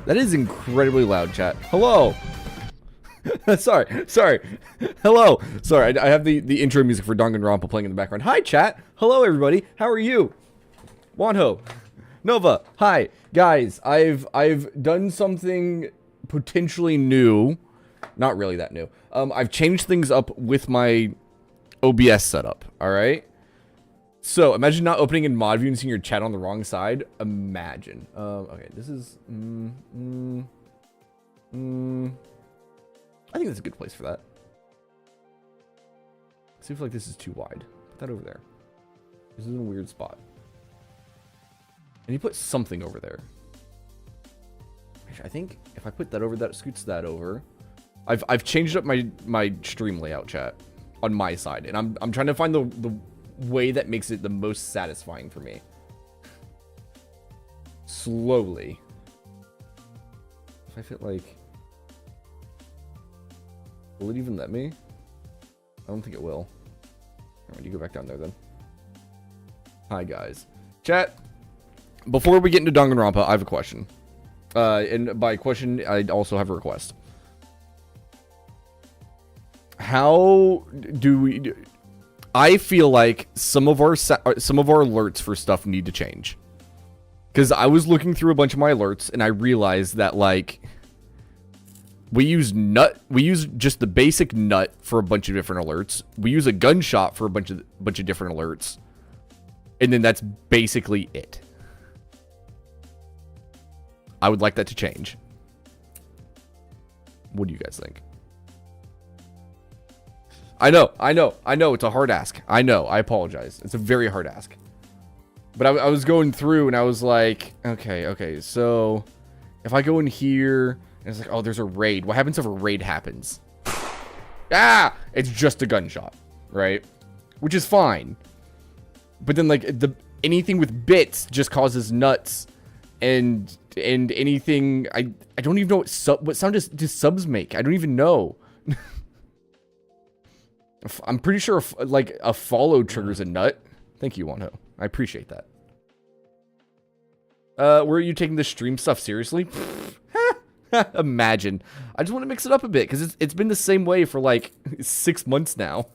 That is incredibly loud, chat. Hello. sorry. Hello. Sorry, I have the intro music for Danganronpa playing in the background. Hi, chat. Hello, everybody. How are you? Wanho. Nova. Hi, guys. I've done something potentially new. Not really that new. I've changed things up with my OBS setup. All right. So imagine not opening in mod view and seeing your chat on the wrong side. Imagine. Okay, this is. I think that's a good place for that. Seems like this is too wide. Put that over there. This is in a weird spot. And you put something over there. Actually, I think if I put that over, that scoots that over. I've changed up my stream layout, chat, on my side, and I'm trying to find the way that makes it the most satisfying for me. Slowly. If I fit like, will it even let me? I don't think it will. Alright, you go back down there then. Hi guys, chat. Before we get into Danganronpa, I have a question. And by question, I also have a request. How do we? I feel like some of our alerts for stuff need to change. Because I was looking through a bunch of my alerts and I realized that like we use just the basic nut for a bunch of different alerts. We use a gunshot for a bunch of different alerts. And then that's basically it. I would like that to change. What do you guys think? I know, it's a hard ask. I know, I apologize. It's a very hard ask. But I was going through and I was like, okay, so if I go in here and it's like, oh, there's a raid. What happens if a raid happens? Ah, it's just a gunshot, right? Which is fine. But then like anything with bits just causes nuts, and anything I don't even know what sound do subs make. I don't even know. I'm pretty sure like a follow triggers a nut. Thank you, Wanho. I appreciate that. Were you taking the stream stuff seriously? Imagine. I just want to mix it up a bit because it's been the same way for like 6 months now.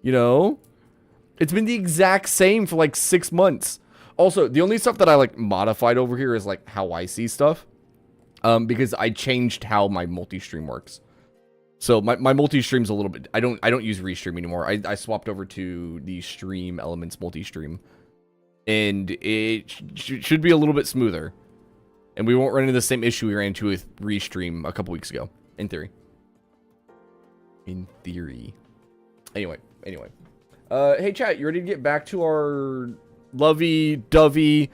You know? It's been the exact same for like 6 months. Also, the only stuff that I like modified over here is like how I see stuff. Because I changed how my multi-stream works. So my multi-stream's a little bit, I don't use restream anymore. I swapped over to the stream elements multi-stream. And it should be a little bit smoother. And we won't run into the same issue we ran into with restream a couple weeks ago. In theory. In theory. Anyway. Hey chat, you ready to get back to our lovey-dovey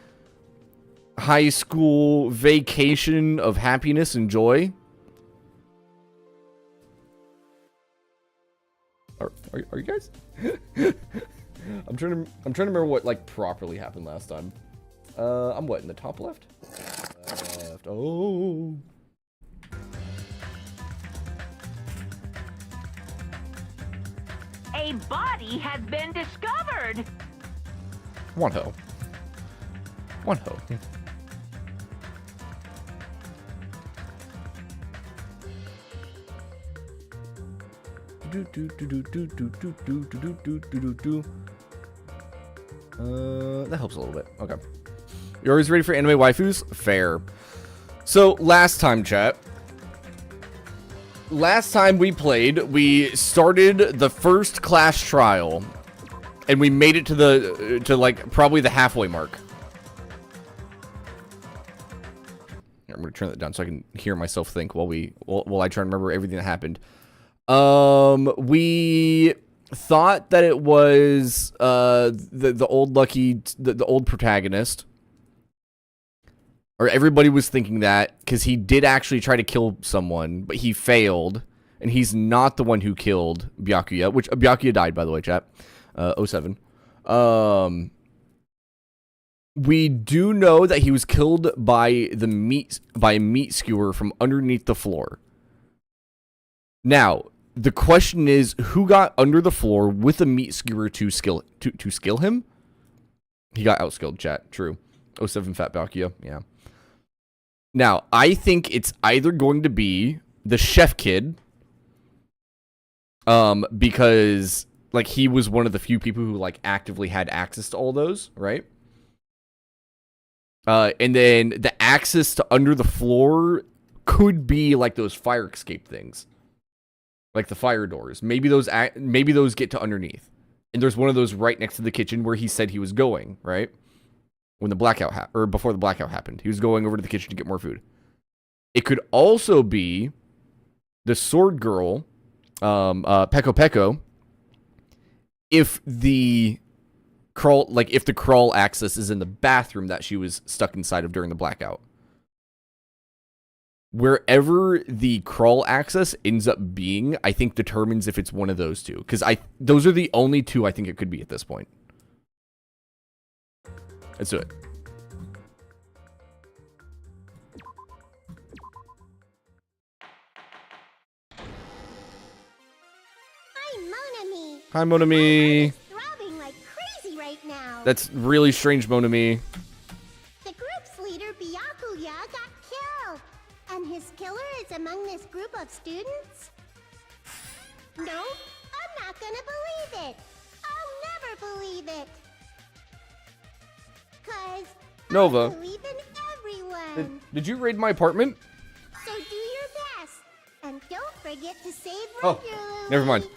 high school vacation of happiness and joy? Are you guys? I'm trying to remember what like properly happened last time. I'm what, in the top left? Left. Oh. A body has been discovered. One-ho. That helps a little bit. Okay. You're always ready for anime waifus? Fair. So, last time, chat. Last time we played, we started the first class trial. And we made it to like, probably the halfway mark. I'm gonna turn that down so I can hear myself think while I try to remember everything that happened. We thought that it was the old protagonist, or everybody was thinking that because he did actually try to kill someone, but he failed, and he's not the one who killed Byakuya, which Byakuya died, by the way, chat. 07. We do know that he was killed by a meat skewer from underneath the floor. Now, the question is, who got under the floor with a meat skewer to skill him? He got outskilled, chat. True. 07 Fat Byakuya. Yeah. Now, I think it's either going to be the chef kid, because like he was one of the few people who like actively had access to all those, right? And then the access to under the floor could be like those fire escape things, like the fire doors. Maybe those get to underneath. And there's one of those right next to the kitchen where he said he was going, right? When the blackout or before the blackout happened, he was going over to the kitchen to get more food. It could also be the sword girl, Peko Peko, if the crawl access is in the bathroom that she was stuck inside of during the blackout. Wherever the crawl access ends up being, I think determines if it's one of those two. Because those are the only two I think it could be at this point. Let's do it. Hi, Monami. Throbbing like crazy right now. That's really strange, Monami. The group's leader, Byakuya, got killed. And his killer is among this group of students? No, I'm not gonna believe it. I'll never believe it. 'Cause Nova, I believe in everyone. did you raid my apartment? So do your best. And don't forget to save Oh, regularly. never mind.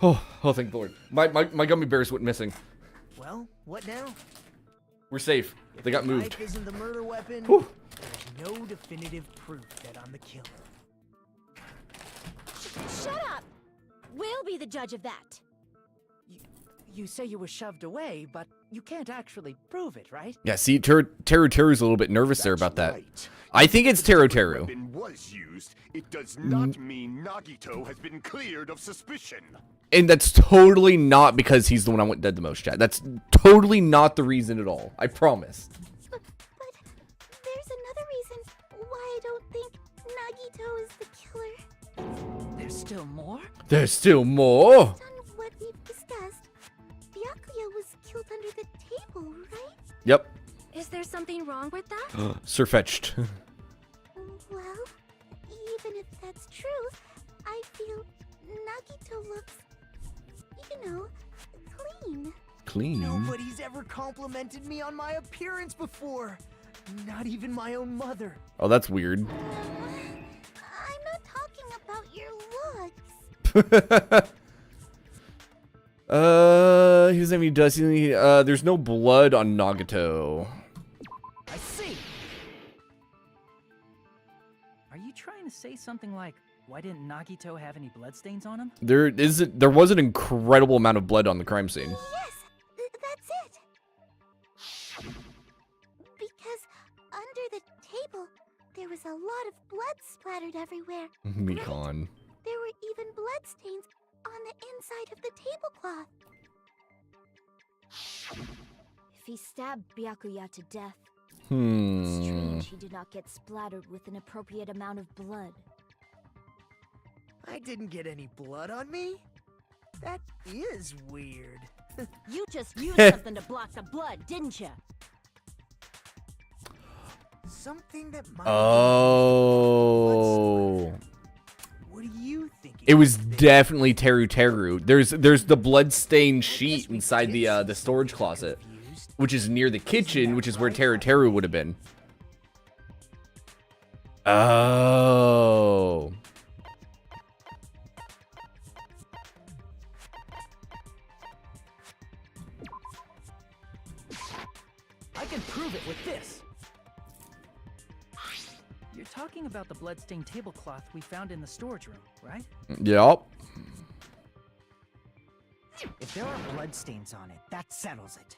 Oh, thank the Lord. My gummy bears went missing. Well, what now? We're safe. They got moved. Knife isn't the murder weapon. Whew. There's no definitive proof that I'm the killer. Shut up! We'll be the judge of that. You say you were shoved away, but you can't actually prove it, right? Yeah, see, Teru's a little bit nervous there about that. Right. I think it's Teru. Weapon was used. It does not mean Nagito has been cleared of suspicion. And that's totally not because he's the one I went dead the most, chat. That's totally not the reason at all. I promise. But there's another reason why I don't think Nagito is the killer. There's still more? There's still more. Based on what we've discussed, Byakuya was killed under the table, right? Yep. Is there something wrong with that? Sir-fetched. Well, even if that's true, I feel Nagito looks, clean. Clean. Nobody's ever complimented me on my appearance before. Not even my own mother. Oh, that's weird. I'm not talking about your looks. He doesn't have any dust. There's no blood on Nagito. I see. Are you trying to say something like, why didn't Nagito have any bloodstains on him? There was an incredible amount of blood on the crime scene. Yes, that's it. Because under the table, there was a lot of blood splattered everywhere. Mikon. There were even bloodstains on the inside of the tablecloth. If he stabbed Byakuya to death, Hmm. strange he did not get splattered with an appropriate amount of blood. I didn't get any blood on me? That is weird. You just used something to block the blood, didn't you? Something that might Oh. What do you think? It was definitely Teru. There's the blood-stained sheet inside the storage closet, which is near the kitchen, which is where Teru would have been. Oh. I can prove it with this. You're talking about the bloodstained tablecloth we found in the storage room, right? Yup. If there are bloodstains on it, that settles it.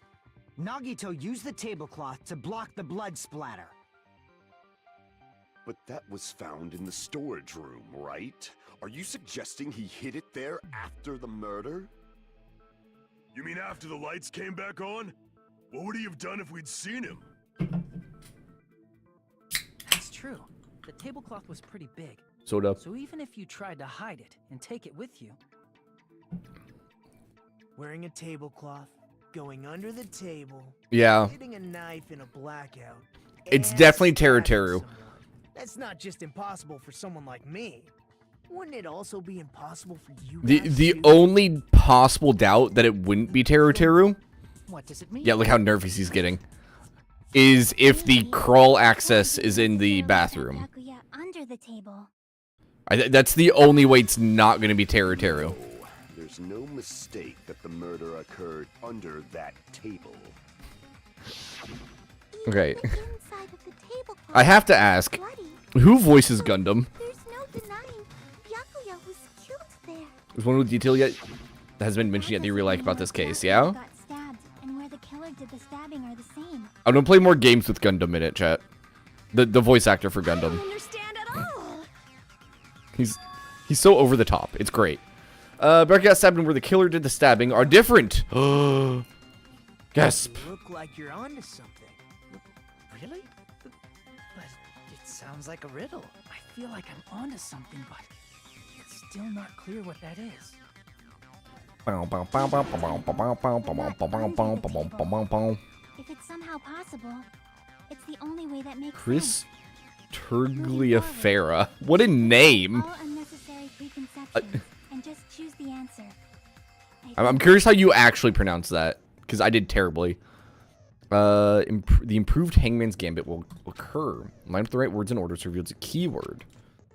Nagito used the tablecloth to block the blood splatter. But that was found in the storage room, right? Are you suggesting he hid it there after the murder? You mean after the lights came back on? What would he have done if we'd seen him? That's true. The tablecloth was pretty big. Soda. So even if you tried to hide it and take it with you... Wearing a tablecloth, going under the table, Yeah. hitting a knife in a blackout... It's and definitely stabbing Teru. someone. That's not just impossible for someone like me. Wouldn't it also be impossible for you The guys only possible doubt that it wouldn't be Teru, What does it mean? yeah, look how nervous he's getting, is if the crawl access is in the bathroom. Byakuya under the table. That's the only way it's not going to be Teru. There's no mistake that the murder occurred under that table. Okay. The inside of the tablecloth I have to ask, bloody. who voices Gundam? There's no denying Byakuya was killed there. There's one detail yet that has been mentioned yet that you really like about this case, yeah? Got stabbed, and where the killer did the stabbing are the same. I'm gonna play more games with Gundam in it, chat. The voice actor for I don't Gundam. understand at all. He's so over the top. It's great. Byakuya got stabbed and where the killer did the stabbing are different. Gasp. You look like you're onto something. Really? But it sounds like a riddle. I feel like I'm onto something, but it's still not clear what that is. If it's somehow possible, it's the only way that makes Chris sense. Turgliafera. What a name. All unnecessary preconceptions, and just choose the answer. I'm curious how you actually pronounce that, because I did terribly. The improved Hangman's Gambit will occur. Line up the right words in order so it reveals a keyword.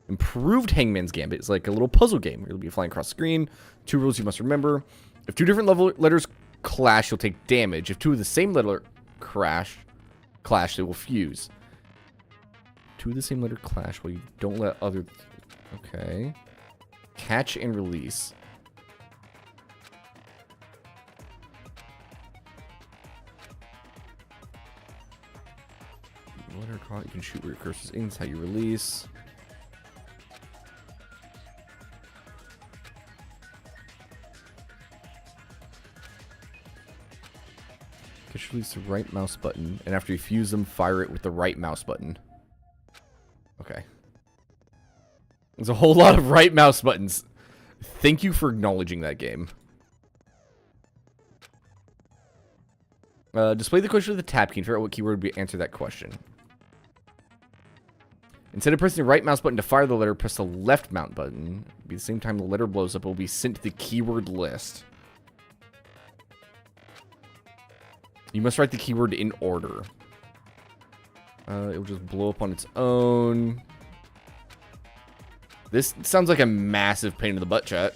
Improved Hangman's Gambit is like a little puzzle game. You'll be flying across the screen. 2 rules you must remember. If 2 different letters clash, you'll take damage. If 2 of the same letter clash, they will fuse. 2 of the same letter clash while you don't let other... Okay. Catch and release. Letter caught, you can shoot where your cursor's in. That's how you release. Catch release the right mouse button, and after you fuse them, fire it with the right mouse button. Okay. There's a whole lot of right mouse buttons. Thank you for acknowledging that game. Display the question with the tab key and figure out what keyword would answer that question. Instead of pressing the right mouse button to fire the letter, press the left mouse button. At the same time the letter blows up, it will be sent to the keyword list. You must write the keyword in order. It will just blow up on its own. This sounds like a massive pain in the butt, chat.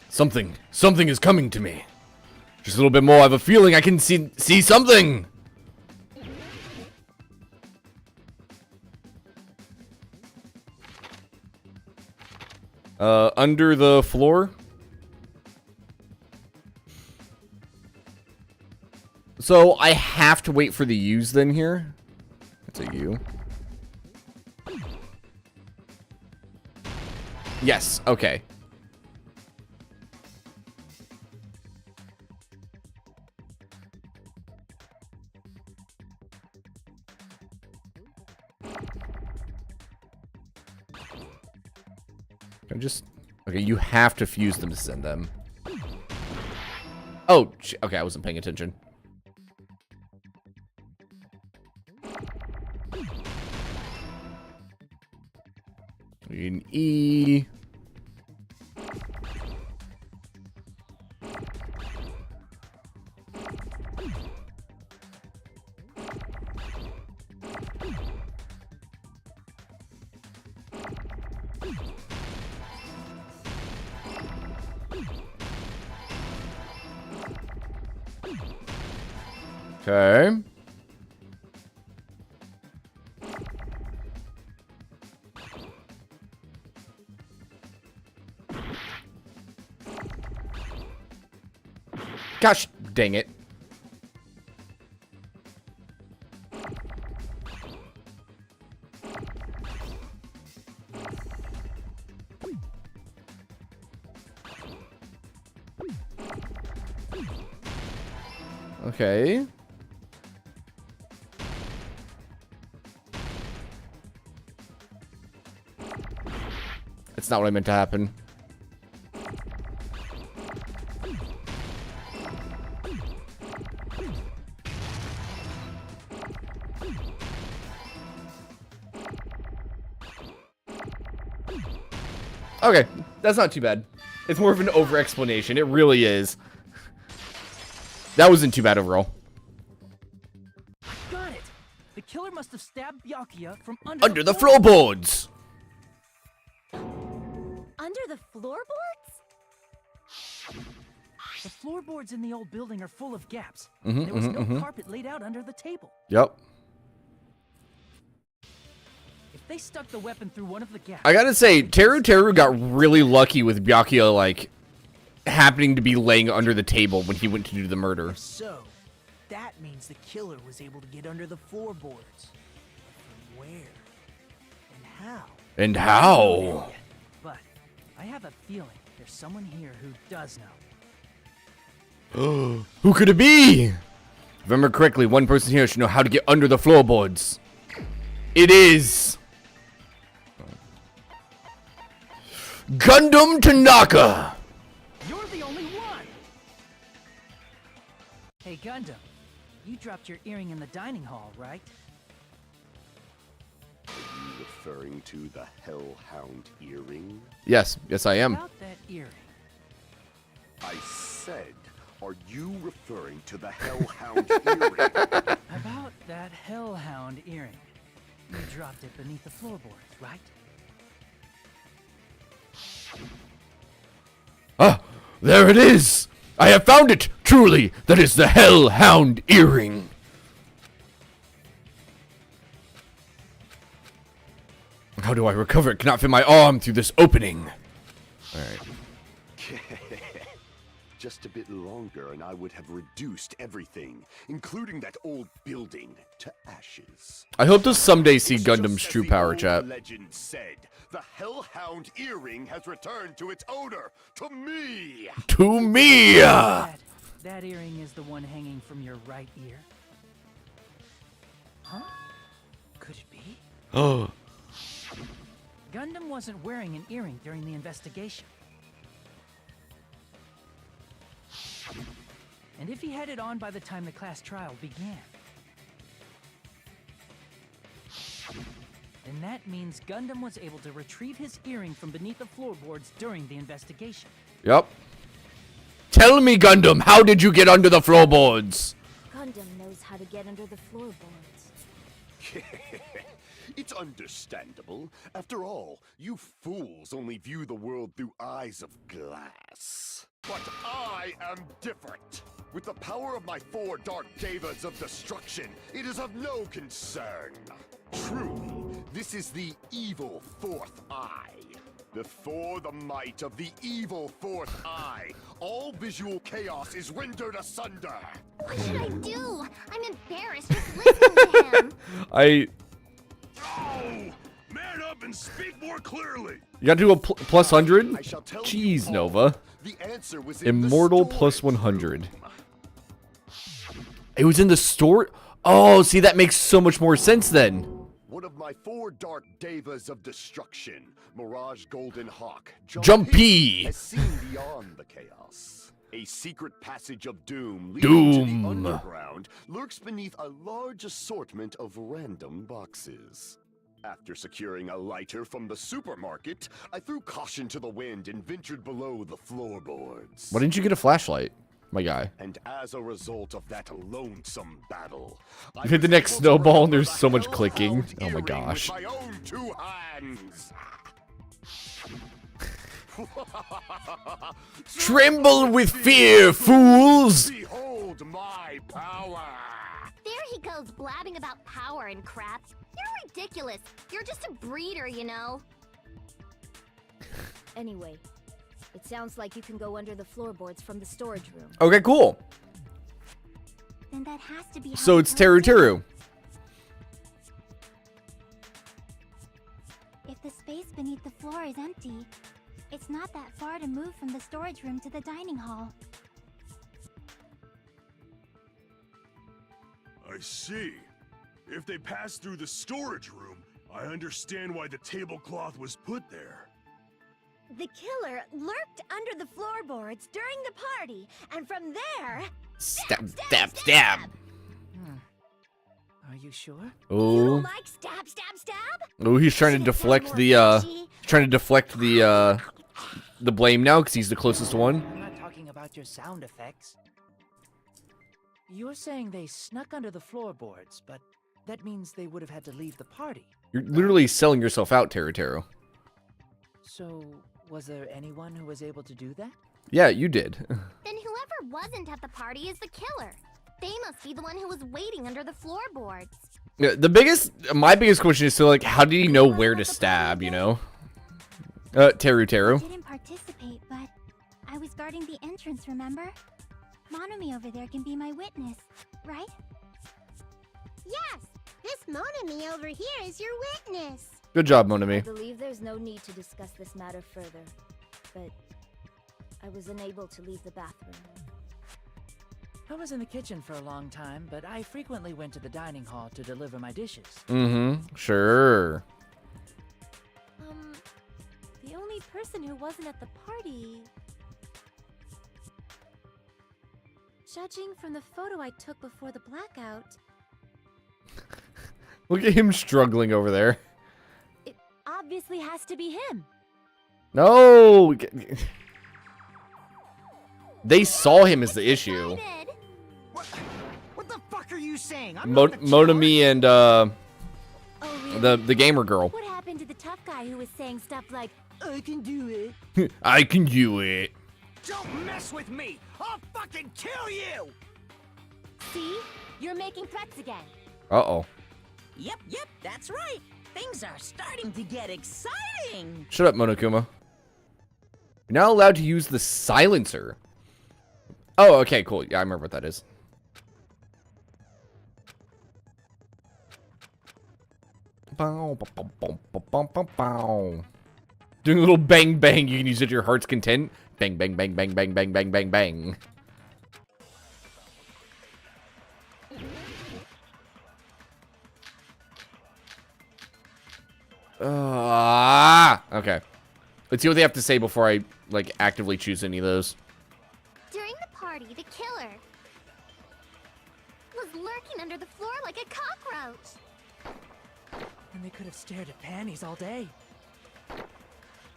Something is coming to me. Just a little bit more. I have a feeling I can see something. Under the floor. So I have to wait for the U's then here. That's a U. Yes, okay. Okay, you have to fuse them to send them. Oh, okay, I wasn't paying attention. An E. Okay. Gosh, dang it. Okay. It's not what I meant to happen. Okay, that's not too bad. It's more of an over-explanation. It really is. That wasn't too bad overall. Got it. The killer must have stabbed Byakuya from Under the floorboards! Under the floorboards? The floorboards in the old building are full of gaps. There was no carpet laid out under the table. Yep. If they stuck the weapon through one of the gaps... I gotta say, Teru got really lucky with Byakuya, like, happening to be laying under the table when he went to do the murder. So, that means the killer was able to get under the floorboards. From where? And how? And how? But I have a feeling there's someone here who does know. Who could it be? If I remember correctly, one person here should know how to get under the floorboards. It is... Gundam Tanaka! You're the only one! Hey, Gundam. You dropped your earring in the dining hall, right? Are you referring to the Hellhound earring? Yes, I am. About that earring. I said, are you referring to the Hellhound earring? About that Hellhound earring. You dropped it beneath the floorboards, right? Ah, there it is! I have found it! Truly, that is the Hellhound earring! How do I recover it? Cannot fit my arm through this opening. Alright. Just a bit longer and I would have reduced everything, including that old building, to ashes. I hope to someday see It's Gundam's just as true the power, old chat. Legend said, the Hellhound earring has returned to its owner, to me. To me! That earring is the one hanging from your right ear? Huh? Could it be? Oh. Gundam wasn't wearing an earring during the investigation. And if he had it on by the time the class trial began, then that means Gundam was able to retrieve his earring from beneath the floorboards during the investigation. Yep. Tell me, Gundam, how did you get under the floorboards? Gundam knows how to get under the floorboards. It's understandable. After all, you fools only view the world through eyes of glass. But I am different. With the power of my 4 dark devas of destruction, it is of no concern. Truly, this is the evil 4th eye. Before the might of the evil 4th eye, all visual chaos is rendered asunder. What should I do? I'm embarrassed just listening to him. Oh! Man up and speak more clearly! You gotta do a plus 100? I shall tell Jeez, you all. Nova. The answer was in Immortal the plus storage 100. room. It was in the store? Oh, see, that makes so much more sense then. One of my 4 dark devas of destruction, Mirage Golden Hawk, Jumpy, has seen beyond the chaos. A secret passage of doom leading to Doom. the underground lurks beneath a large assortment of random boxes. After securing a lighter from the supermarket, I threw caution to the wind and ventured below the floorboards. Why didn't you get a flashlight, my guy? And as a result of that lonesome battle, I You hit the was next able to snowball and recover there's the so much clicking. Hellhound Oh my earring gosh. With my own 2 hands. Tremble with fear, fools! Behold my power! There he goes blabbing about power and crap. You're ridiculous. You're just a breeder, you know. Anyway, it sounds like you can go under the floorboards from the storage room. Okay, cool. Then that has to be how So he it's broke in. Teru. If the space beneath the floor is empty, it's not that far to move from the storage room to the dining hall. I see. If they passed through the storage room, I understand why the tablecloth was put there. The killer lurked under the floorboards during the party, and from there... Stab, stab, stab. Are you sure? You Oh, don't like stab, stab, stab? oh, he's trying to Should've deflect done the more fishy. trying to deflect the blame now because he's the closest one. I'm not talking about your sound effects. You're saying they snuck under the floorboards, but that means they would have had to leave the party. You're literally selling yourself out, Teru. So, was there anyone who was able to do that? Yeah, you did. Then whoever wasn't at the party is the killer. They must be the one who was waiting under the floorboards. Yeah, my biggest question is, so like, how did he know where to stab? You know, Teru. I didn't participate, but I was guarding the entrance, remember? Monomi over there can be my witness, right? Yes! This Monomi over here is your witness! Good job, I Monami. believe there's no need to discuss this matter further, but I was unable to leave the bathroom. I was in the kitchen for a long time, but I frequently went to the dining hall to deliver my dishes. Mm-hmm. Sure. The only person who wasn't at the party... Judging from the photo I took before the blackout, Look at him struggling over there. it obviously has to be him. No. They saw him as the issue. What the fuck are you saying? I'm not the killer. Monami and Oh, really? the gamer girl. What happened to the tough guy who was saying stuff like, I can do it. I can do it. Don't mess with me! I'll fucking kill you! see? You're making threats again. Uh-oh. Yep, that's right. Things are starting to get exciting. Shut up, Monokuma. You're not allowed to use the silencer. Oh, okay, cool. Yeah, I remember what that is. Bow, bow, bow, bow, bow, bow, bow. Doing a little bang bang, you can use it to your heart's content. Bang, bang, bang, bang, bang, bang, bang, bang, bang. Okay. Let's see what they have to say before I, like, actively choose any of those. During the party, the killer was lurking under the floor like a cockroach. And they could have stared at panties all day.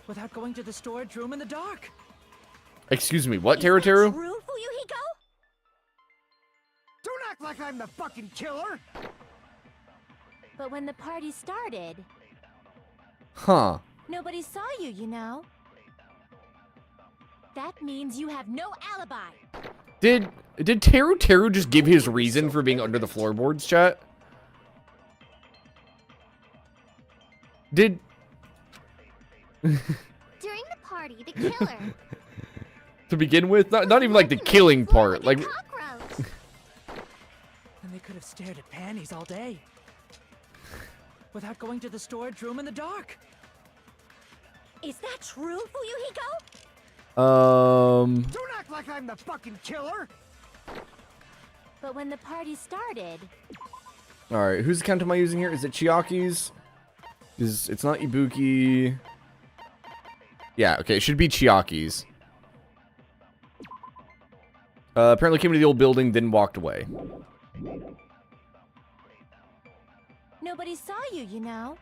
Without going to the storage room in the dark. Excuse me, what, Is Teru that Teru? true, Fuyuhiko? Don't act like I'm the fucking killer! But when the party started, Huh. nobody saw you, you know. That means you have no alibi. Did Teru Teru just give his reason for being under the floorboards, chat? Did... During the party, the killer To begin with? Not even like the killing part. Like, cockroach. And they could have stared at panties all day. Without going to the storage room in the dark. Is that true, Fuyuhiko? Don't act like I'm the fucking killer! But when the party started, Alright, whose account am I using here? Is it Chiaki's? It's not Ibuki. Yeah, okay, it should be Chiaki's. Apparently came to the old building, then walked away. nobody saw you, you know.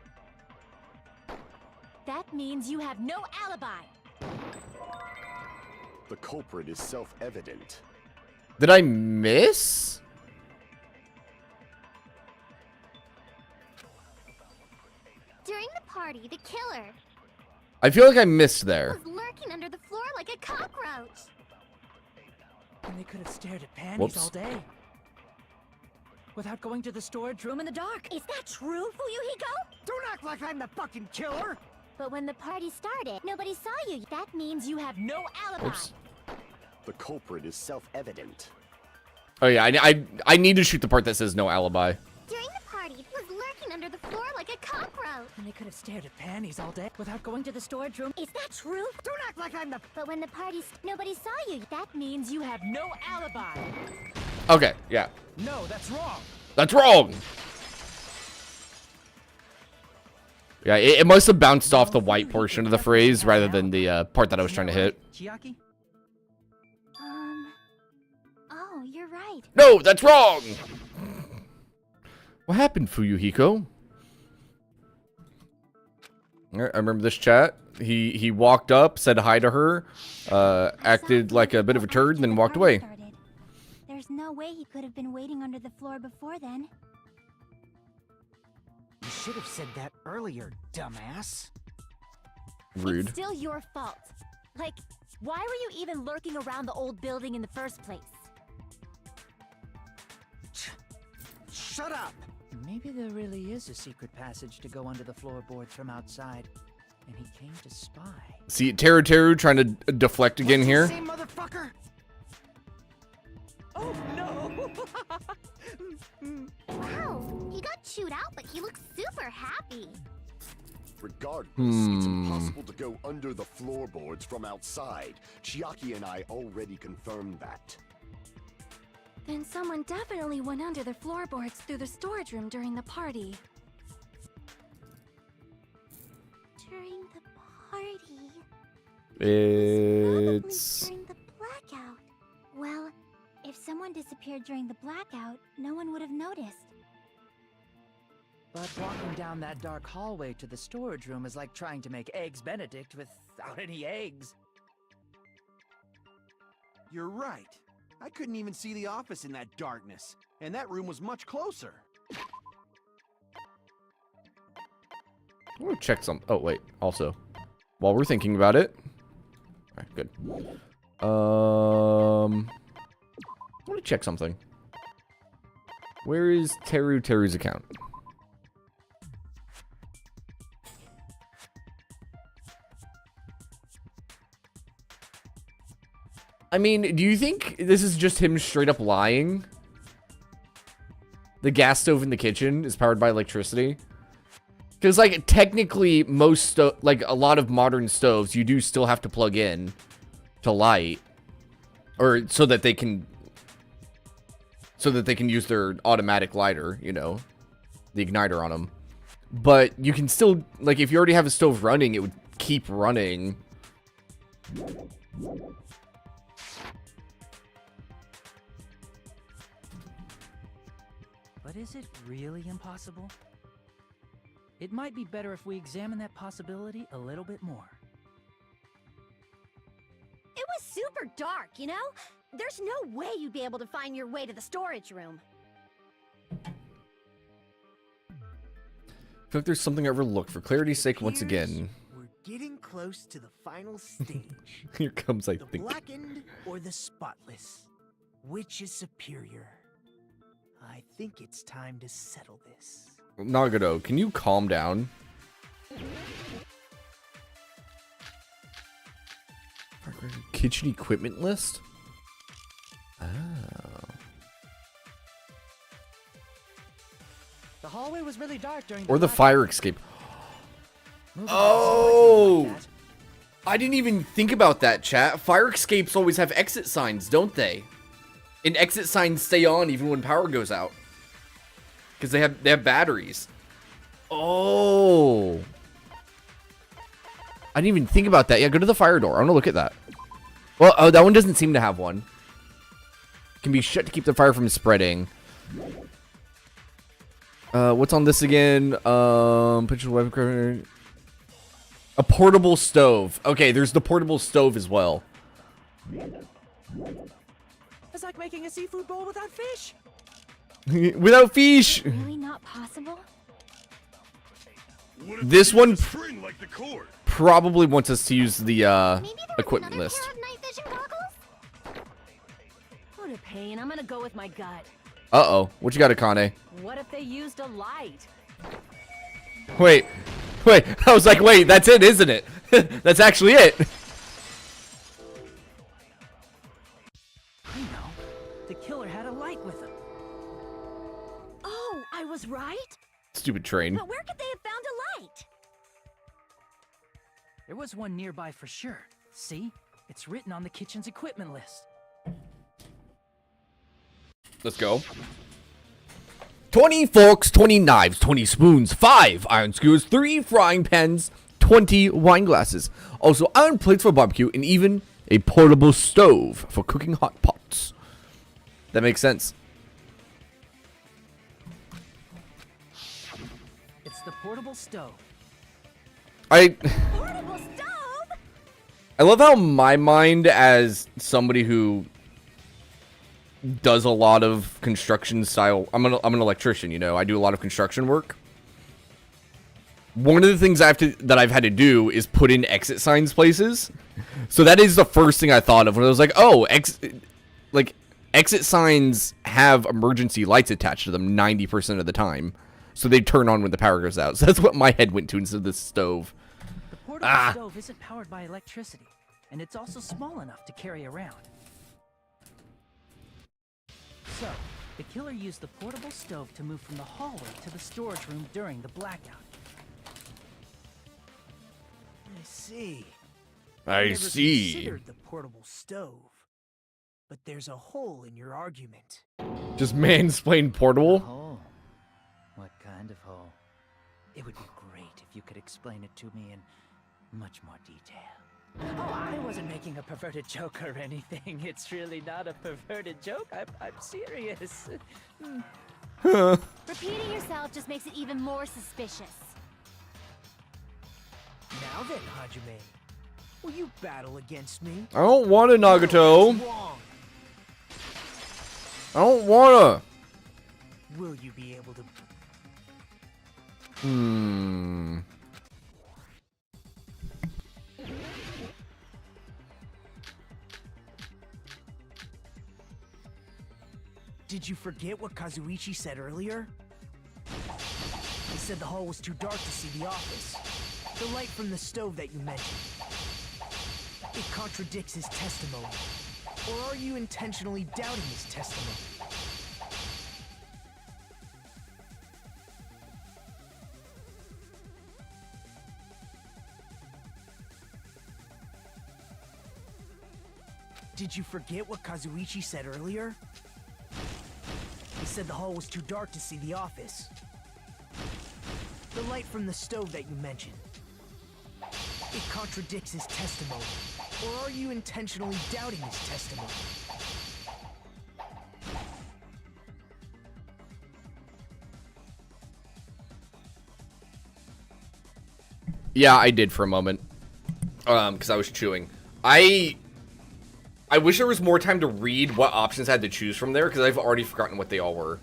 That means you have no alibi. The culprit is self-evident. Did I miss? During the party, the killer I feel like I missed there. was lurking under the floor like a cockroach. And they could have stared at panties Whoops. all day. Without going to the storage room in the dark. Is that true, Fuyuhiko? Don't act like I'm the fucking killer! But when the party started, nobody saw you. That means you have no alibi. Oops. The culprit is self-evident. Oh yeah, I need to shoot the part that says no alibi. During the party, it was lurking under the floor like a cockroach. And they could have stared at panties all day. Without going to the storage room. Is that true? Don't act like I'm the... But when the party nobody saw you. That means you have no alibi. Okay, yeah. No, that's wrong. That's wrong! Yeah, it must have bounced off the white portion of the phrase rather than the part that I was trying to hit. Chiaki? Oh, you're right. No, that's wrong! What happened, Fuyuhiko? Alright, I remember this chat. He walked up, said hi to her, acted like a bit of a turd, and then walked away. There's no way he could have been waiting under the floor before then. You should have said that earlier, dumbass. Rude. It's still your fault. Like, why were you even lurking around the old building in the first place? Shut up! Maybe there really is a secret passage to go under the floorboards from outside, and he came to spy. See, Teru trying to deflect again here. Same motherfucker. Oh no! Wow, he got chewed out, but he looks super happy. Regardless, it's impossible to go under the floorboards from outside. Chiaki and I already confirmed that. Then someone definitely went under the floorboards through the storage room during the party. During the party. It's... Probably during the blackout. Well, if someone disappeared during the blackout, no one would have noticed. But walking down that dark hallway to the storage room is like trying to make Eggs Benedict without any eggs. You're right. I couldn't even see the office in that darkness, and that room was much closer. I'm gonna check some. Oh wait. Also, while we're thinking about it. All right, good. I want to check something. Where is Teru's account? I mean, do you think this is just him straight up lying? The gas stove in the kitchen is powered by electricity? Because, like, technically, like, a lot of modern stoves, you do still have to plug in to light. Or so that they can use their automatic lighter, you know, the igniter on them. But you can still, like, if you already have a stove running, it would keep running. But is it really impossible? It might be better if we examine that possibility a little bit more. It was super dark, you know? There's no way you'd be able to find your way to the storage room. I feel like there's something I overlooked. For clarity's sake, once again. We're getting close to the final stage. Here comes, I the think. blackened or the spotless? Which is superior? I think it's time to settle this. Nagado, can you calm down? Kitchen equipment list? Oh. The hallway was really dark during Or the fire escape. Oh! I didn't even think about that, chat. Fire escapes always have exit signs, don't they? And exit signs stay on even when power goes out. Because they have batteries. Oh. I didn't even think about that. Yeah, go to the fire door. I want to look at that. Well, oh, that one doesn't seem to have one. Can be shut to keep the fire from spreading. What's on this again? Picture weapon. A portable stove. Okay, there's the portable stove as well. It's like making a seafood bowl without fish. Without fish. Really not possible? This one string like the cord? probably wants us to use the equipment list. Pair of night vision goggles? What a pain. I'm gonna go with my gut. Uh-oh. What you got, Akane? What if they used a light? Wait. I was like, wait, that's it, isn't it? That's actually it. I know. The killer had a light with him. Oh, I was right? Stupid train. But where could they have found a light? There was one nearby for sure. See? It's written on the kitchen's equipment list. Let's go. 20 forks, 20 knives, 20 spoons, 5 iron skewers, 3 frying pans, 20 wine glasses. Also iron plates for barbecue, and even a portable stove for cooking hot pots. That makes sense. the portable stove. Portable stove? I love how my mind, as somebody who does a lot of construction style, I'm an electrician, you know, I do a lot of construction work. One of the things that I've had to do is put in exit signs places. So that is the first thing I thought of when I was like, oh, exit signs have emergency lights attached to them 90% of the time. So they turn on when the power goes out. So that's what my head went to instead of the stove. The portable stove isn't powered by electricity, and it's also small enough to carry around. So, the killer used the portable stove to move from the hallway to the storage room during the blackout. I see. I never see. considered the portable stove. But there's a hole in your argument. Just mansplain portable? Hole? What kind of hole? It would be great if you could explain it to me in much more detail. Oh, I wasn't making a perverted joke or anything. It's really not a perverted joke. I'm serious. Repeating yourself just makes it even more suspicious. Now then, Hajime, will you battle against me? I don't want to, Nagato. No, wrong. I don't wanna. Will you be able to? Did you forget what Kazuichi said earlier? He said the hall was too dark to see the office. The light from the stove that you mentioned. It contradicts his testimony. Or are you intentionally doubting his testimony? Did you forget what Kazuichi said earlier? He said the hall was too dark to see the office. The light from the stove that you mentioned. It contradicts his testimony. Or are you intentionally doubting his testimony? Yeah, I did for a moment. Because I was chewing. I wish there was more time to read what options I had to choose from there, because I've already forgotten what they all were.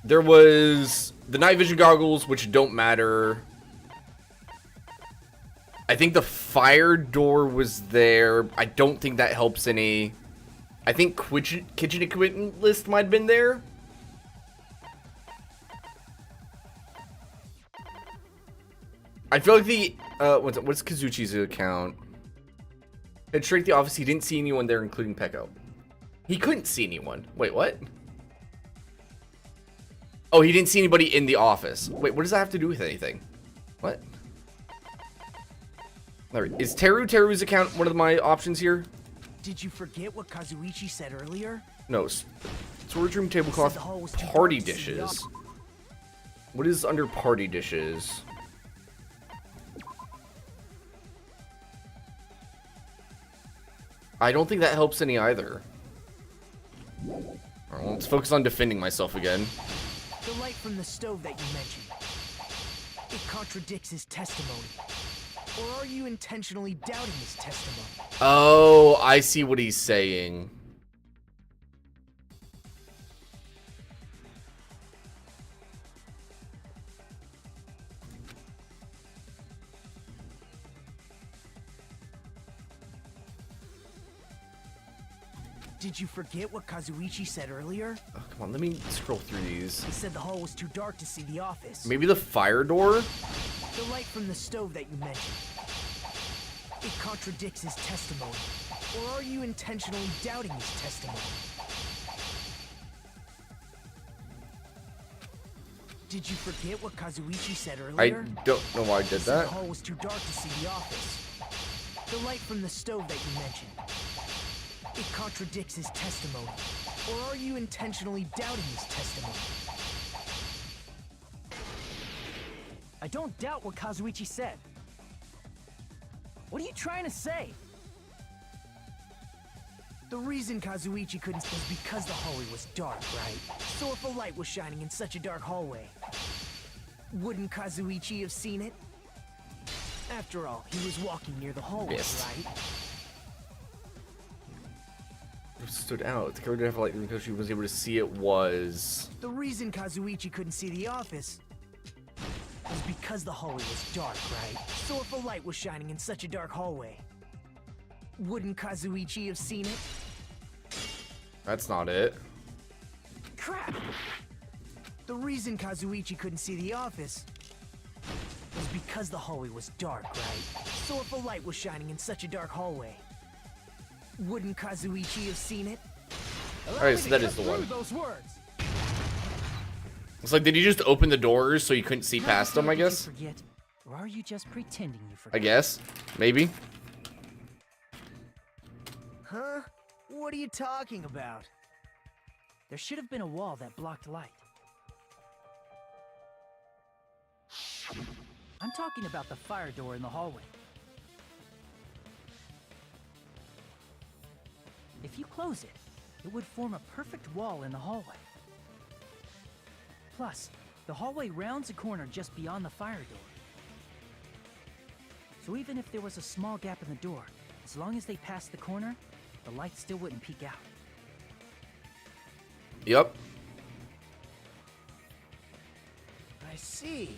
There was the night vision goggles, which don't matter. I think the fire door was there. I don't think that helps any. I think kitchen equipment list might have been there. I feel like the what's Kazuchi's account? Had shrank the office. He didn't see anyone there, including Peko. He couldn't see anyone. Wait, what? Oh, he didn't see anybody in the office. Wait, what does that have to do with anything? What? Is Teru's account one of my options here? Did you forget what Kazuichi said earlier? No. Storage room tablecloth. Party dishes. What is under party dishes? I don't think that helps any either. Alright, well, let's focus on defending myself again. The light from the stove that you mentioned. It contradicts his testimony. Or are you intentionally doubting his testimony? Oh, I see what he's saying. Did you forget what Kazuichi said earlier? Oh, come on, let me scroll through these. He said the hall was too dark to see the office. Maybe the fire door? The light from the stove that you mentioned. It contradicts his testimony. Or are you intentionally doubting his testimony? Did you forget what Kazuichi said earlier? I don't know why I did that. The hall was too dark to see the office. The light from the stove that you mentioned. It contradicts his testimony. Or are you intentionally doubting his testimony? I don't doubt what Kazuichi said. What are you trying to say? The reason Kazuichi couldn't was because the hallway was dark, right? So if a light was shining in such a dark hallway, Wouldn't Kazuichi have seen it? After all, he was walking near the hallway, Yes. right? What stood out? The character didn't have light because she was able to see it was... The reason Kazuichi couldn't see the office was because the hallway was dark, right? So if a light was shining in such a dark hallway, wouldn't Kazuichi have seen it? That's not it. Crap! The reason Kazuichi couldn't see the office was because the hallway was dark, right? So if a light was shining in such a dark hallway, wouldn't Kazuichi have seen it? Alright, so that is the one. Those words. It's like, did you just open the doors so you couldn't see past them, I Did you guess? forget, or are you just pretending you forgot? I guess. Maybe. Huh? What are you talking about? There should have been a wall that blocked light. I'm talking about the fire door in the hallway. If you close it, it would form a perfect wall in the hallway. Plus, the hallway rounds a corner just beyond the fire door. So even if there was a small gap in the door, as long as they passed the corner, the light still wouldn't peek out. Yep. I see.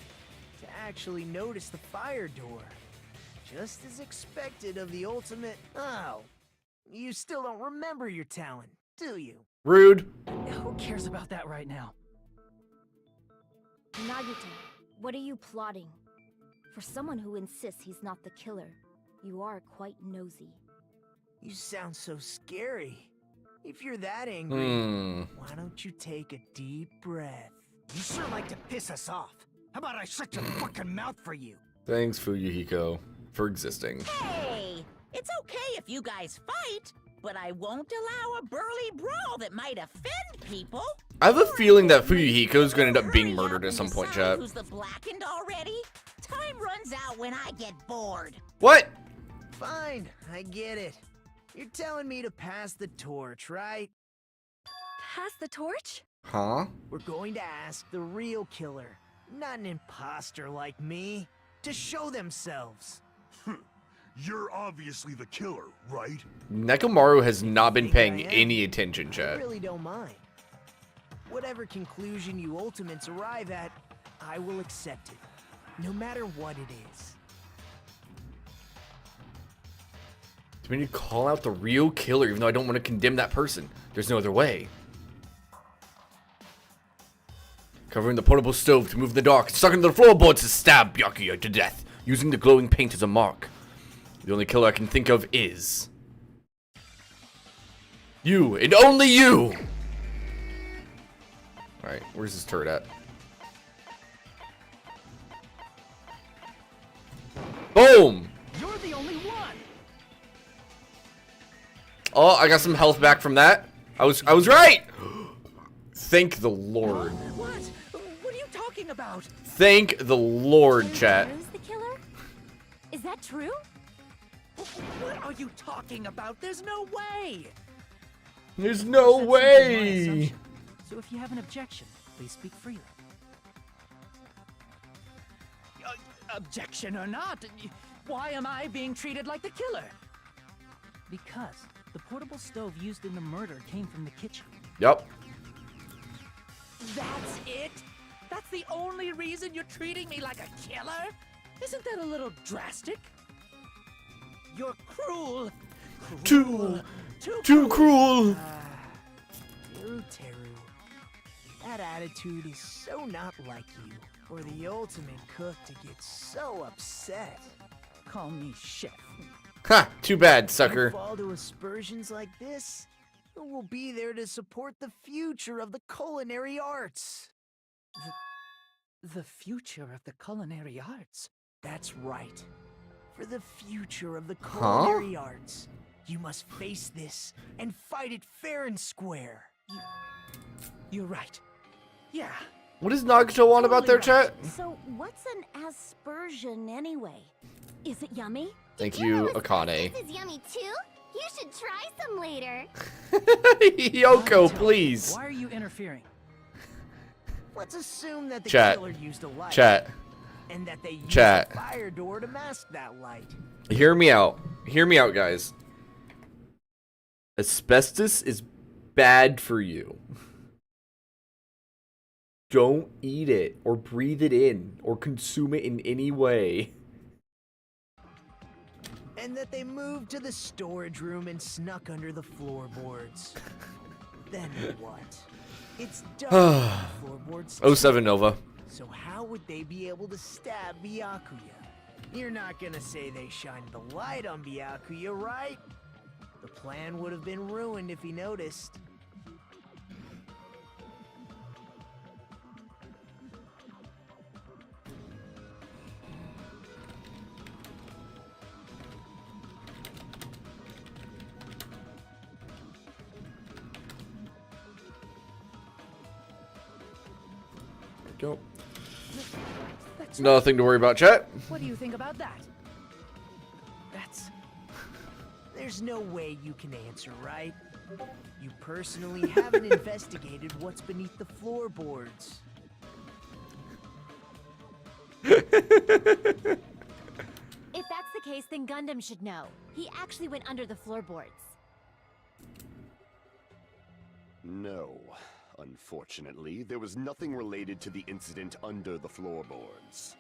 To actually notice the fire door. Just as expected of the ultimate... Oh. You still don't remember your talent, do you? Rude. Who cares about that right now? Nagito, what are you plotting? For someone who insists he's not the killer, you are quite nosy. You sound so scary. If you're that angry, why don't you take a deep breath? You sure like to piss us off. How about I shut your fucking mouth for you? Thanks, Fuyuhiko, for existing. Hey, it's okay if you guys fight, but I won't allow a burly brawl that might offend people. I have a feeling that Fuyuhiko's gonna end up being murdered at some point, chat. Who's the blackened already? Time runs out when I get bored. What? Fine, I get it. You're telling me to pass the torch, right? Pass the torch? Huh? We're going to ask the real killer, not an imposter like me, to show themselves. You're obviously the killer, right? Nekomaru has not been paying any attention, I chat. really don't mind. Whatever conclusion you ultimates arrive at, I will accept it, no matter what it is. Do we need to call out the real killer even though I don't want to condemn that person? There's no other way. Covering the portable stove to move in the dark, stuck into the floorboards to stab Byakuya to death, using the glowing paint as a mark. The only killer I can think of is... you, and only you! Alright, where's this turret at? Boom! You're the only one! Oh, I got some health back from that. I was right! Thank the Lord. What? What are you talking about? Thank the Lord, chat. Who's the killer? Is that true? What are you talking about? There's no way! There's no That's simply my way! assumption. So if you have an objection, please speak freely. Objection or not, why am I being treated like the killer? Because the portable stove used in the murder came from the kitchen. Yep. That's it? That's the only reason you're treating me like a killer? Isn't that a little drastic? You're cruel. Too cruel. Teru. That attitude is so not like you, for the ultimate cook to get so upset. Call me chef. Ha! Too bad, You sucker. fall to aspersions like this, who will be there to support the future of the culinary arts? The future of the culinary arts? That's right. For the future of the culinary arts, you must face this and fight it fair and square. You're right. Yeah. What does Nagito want about their chat? So what's an aspersion anyway? Is it yummy? Thank you, Akane. This is yummy too. You should try some later. Yoko, please. Why are you interfering? Let's assume that the Chat. killer used a light. Chat. And that they used Chat. a fire door to mask that light. Hear me out. Hear me out, guys. Asbestos is bad for you. Don't eat it or breathe it in or consume it in any way. And that they moved to the storage room and snuck under the floorboards. Then what? It's dark on the floorboards. 07 Nova. So how would they be able to stab Byakuya? You're not gonna say they shined the light on Byakuya, right? The plan would have been ruined if he noticed. Go. Nothing to worry about, chat. What do you think about that? There's no way you can answer, right? You personally haven't investigated what's beneath the floorboards. If that's the case, then Gundam should know. He actually went under the floorboards. No. Unfortunately, there was nothing related to the incident under the floorboards.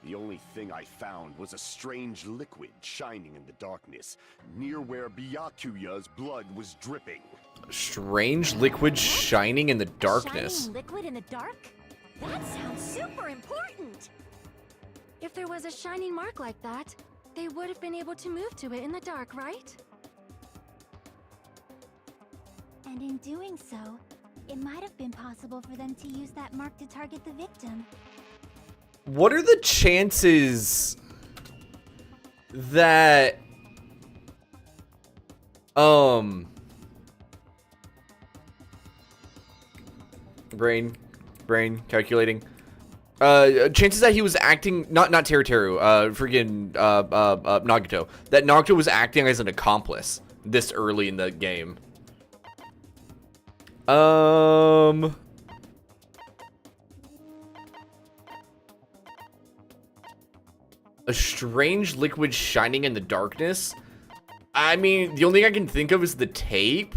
The only thing I found was a strange liquid shining in the darkness, near where Byakuya's blood was dripping. Strange liquid shining in the darkness. Shining liquid in the dark? That sounds super important! If there was a shining mark like that, they would have been able to move to it in the dark, right? And in doing so, it might have been possible for them to use that mark to target the victim. What are the chances that brain calculating chances that he was acting not Teru freaking Nagito, that Nagito was acting as an accomplice this early in the game? A strange liquid shining in the darkness? I mean, the only thing I can think of is the tape.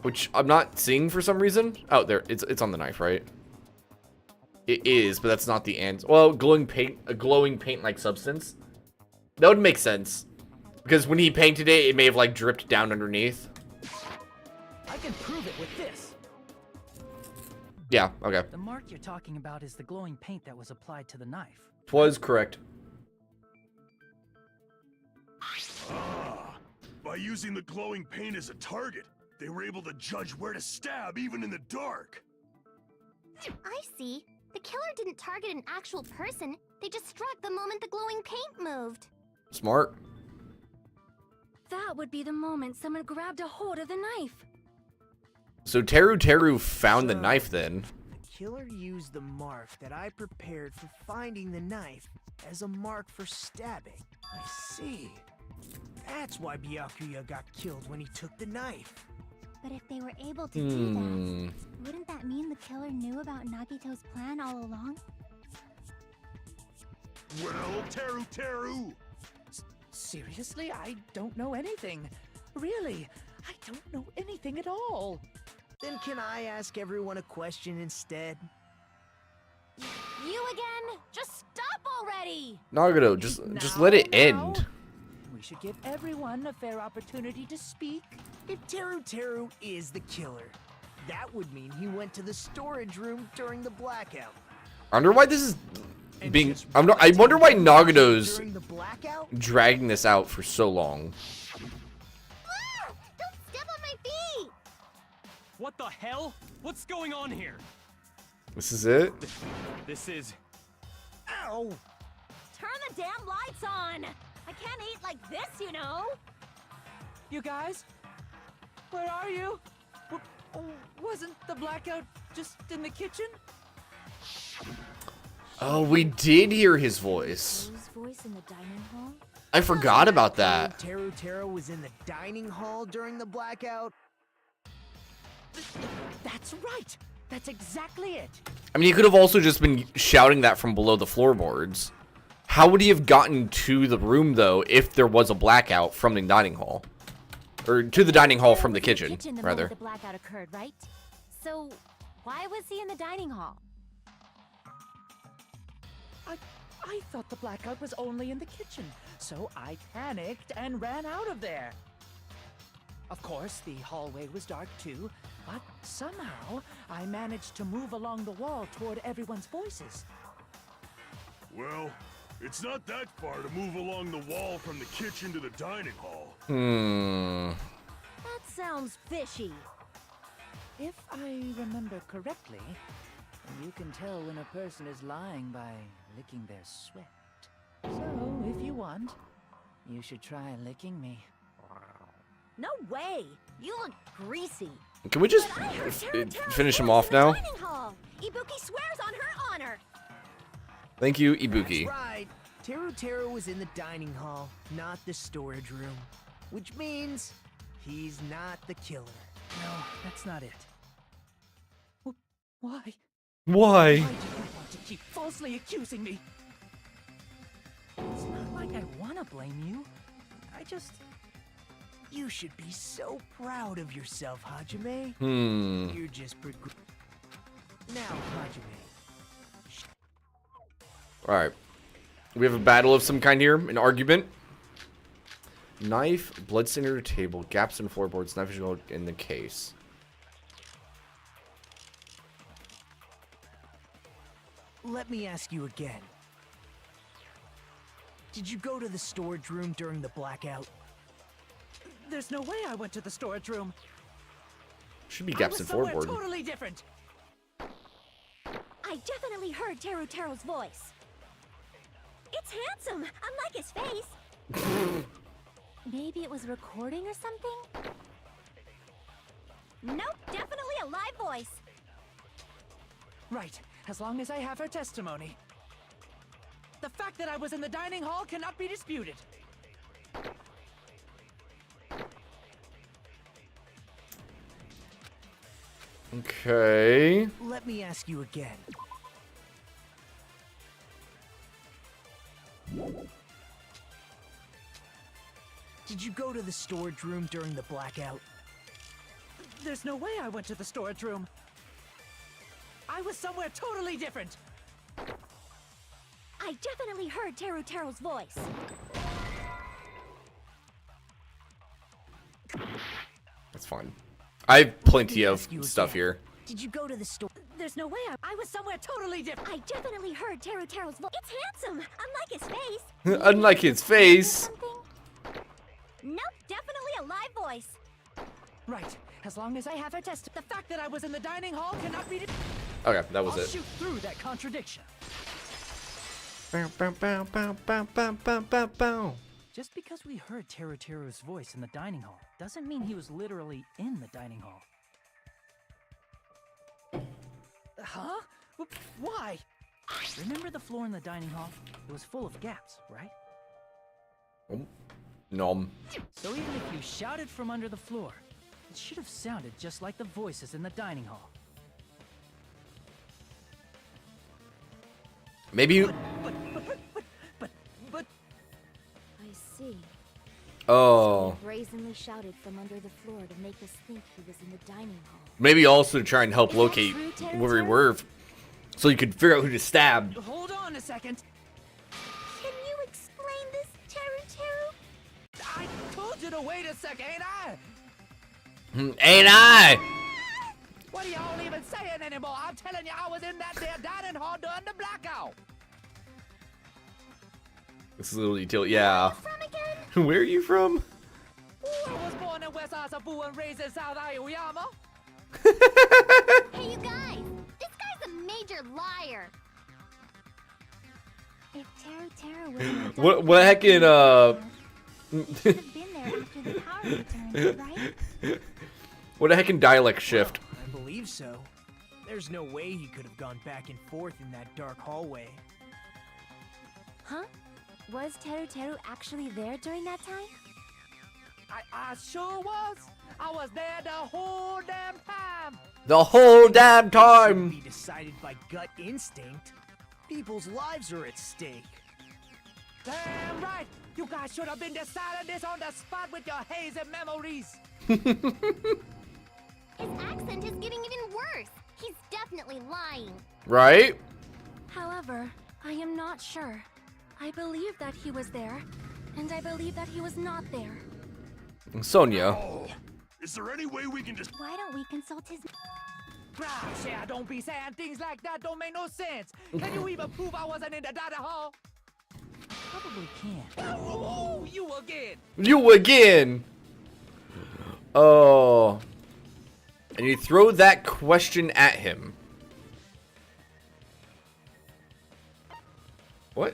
Which I'm not seeing for some reason. Oh, there, it's on the knife, right? It is, but that's not the answer. Well, glowing paint, a glowing paint-like substance. That would make sense. Because when he painted it, it may have, like, dripped down underneath. I can prove it with this. Yeah, okay. The mark you're talking about is the glowing paint that was applied to the knife. Twas correct. Ah, by using the glowing paint as a target, they were able to judge where to stab even in the dark. I see. The killer didn't target an actual person. They just struck the moment the glowing paint moved. Smart. That would be the moment someone grabbed a hold of the knife. So Teru found the knife then. The killer used the mark that I prepared for finding the knife as a mark for stabbing. I see. That's why Byakuya got killed when he took the knife. But if they were able to do that, wouldn't that mean the killer knew about Nagito's plan all along? Well, Teru! Seriously? I don't know anything. Really, I don't know anything at all. Then can I ask everyone a question instead? You again? Just stop already! Nagito, just let it end. We should give everyone a fair opportunity to speak. If Teru is the killer, that would mean he went to the storage room during the blackout. I wonder why this is being... I wonder why Nagito's During the blackout? dragging this out for so long. Ah! Don't step on my feet! What the hell? What's going on here? This is it? This is... Ow! Turn the damn lights on! I can't eat like this, you know! You guys, Where are you? Wasn't the blackout just in the kitchen? Oh, we did hear his voice. Whose voice in the dining hall? I forgot about that. Teru was in the dining hall during the blackout. That's right. That's exactly it. I mean, he could have also just been shouting that from below the floorboards. How would he have gotten to the room, though, if there was a blackout from the dining hall? Or to the dining hall from the kitchen, rather. The blackout occurred, right? So, why was he in the dining hall? I thought the blackout was only in the kitchen, so I panicked and ran out of there. Of course, the hallway was dark too, but somehow I managed to move along the wall toward everyone's voices. Well, it's not that far to move along the wall from the kitchen to the dining hall. That sounds fishy. If I remember correctly, you can tell when a person is lying by licking their sweat. So, if you want, you should try licking me. No way! You look greasy. Can we just finish him off now? Ibuki swears on her honor. Thank you, Ibuki. That's right. Teru was in the dining hall, not the storage room. Which means he's not the killer. No, that's not it. Why? Why? Why do you want to keep falsely accusing me? It's not like I want to blame you. I just... You should be so proud of yourself, Hajime. You're just Now, Hajime. Alright. We have a battle of some kind here. An argument. Knife, bloodstain under table, gaps in floorboards, knife is in the case. Let me ask you again. Did you go to the storage room during the blackout? There's no way I went to the storage room. Should be gaps in floorboard. Totally different. I definitely heard Teru's voice. It's handsome, unlike his face. Maybe it was recording or something? Nope, definitely a live voice. Right, as long as I have her testimony. The fact that I was in the dining hall cannot be disputed. Okay. Let me ask you again. Did you go to the storage room during the blackout? There's no way I went to the storage room. I was somewhere totally different. I definitely heard Teru's voice. That's fine. I have plenty of stuff here. Did you go to the store? There's no way I was somewhere totally different. I definitely heard Teru's voice. It's handsome, unlike his face. Unlike his face. Nope, definitely a live voice. Right, as long as I have her the fact that I was in the dining hall cannot be... Okay, that was I'll it. shoot through that contradiction. Bow, bow, bow, bow, bow, bow, bow, bow, bow. Just because we heard Teru's voice in the dining hall doesn't mean he was literally in the dining hall. Huh? Why? Remember the floor in the dining hall? It was full of gaps, right? Nom. So even if you shouted from under the floor, it should have sounded just like the voices in the dining hall. Maybe you... But... I see. Oh. So he brazenly shouted from under the floor to make us think he was in the dining hall. Maybe also try and help locate where we were, so you could figure out who to stab. Hold on a second. Can you explain this, Teru? I told you to wait a second, ain't I? Ain't I? What are y'all even saying anymore? I'm telling you, I was in that there dining hall during the blackout. This is a little detail, yeah. From again? Where are you from? I was born in West Asabu and raised in South Aoyama. Hey, you guys! This guy's a major liar! If Teru was in the What heck in he should have been there after the power returned, right? What a heckin' dialect shift. I believe so. There's no way he could have gone back and forth in that dark hallway. Huh? Was Teru Teru actually there during that time? I sure was. I was there the whole damn time. The whole damn Shouldn't time. be decided by gut instinct. People's lives are at stake. Damn right. You guys should have been deciding this on the spot with your hazy memories. His accent is getting even worse. He's definitely lying. Right? However, I am not sure. I believe that he was there, and I believe that he was not there. Sonia. Oh, is there any way we can just... Why don't we consult his... Gosh, yeah, don't be saying things like that. Don't make no sense. Can you even prove I wasn't in the dining hall? Probably can't. Oh, you again. You again. Oh. And you throw that question at him. What?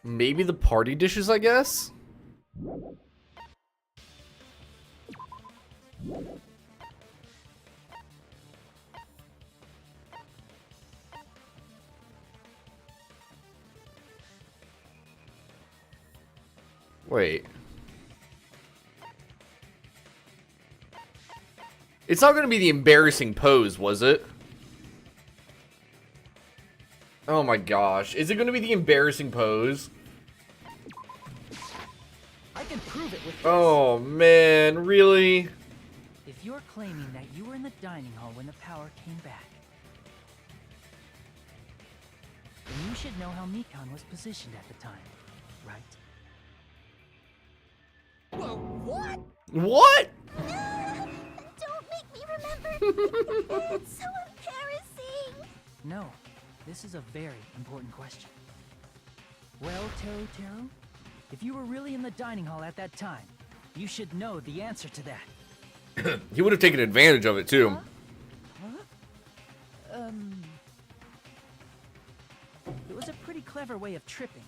Maybe the party dishes, I guess? Wait. It's not gonna be the embarrassing pose, was it? Oh my gosh. Is it gonna be the embarrassing pose? I can prove it with this. Oh man, really? If you're claiming that you were in the dining hall when the power came back, then you should know how Mikan was positioned at the time, right? Well, what? What? Don't make me remember. It's so embarrassing. No, this is a very important question. Well, Teru Teru, if you were really in the dining hall at that time, you should know the answer to that. He would have taken advantage of it too. It was a pretty clever way of tripping.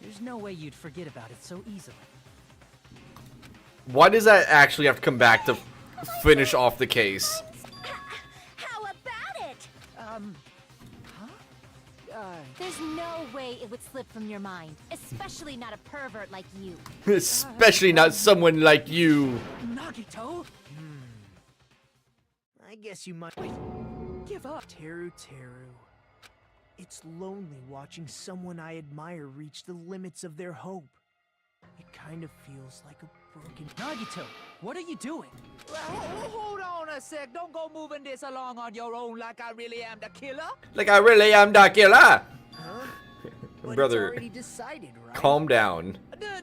There's no way you'd forget about it so easily. Why does that actually have to come back to finish off the case? How about it? There's no way it would slip from your mind, especially not a pervert like you. Especially not someone like you. Nagito? I guess you might... Give up. Teru Teru. It's lonely watching someone I admire reach the limits of their hope. It kind of feels like a broken... Nagito, what are you doing? Hold on a sec. Don't go moving this along on your own like I really am the killer. Like I really am the killer. Huh? But Brother, it's already decided, right? calm down. Another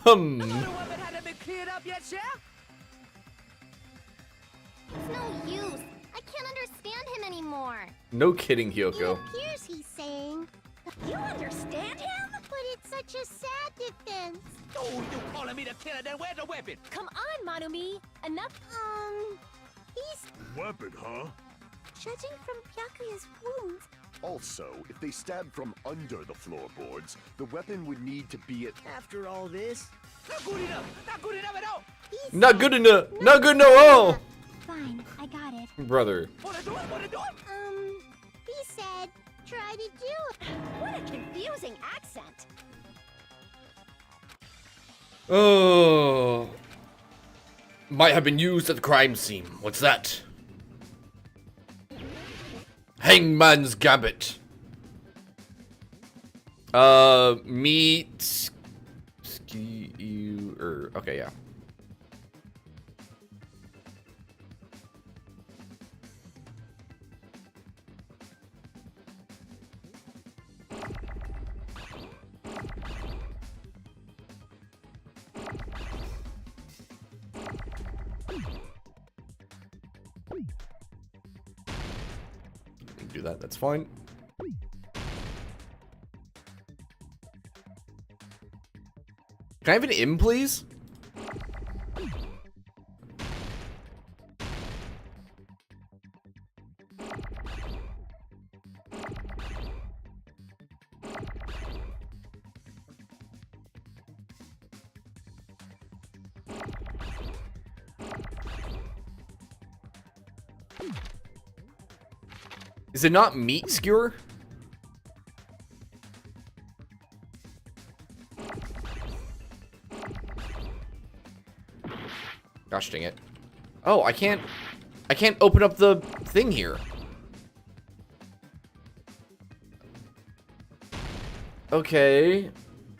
weapon hadn't been cleared up yet, Chef? It's no use. I can't understand him anymore. No kidding, It Hyoko. appears he's saying... You understand him? But it's such a sad defense. Oh, you calling me the killer? Then where's the weapon? Come on, Manumi. Enough. He's Weapon, huh? judging from Byakuya's wounds. Also, if they stabbed from under the floorboards, the weapon would need to be at... After all this... Not good enough! Not good enough at all! Not good enough. Not good enough at all. Fine, I got it. Brother. Wanna do it? Wanna do it? He said, try to do it. What a confusing accent. Oh. Might have been used at the crime scene. What's that? Hangman's Gambit. Meet... Okay, yeah. do that. That's fine. Can I have an M, please? Is it not meat skewer? Gosh dang it. Oh, I can't open up the thing here. Okay.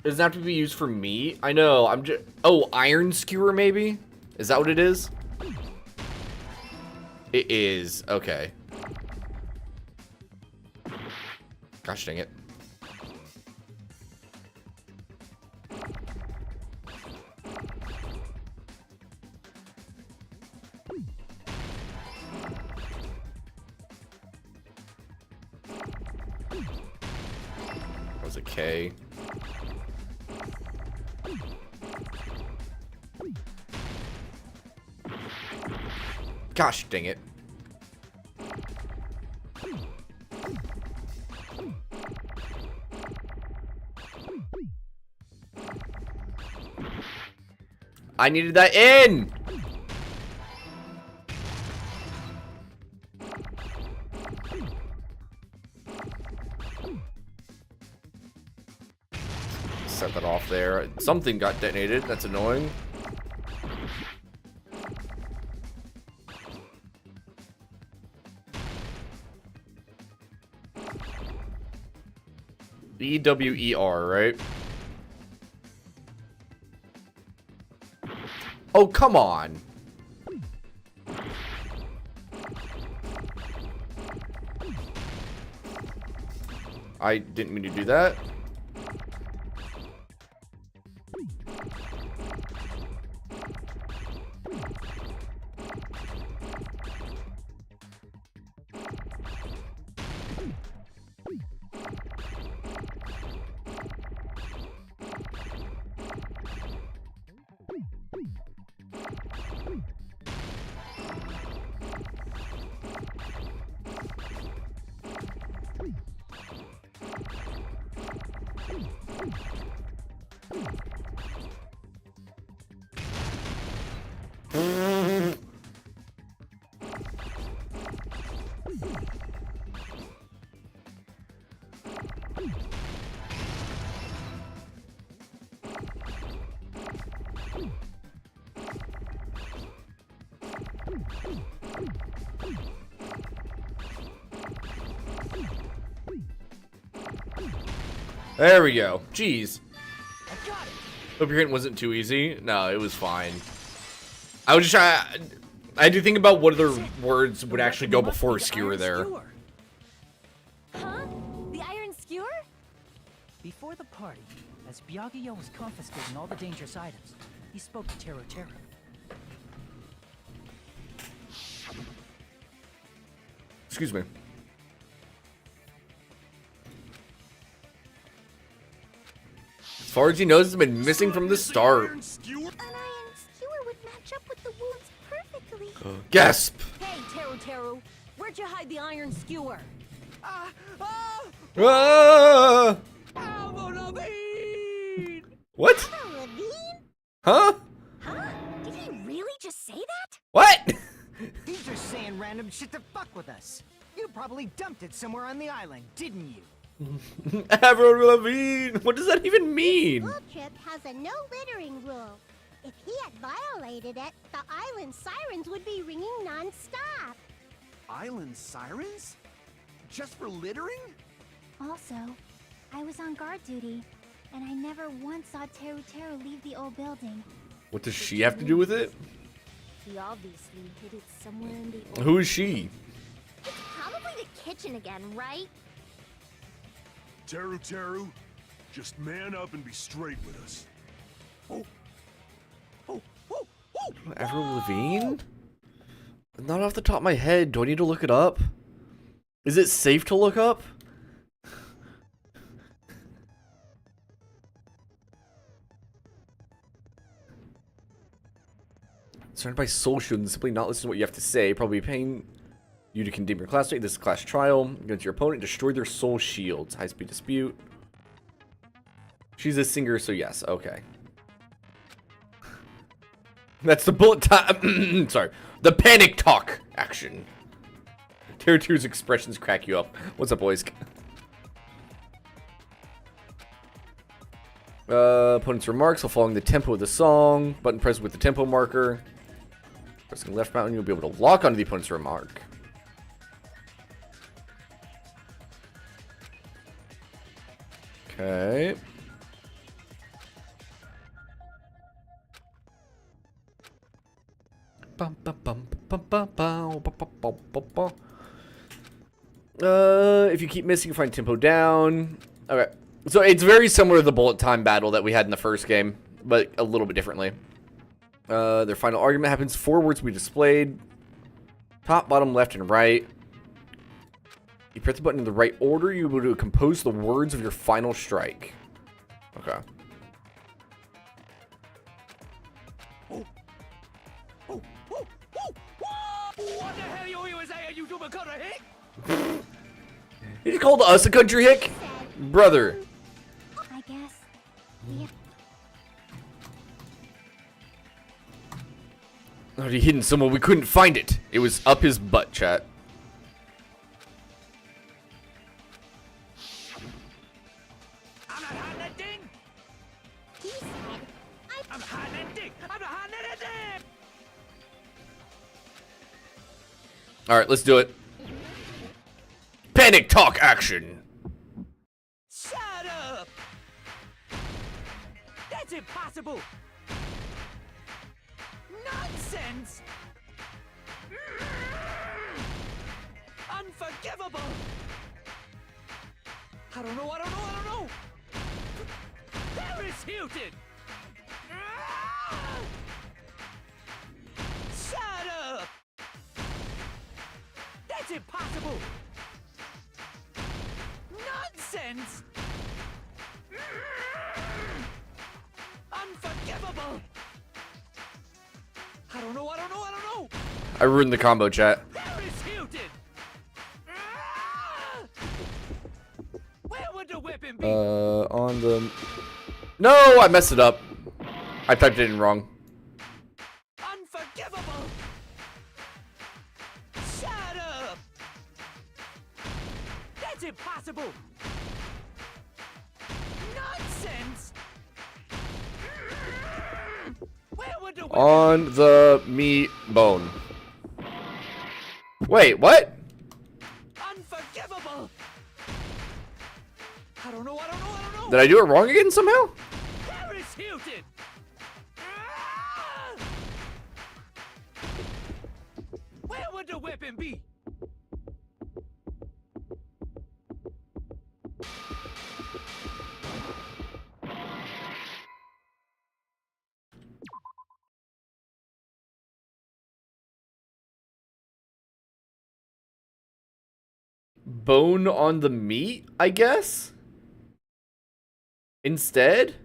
Does it have to be used for meat? I know, I'm just... Oh, iron skewer maybe? Is that what it is? It is, okay. Gosh dang it. That was a K. Gosh dang it. I needed that in! Set that off there. Something got detonated. That's annoying. E-W-E-R, right? Oh, come on. I didn't mean to do that. There we go. Jeez. Hope your hint wasn't too easy. No, it was fine. I was just trying. I had to think about what other words would actually go before skewer there. Huh? The iron skewer? Before the party, as Byakuya was confiscating all the dangerous items, he spoke to Teru Teru. Excuse me. As far as he knows, it's been missing from the start. An iron skewer would match up with the wounds perfectly. Gasp! Hey, Teru Teru, where'd you hide the iron skewer? Ah! What? Huh? Huh? Did he really just say that? What? He's just saying random shit to fuck with us. You probably dumped it somewhere on the island, didn't you? Avril Lavigne. What does that even mean? School trip has a no littering rule. If he had violated it, the island sirens would be ringing non-stop. Island sirens? Just for littering? Also, I was on guard duty, and I never once saw Teru Teru leave the old building. What does she have to do with it? He obviously hid it somewhere in the old... Who is she? It's probably the kitchen again, right? Teru Teru, just man up and be straight with us. Avril Lavigne? Not off the top of my head. Do I need to look it up? Is it safe to look up? Surrounded by soul shield and simply not listen to what you have to say, probably paying you to condemn your classmate. This is class trial. Against your opponent, destroy their soul shields. High speed dispute. She's a singer, so yes. Okay. That's the bullet time. Sorry. The panic talk action. Tier 2's expressions crack you up. What's up, boys? Opponent's remarks while following the tempo of the song. Button pressed with the tempo marker. Pressing left mouse, you'll be able to lock onto the opponent's remark. Okay. If you keep missing, you find tempo down. Okay. So it's very similar to the bullet time battle that we had in the first game, but a little bit differently. Their final argument happens. 4 words will be displayed. Top, bottom, left, and right. You press the button in the right order, you'll be able to compose the words of your final strike. Okay. What the hell you always say, you do because of hick? You just called us a country hick? Brother. I guess. Yeah. Oh, he hidden somewhere. We couldn't find it. It was up his butt, chat. I'm not hiding that thing. He said, I'm hiding that thing. I'm not hiding that thing. All right, let's do it. Panic talk action. Shut up. That's impossible. Nonsense. Unforgivable. I don't know. Paris Hilton. Shut up. That's impossible. Nonsense. Unforgivable. I don't know. I ruined the combo, chat. Paris Hilton. Where would the weapon be? On the... No, I messed it up. I typed it in wrong. Unforgivable. Shut up. That's impossible. Nonsense. Where would the weapon On the meat bone. Wait, what? Unforgivable. I don't know. Did I do it wrong again somehow? Paris Hilton. Where would the weapon be? Bone on the meat, I guess? Instead?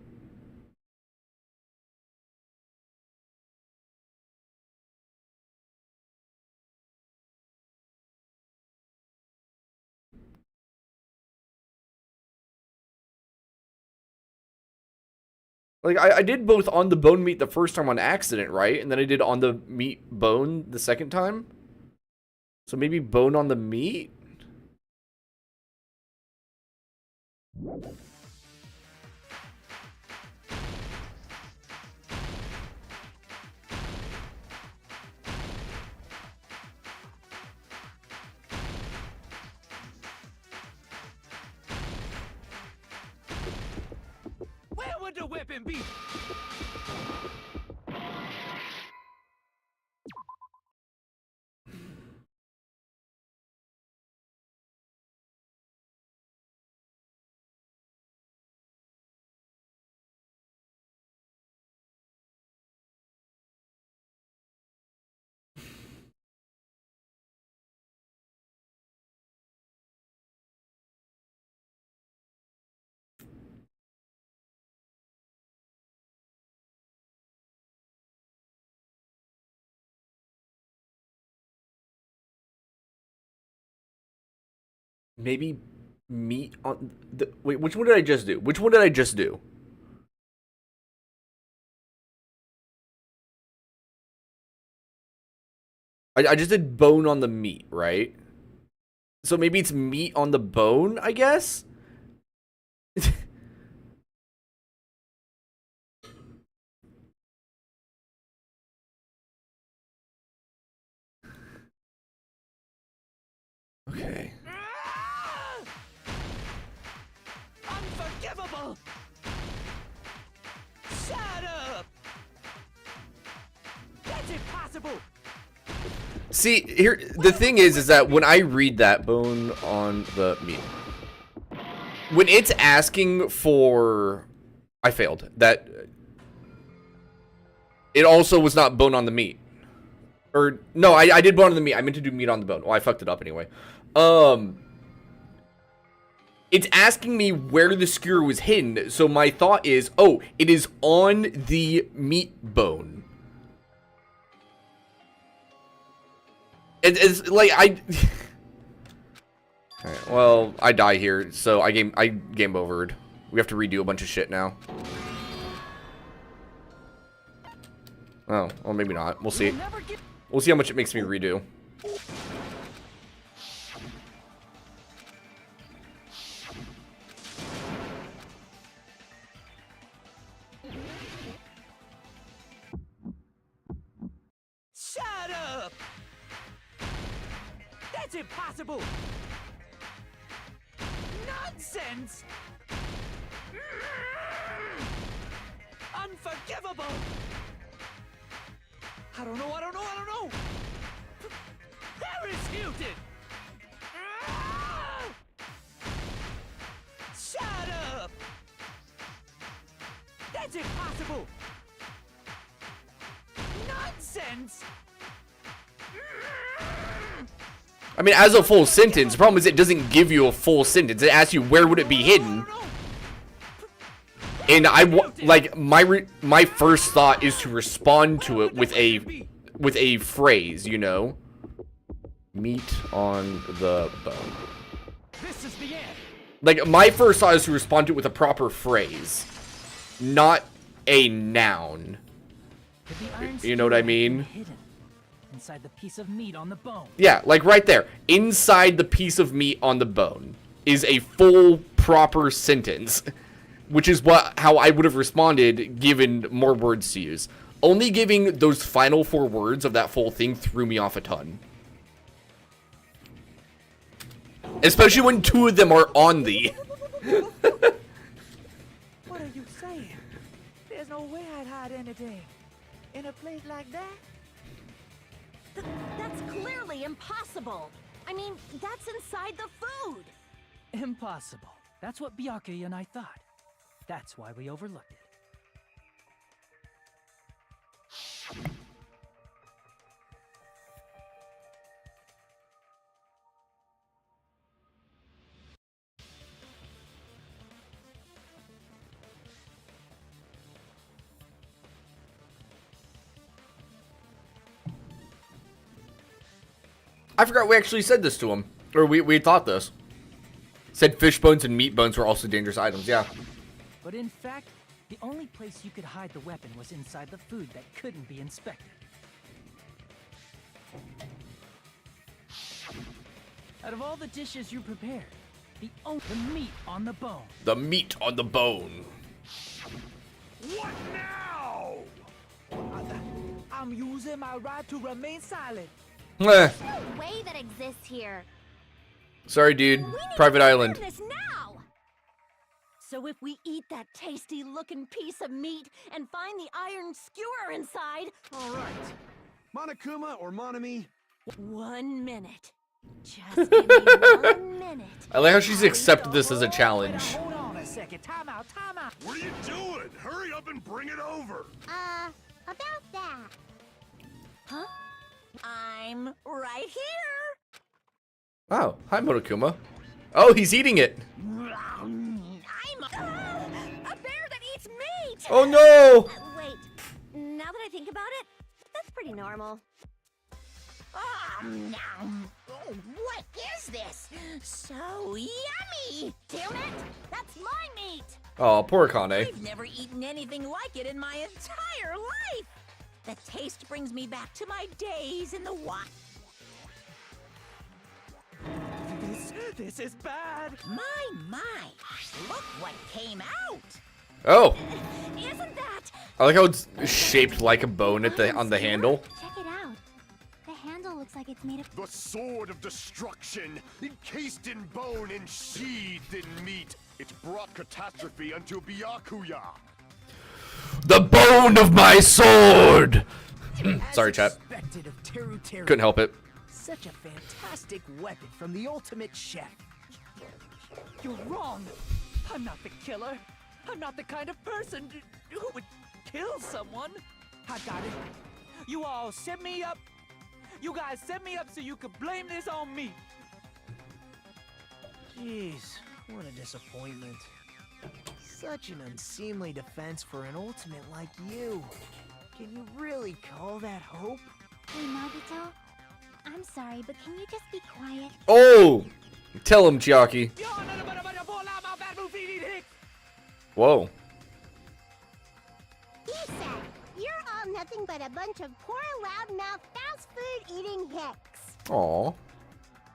Like, I did both on the bone meat the first time on accident, right? And then I did on the meat bone the second time? So maybe bone on the meat? Where would the weapon be? Maybe meat on the... Wait, which one did I just do? Which one did I just do? I just did bone on the meat, right? So maybe it's meat on the bone, I guess? Okay. Unforgivable! Shut up! That's impossible! See, here, the thing is that when I read that, bone on the meat, when it's asking for, I failed, that, it also was not bone on the meat. Or, no, I did bone on the meat. I meant to do meat on the bone. Well, I fucked it up anyway. It's asking me where the skewer was hidden, so my thought is, oh, it is on the meat bone. It's like, Alright, well, I die here, so I game overed. We have to redo a bunch of shit now. Oh, well, maybe not. We'll see. We'll see how much it makes me redo. Shut up! That's impossible! Nonsense! Unforgivable! I don't know! Executed! Shut up! That's impossible! Nonsense! I mean, as a full sentence, the problem is it doesn't give you a full sentence. It asks you where would it be hidden. And my first thought is to respond to it with a phrase, you know. Meat on the bone. This is the end. Like, my first thought is to respond to it with a proper phrase, not a noun. You know what I mean? Inside the piece of meat on the bone. Yeah, like right there. Inside the piece of meat on the bone is a full, proper sentence. Which is how I would have responded given more words to use. Only giving those final 4 words of that full thing threw me off a ton. Especially when 2 of them are on the. What are you saying? There's no way I'd hide anything in a place like that. That's clearly impossible. I mean, that's inside the food. Impossible. That's what Byakuya and I thought. That's why we overlooked it. I forgot we actually said this to him. Or we thought this. Said fish bones and meat bones were also dangerous items, yeah. But in fact, the only place you could hide the weapon was inside the food that couldn't be inspected. Out of all the dishes you prepared, the meat on the bone. The meat on the bone. What now? I'm using my right to remain silent. There's no way that exists here. Sorry, dude. Private island. This now. So if we eat that tasty-looking piece of meat and find the iron skewer inside... All right. Monokuma or Monami? 1 minute. Just give me 1 minute. I like how she's accepted this as a challenge. Hold on a second. Time out. What are you doing? Hurry up and bring it over. About that. Huh? I'm right here. Oh, hi, Monokuma. Oh, he's eating it. I'm a bear that eats meat. Oh, no. Wait, now that I think about it, that's pretty normal. Oh, what is this? So yummy! Damn it! That's my meat! Oh, poor Kane. I've never eaten anything like it in my entire life. The taste brings me back to my days in the wild. This is bad. My, look what came out. Oh, Isn't that? I like how it's shaped like a bone at the on the handle. Check it out. The handle looks like it's made of. The sword of destruction, encased in bone and sheathed in meat. It brought catastrophe unto Byakuya. The bone of my sword. As Sorry, chat. expected of Teru. Couldn't help it. Such a fantastic weapon from the ultimate chef. You're wrong. I'm not the killer. I'm not the kind of person who would kill someone. I got it. You all set me up. You guys set me up so you could blame this on me. Jeez, what a disappointment. Such an unseemly defense for an ultimate like you. Can you really call that hope? Hey, Nagito. I'm sorry, but can you just be quiet? Oh, tell him, Chiaki. Whoa. He said, "You're all nothing but a bunch of poor, loudmouth, fast food eating hicks." Aw.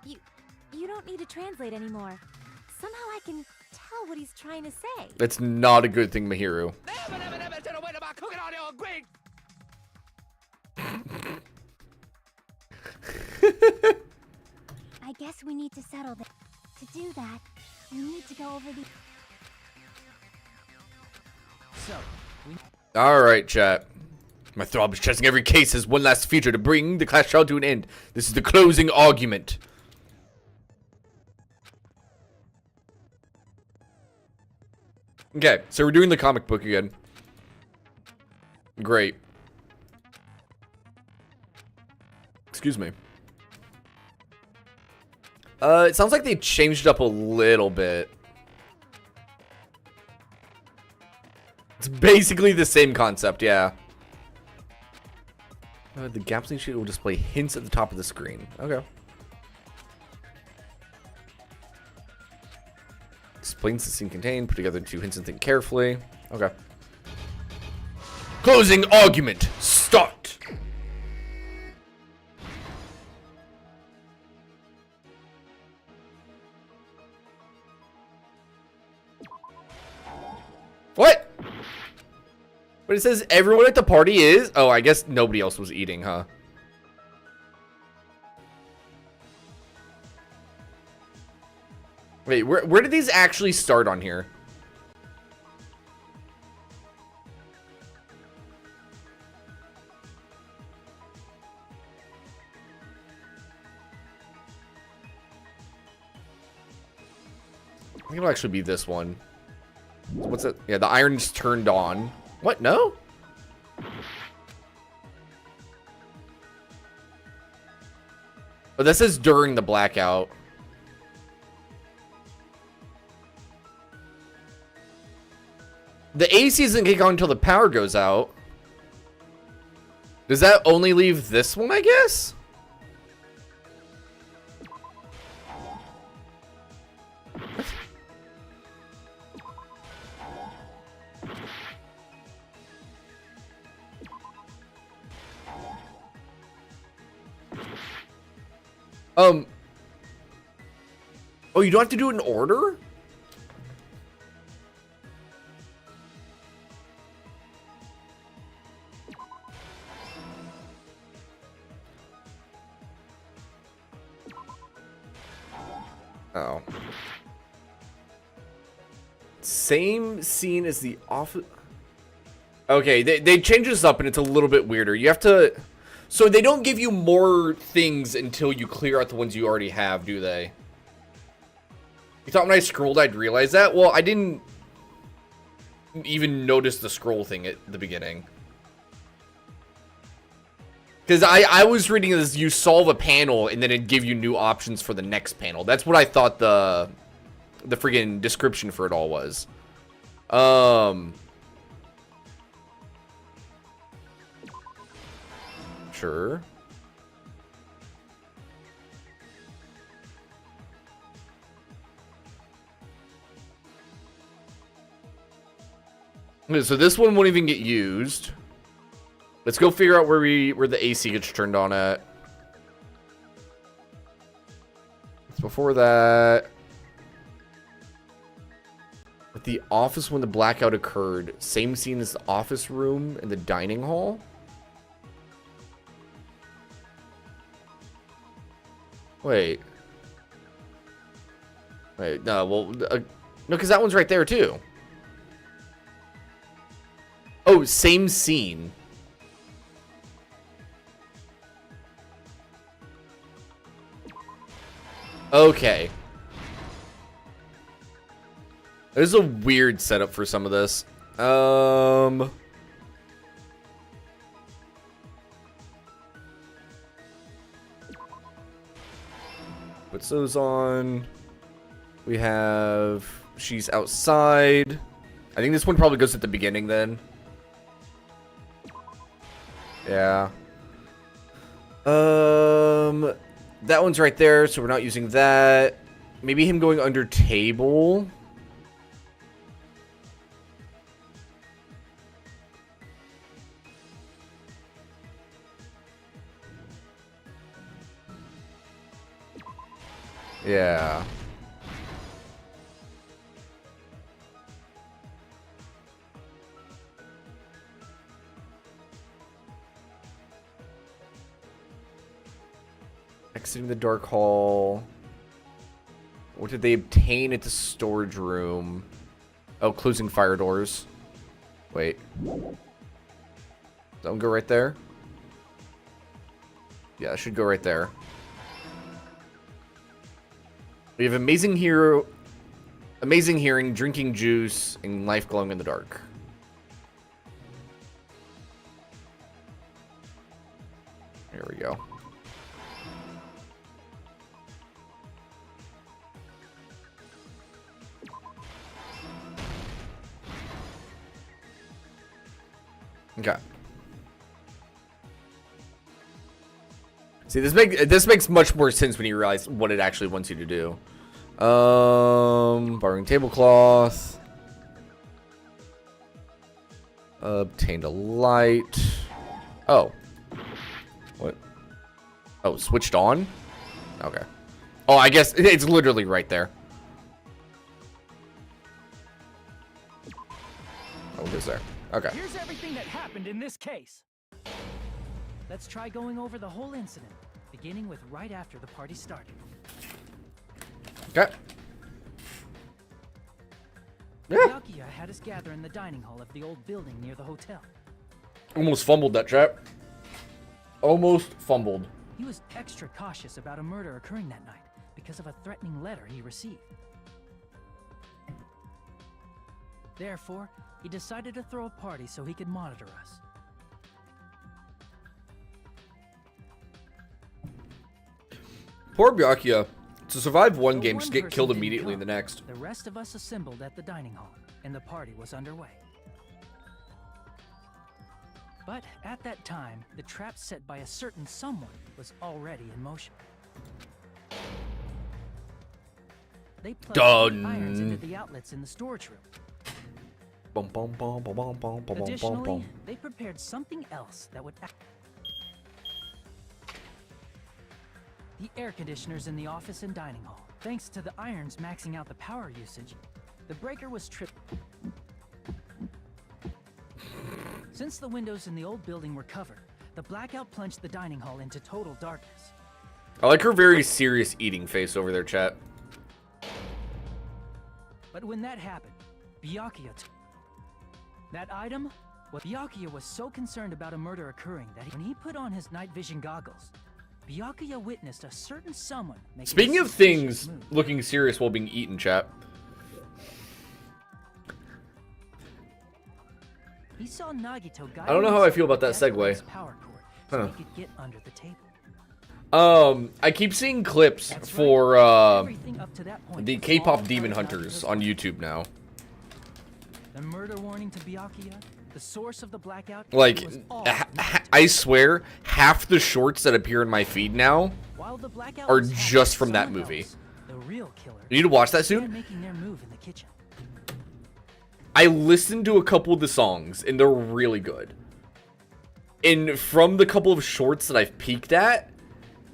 You don't need to translate anymore. Somehow I can tell what he's trying to say. That's not a good thing, Mahiru. I guess we need to settle this. To do that, we need to go over the. All right, chat. My throb is checking every case as one last feature to bring the class trial to an end. This is the closing argument. Okay, so we're doing the comic book again. Great. Excuse me. It sounds like they changed it up a little bit. It's basically the same concept, yeah. The Gapsing sheet will display hints at the top of the screen. Okay. Explains the scene contained. Put together 2 hints and think carefully. Okay. Closing argument. Start. What? But it says everyone at the party is... Oh, I guess nobody else was eating, huh? Wait, where did these actually start on here? I think it'll actually be this one. What's it? Yeah, the iron's turned on. What? No? Oh, this is during the blackout. The AC isn't kick on until the power goes out. Does that only leave this one, I guess? Oh, you don't have to do it in order? Oh. Same scene as the office. Okay, they change this up and it's a little bit weirder. You have to... So they don't give you more things until you clear out the ones you already have, do they? You thought when I scrolled I'd realize that? Well, I didn't even notice the scroll thing at the beginning. Because I was reading this, you solve a panel and then it'd give you new options for the next panel. That's what I thought the friggin' description for it all was. Sure. Okay, so this one won't even get used. Let's go figure out where the AC gets turned on at. It's before that. At the office when the blackout occurred. Same scene as the office room and the dining hall. Wait. Wait, no, well, no, because that one's right there too. Oh, same scene. Okay. This is a weird setup for some of this. Puts those on. We have... She's outside. I think this one probably goes at the beginning then. Yeah. That one's right there, so we're not using that. Maybe him going under table. Yeah. Exiting the dark hall. What did they obtain at the storage room? Oh, closing fire doors. Wait. Does that one go right there? Yeah, it should go right there. We have amazing hearing, drinking juice, and life glowing in the dark. There we go. Okay. See, this makes much more sense when you realize what it actually wants you to do. Borrowing tablecloth. Obtained a light. Oh. What? Oh, switched on? Okay. Oh, I guess it's literally right there. Oh, it is there. Okay. Here's everything that happened in this case. Let's try going over the whole incident, beginning with right after the party started. Okay. Yeah. Byakuya had us gather in the dining hall of the old building near the hotel. Almost fumbled that trap. Almost fumbled. He was extra cautious about a murder occurring that night because of a threatening letter he received. Therefore, he decided to throw a party so he could monitor us. Poor Byakuya. To survive one game, just get killed immediately in the next. The rest of us assembled at the dining hall, and the party was underway. But at that time, the trap set by a certain someone was already in motion. They plugged irons into the outlets in the storage room. Additionally, they prepared something else that would act. The air conditioners in the office and dining hall. Thanks to the irons maxing out the power usage, the breaker was tripped. Since the windows in the old building were covered, the blackout plunged the dining hall into total darkness. I like her very serious eating face over there, chat. But when that happened, Byakuya that item? Well, Byakuya was so concerned about a murder occurring that when he put on his night vision goggles, Byakuya witnessed a certain someone making Speaking of things looking serious while being eaten, chat. He saw Nagito I don't know how I feel about that segue. Power cord so he could get under the table. I keep seeing clips for the K-pop Demon Hunters on YouTube now. The murder warning to Byakuya, the source of the blackout. Like, I swear, half the shorts that appear in my feed now are just from that movie. The real killer. You need to watch that soon? Making their move in the kitchen. I listened to a couple of the songs, and they're really good. And from the couple of shorts that I've peeked at,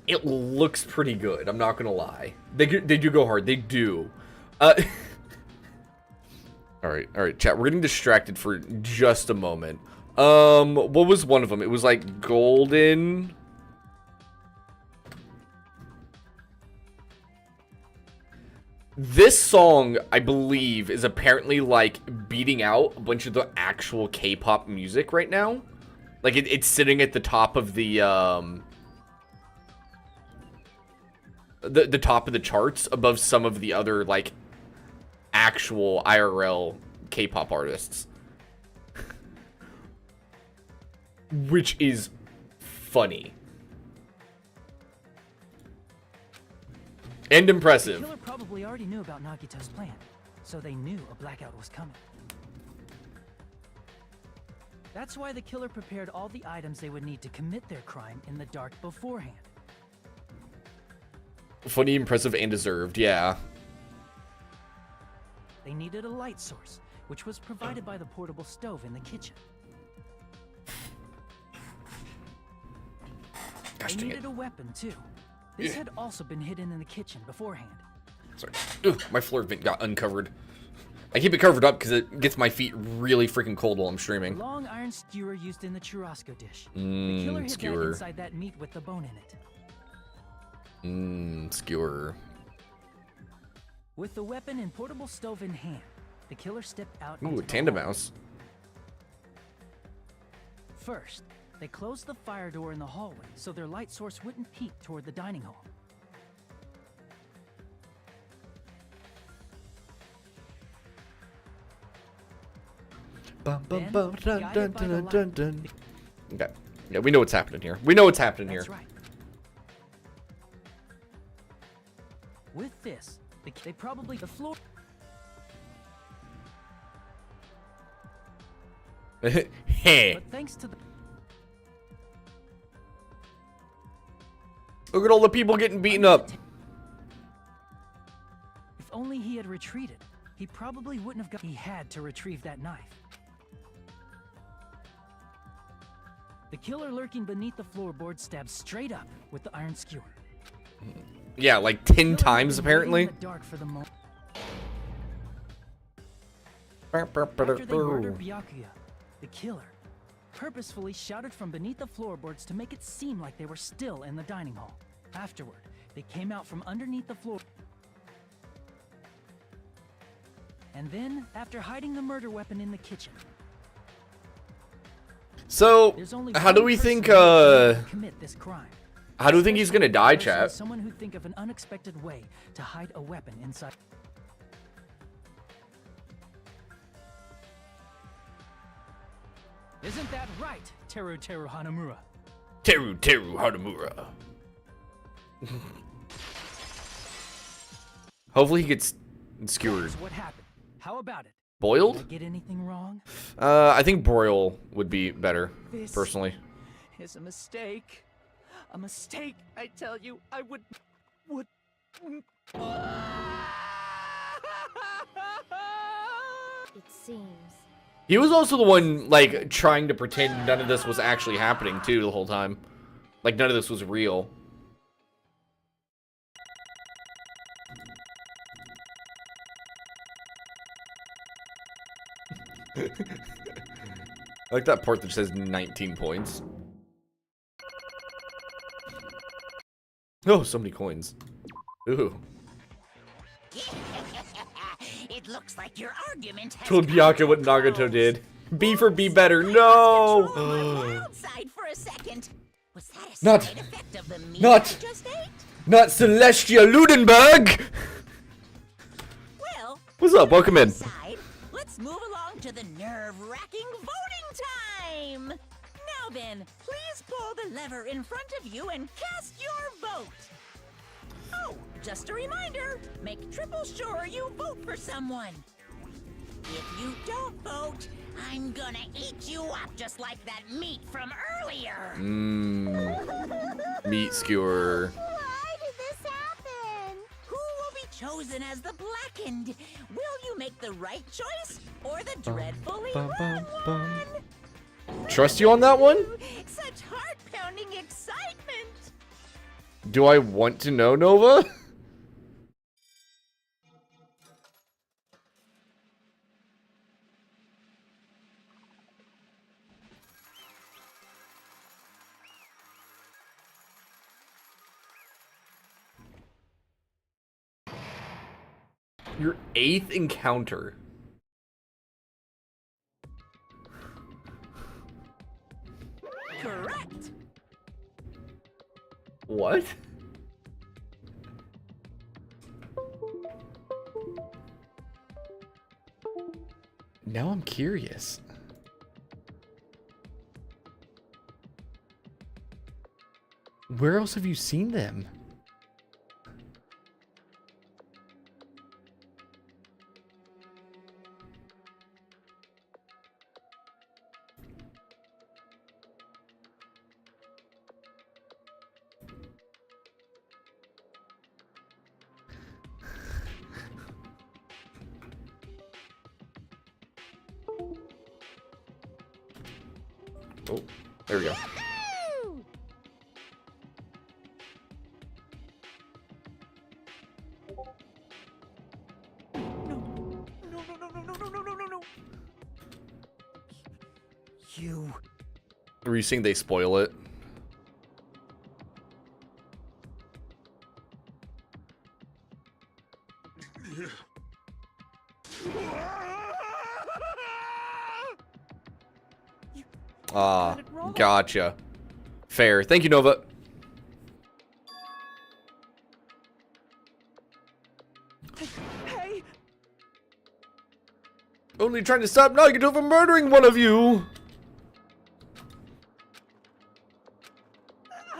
it looks pretty good. I'm not gonna lie. They do go hard. They do. All right, chat. We're getting distracted for just a moment. What was one of them? It was like Golden. This song, I believe, is apparently like beating out a bunch of the actual K-pop music right now. Like it's sitting at the top of the top of the charts above some of the other like actual IRL K-pop artists. Which is funny. And impressive. The killer probably already knew about Nagito's plan, so they knew a blackout was coming. That's why the killer prepared all the items they would need to commit their crime in the dark beforehand. Funny, impressive, and deserved, yeah. They needed a light source, which was provided by the portable stove in the kitchen. Gosh, They dang needed it. a weapon, too. This had also been hidden in the kitchen beforehand. Sorry. Ugh, my floor vent got uncovered. I keep it covered up because it gets my feet really freaking cold while I'm The streaming. long iron skewer used in the churrasco dish. The killer hid that skewer. inside that meat with the bone in it. Skewer. With the weapon and portable stove in hand, the killer stepped out Ooh, into a the tandem hall. mouse. First, they closed the fire door in the hallway so their light source wouldn't peek toward the dining hall. Bum, bum, Then, bum, dun, guided dun, by the dun, light- dun, dun. Okay. Yeah, we know what's happening here. We know what's happening That's here. right. With this, they probably the floor. Hey. But thanks to the Look at all the people getting beaten up. If only he had retreated, he probably wouldn't have got. He had to retrieve that knife. The killer lurking beneath the floorboard stabbed straight up with the iron skewer. Yeah, like 10 times Killer had been waiting apparently. in the dark for the moment. After they murdered Byakuya, the killer purposefully shouted from beneath the floorboards to make it seem like they were still in the dining hall. Afterward, they came out from underneath the floor. And then, after hiding the murder weapon in the kitchen, So, there's only how do one we person think, who can commit this crime. how do you think he's gonna die, Especially chat? someone who'd think of an unexpected way to hide a weapon inside. Isn't that right, Teru Hanamura? Teru Hanamura. Hopefully he gets skewered. That's what happened. How about it? Boiled? Did I get anything wrong? I think broil would be better, This- personally. Is a mistake. A mistake, I tell you. I would. It seems. He was also the one, like, trying to pretend none of this was actually happening, too, the whole time. Like, none of this was real. I like that part that says 19 points. Oh, so many coins. Ooh. It looks like your argument has Told come Byakuya to what a Nagato close. did. B for be better. My No! wild side for a second. Was that a Not- side effect of the meat not- I just ate? Not Celestia Ludenberg! Well, What's up? Welcome in. side, let's move along to the nerve-wracking voting time. Now then, please pull the lever in front of you and cast your vote. Oh, just a reminder, make triple sure you vote for someone. If you don't vote, I'm gonna eat you up just like that meat from earlier. Meat skewer. Why did this happen? Who will be chosen as the blackened? Will you make the right choice or the dreadfully wrong one. Trust you on that one? Such heart-pounding excitement. Do I want to know, Nova? Your 8th encounter. Correct. What? Now I'm curious. Where else have you seen them? Oh, there we go. You. Were you saying they spoil it? Ah, gotcha. Fair. Thank you, Nova. Hey! Only trying to stop Nagato from murdering one of you.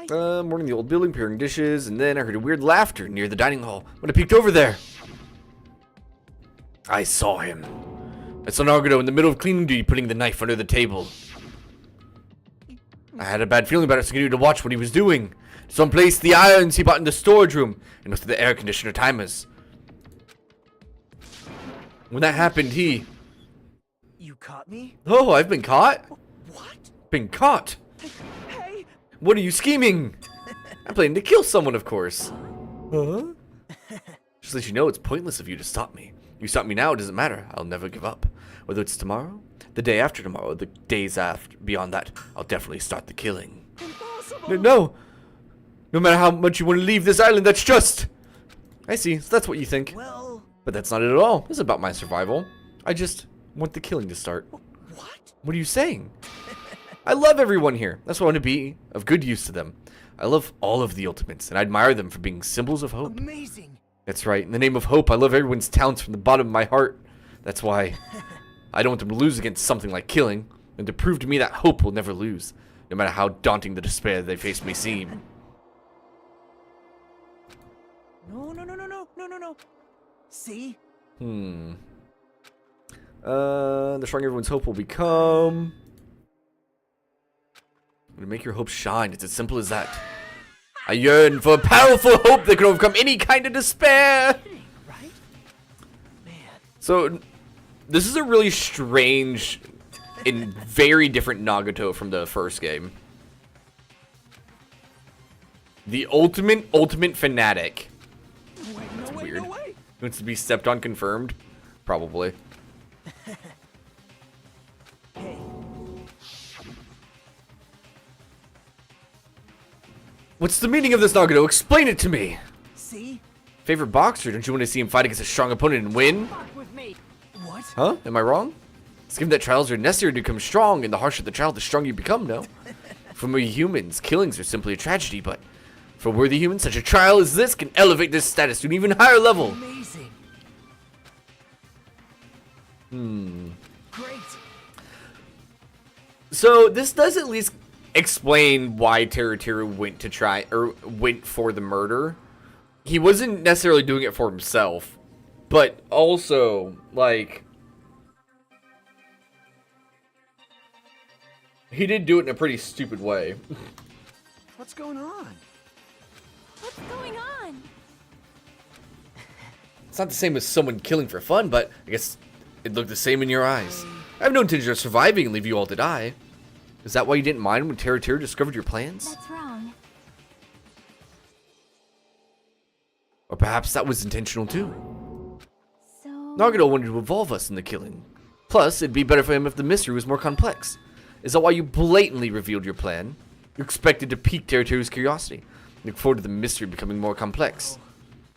Morning the old building, preparing dishes, and then I heard a weird laughter near the dining hall. When I peeked over there, I saw him. I saw Nagato in the middle of cleaning duty, putting the knife under the table. I had a bad feeling about it, so I continued to watch what he was doing. So I placed the irons he bought in the storage room and looked at the air conditioner timers. When that happened, he... You caught me? Oh, I've been caught? What? Been caught? Hey! What are you scheming? I'm planning to kill someone, of course. Huh? Just to let you know, it's pointless of you to stop me. You stop me now, it doesn't matter. I'll never give up. Whether it's tomorrow, the day after tomorrow, the days after, beyond that, I'll definitely start the killing. Impossible! No! No matter how much you want to leave this island, that's just... I see, so that's what you think. Well... But that's not it at all. This is about my survival. I just want the killing to start. What? What are you saying? I love everyone here. That's why I want to be of good use to them. I love all of the Ultimates, and I admire them for being symbols of hope. Amazing! That's right. In the name of hope, I love everyone's talents from the bottom of my heart. That's why I don't want them to lose against something like killing, and to prove to me that hope will never lose, no matter how daunting the despair they face may seem. No. See? The stronger everyone's hope will become... To make your hope shine, it's as simple as that. I yearn for a powerful hope that can overcome any kind of despair. Right? Man. So, this is a really strange and very different Nagato from the first game. The ultimate fanatic. That's weird. Wants to be stepped on confirmed? Probably. Hey. What's the meaning of this, Nagato? Explain it to me. See? Favorite boxer? Don't you want to see him fight against a strong opponent and win? With me. What? Huh? Am I wrong? It's given that trials are necessary to become strong, and the harsher the trial, the stronger you become, no? For we humans, killings are simply a tragedy, but for worthy humans, such a trial as this can elevate their status to an even higher level. Amazing. Great. So this does at least explain why Teru went for the murder. He wasn't necessarily doing it for himself, but also like he did do it in a pretty stupid way. What's going on? What's going on? It's not the same as someone killing for fun, but I guess it looked the same in your eyes. I have no intention of surviving and leave you all to die. Is that why you didn't mind when Teru discovered your plans? That's wrong. Or perhaps that was intentional too. So... Nagato wanted to involve us in the killing. Plus, it'd be better for him if the mystery was more complex. Is that why you blatantly revealed your plan? You expected to pique Teru's curiosity. Look forward to the mystery becoming more complex.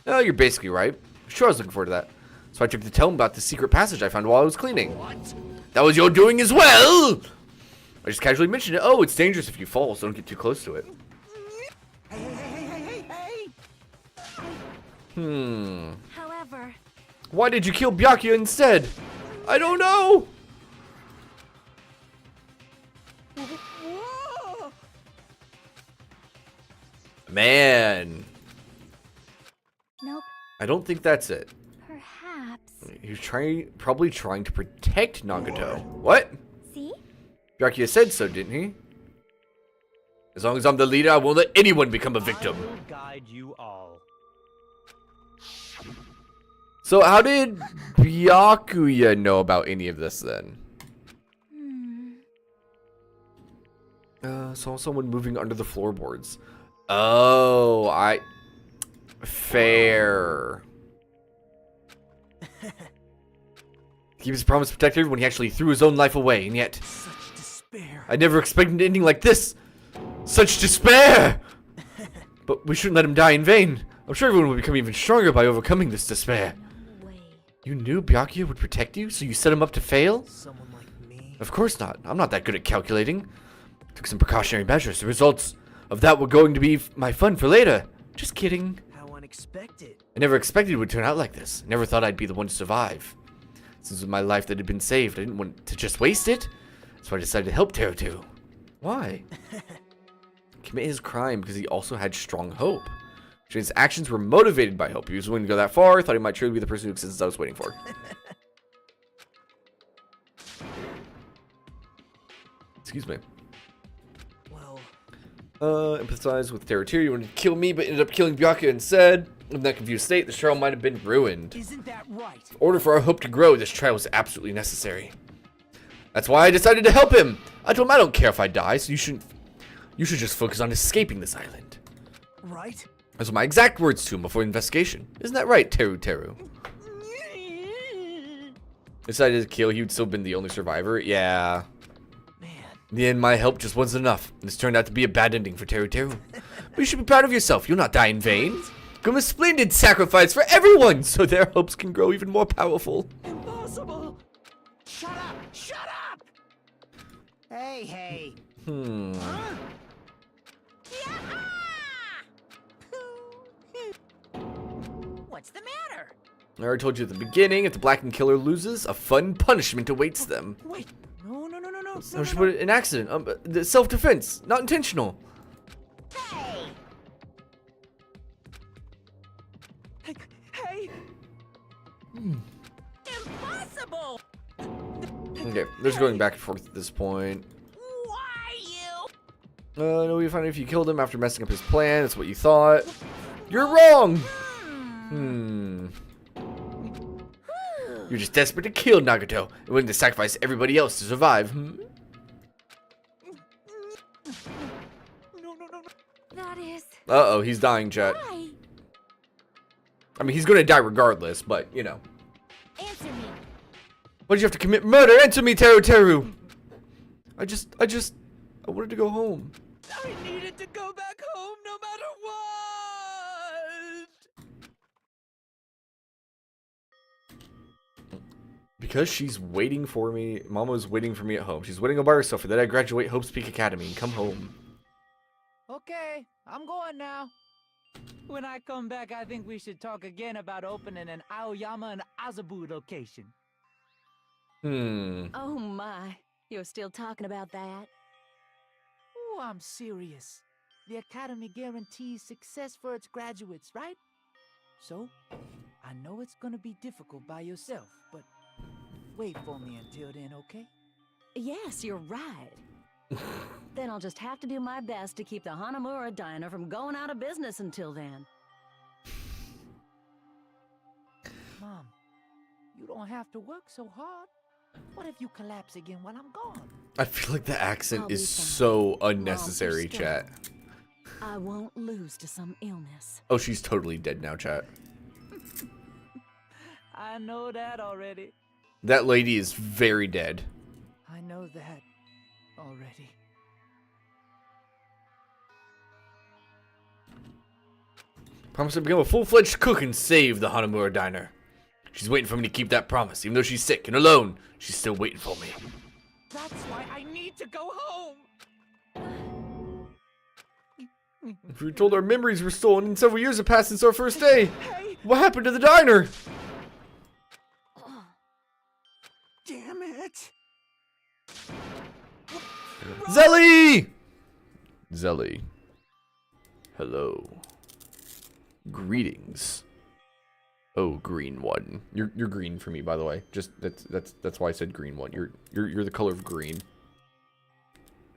Oh, you're basically right. Sure, I was looking forward to that. So I took to tell him about the secret passage I found while I was cleaning. What? That was your doing as well! I just casually mentioned it. Oh, it's dangerous if you fall, so don't get too close to it. However... Why did you kill Byakuya instead? I don't know! Man. Nope. I don't think that's it. Perhaps. He was probably trying to protect Nagato. What? See? Byakuya said so, didn't he? As long as I'm the leader, I won't let anyone become a victim. I will guide you all. So how did Byakuya know about any of this then? Saw someone moving under the floorboards. Oh, fair. He was promised to protect everyone. He actually threw his own life away, and yet... Such despair. I never expected an ending like this. Such despair! But we shouldn't let him die in vain. I'm sure everyone will become even stronger by overcoming this despair. No way. You knew Byakuya would protect you, so you set him up to fail? Someone like me? Of course not. I'm not that good at calculating. Took some precautionary measures. The results of that were going to be my fun for later. Just kidding. How unexpected. I never expected it would turn out like this. Never thought I'd be the one to survive. Since it was my life that had been saved, I didn't want to just waste it. So I decided to help Teru. Why? Commit his crime because he also had strong hope. His actions were motivated by hope. He was willing to go that far. Thought he might truly be the person who exists I was waiting for. Excuse me. Well, empathize with Teru. You wanted to kill me, but ended up killing Byakuya instead. In that confused state, this trial might have been ruined. isn't that right? In order for our hope to grow, this trial was absolutely necessary. That's why I decided to help him. I told him I don't care if I die, so you should just focus on escaping this island. Right? Those were my exact words to him before the investigation. Isn't that right, Teru? Decided to kill, he would still been the only survivor. Yeah. Man. In the end, my help just wasn't enough. This turned out to be a bad ending for Teru. But you should be proud of yourself. You'll not die in vain. Become a splendid sacrifice for everyone, so their hopes can grow even more powerful. Impossible! Shut up! Shut up! Hey. Huh? What's the matter? I already told you at the beginning, if the Blackened Killer loses, a fun punishment awaits them. Wait. No. I should put it an accident. Self-defense, not intentional. Hey! Impossible! Okay, there's going back and forth at this point. Why you? No, you find if you killed him after messing up his plan. That's what you thought. You're wrong. You're just desperate to kill Nagato and willing to sacrifice everybody else to survive. No. That is... Uh-oh, he's dying, chat. Why? I mean, he's gonna die regardless, but, you know. Answer me. Why did you have to commit murder? Answer me, Teru! I wanted to go home. I needed to go back home no matter what! Because she's waiting for me. Mama's waiting for me at home. She's waiting all by herself for that I graduate Hope's Peak Academy and come home. Okay, I'm going now. When I come back, I think we should talk again about opening an Aoyama and Azabu location. Oh my, you're still talking about that? Oh, I'm serious. The Academy guarantees success for its graduates, right? So, I know it's gonna be difficult by yourself, but wait for me until then, okay? Yes, you're right. Then I'll just have to do my best to keep the Hanamura Diner from going out of business until then. Mom, you don't have to work so hard. What if you collapse again while I'm gone? I feel like the accent I'll be is fine. so Mom, unnecessary, you're chat. I won't lose to some illness. Oh, she's totally dead now, chat. I know that already. That lady is very dead. I know that already. Promise to become a full-fledged cook and save the Hanamura diner. She's waiting for me to keep that promise. Even though she's sick and alone, she's still waiting for me. That's why I need to go home. If we were told our memories were stolen and several years have passed since our first day, what happened to the diner? Damn it! Zelly! Zelly. Hello. Greetings. Oh, green one. You're green for me, by the way. Just that's why I said green one. You're the color of green.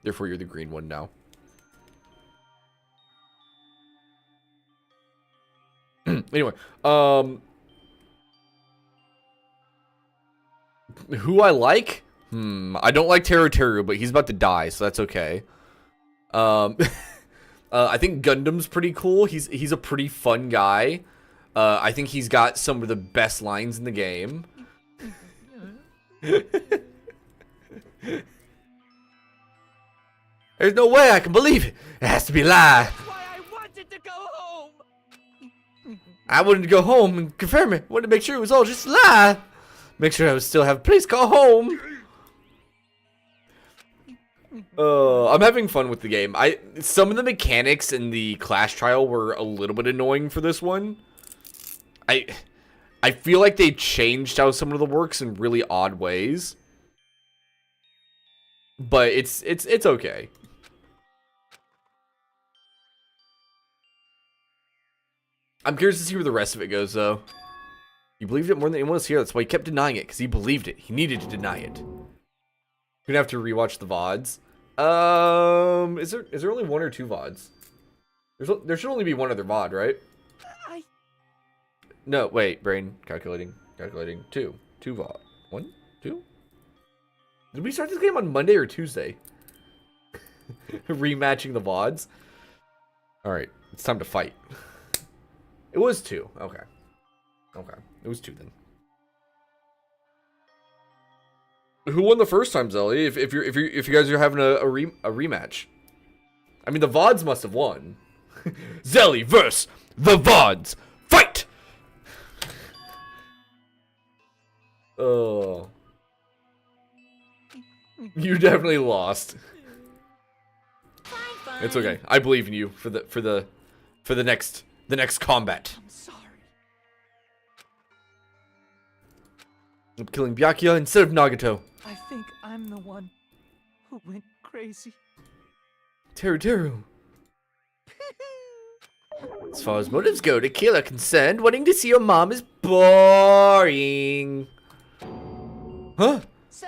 Therefore, you're the green one now. Anyway, who I like? I don't like Teru, but he's about to die, so that's okay. I think Gundam's pretty cool. He's a pretty fun guy. I think he's got some of the best lines in the game. There's no way I can believe it. It has to be a lie. That's why I wanted to go home. I wanted to go home and confirm it. Wanted to make sure it was all just a lie. Make sure I would still have a place called home. I'm having fun with the game. Some of the mechanics in the class trial were a little bit annoying for this one. I feel like they changed how some of the works in really odd ways. But it's okay. I'm curious to see where the rest of it goes, though. He believed it more than anyone else here. That's why he kept denying it, because he believed it. He needed to deny it. We're gonna have to rewatch the VODs. Is there only one or two VODs? There should only be one other VOD, right? No, wait, brain calculating. Two VOD. 1, 2. Did we start this game on Monday or Tuesday? Rematching the VODs. All right, it's time to fight. It was 2. Okay. It was 2 then. Who won the first time, Zelly? If you guys are having a rematch, I mean the VODs must have won. Zelly versus the VODs. Fight! Oh, you definitely lost. Fine. It's okay. I believe in you for the next combat. I'm sorry. I'm killing Byakuya instead of Nagato. I think I'm the one who went crazy. Teru. As far as motives go, the killer concerned, wanting to see your mom is boring. Huh? So...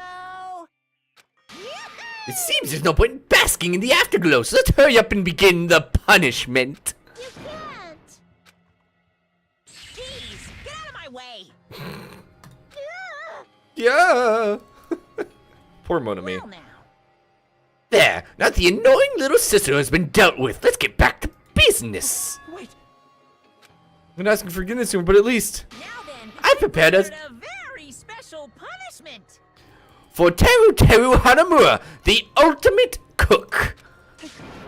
It seems there's no point in basking in the afterglow, so let's hurry up and begin the punishment. You can't! Jeez, get out of my way! Yeah. Poor Monami. Well now. There, now the annoying little sister has been dealt with. Let's get back to business. Wait. I'm not asking for forgiveness here, but at least Now then, I prepared us a very special punishment. for Teru Hanamura, the ultimate cook.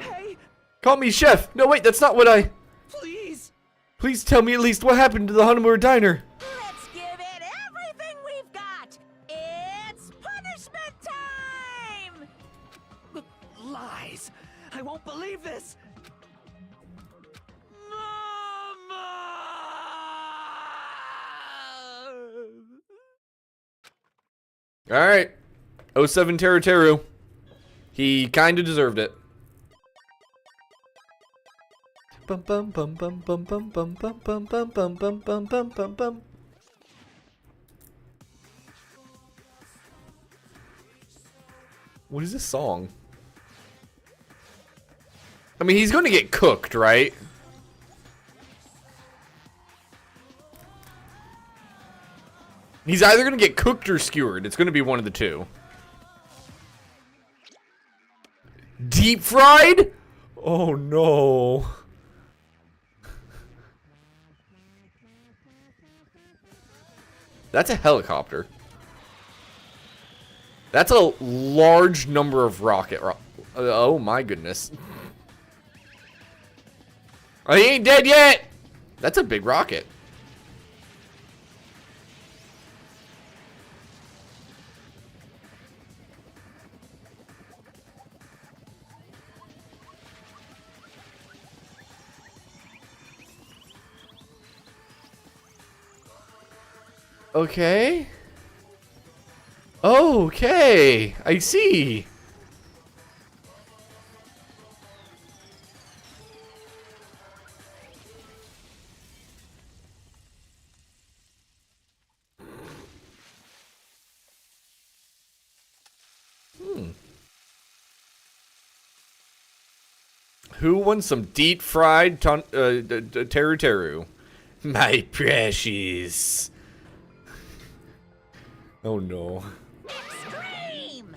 Hey, Call me chef. No, wait, that's not what I... please. Please tell me at least what happened to the Hanamura diner. Let's give it everything we've got. It's punishment time. Lies. I won't believe this. Alright. 07 Teru. He kinda deserved it. Bum bum bum bum bum bum bum bum bum bum bum bum bum bum bum bum. What is this song? I mean, he's gonna get cooked, right? He's either gonna get cooked or skewered. It's gonna be one of the two. Deep fried? Oh no. That's a helicopter. That's a large number of oh my goodness. Oh, he ain't dead yet. That's a big rocket. Okay. Okay, I see. Who wants some deep fried teru teru? My precious. Oh no. Extreme!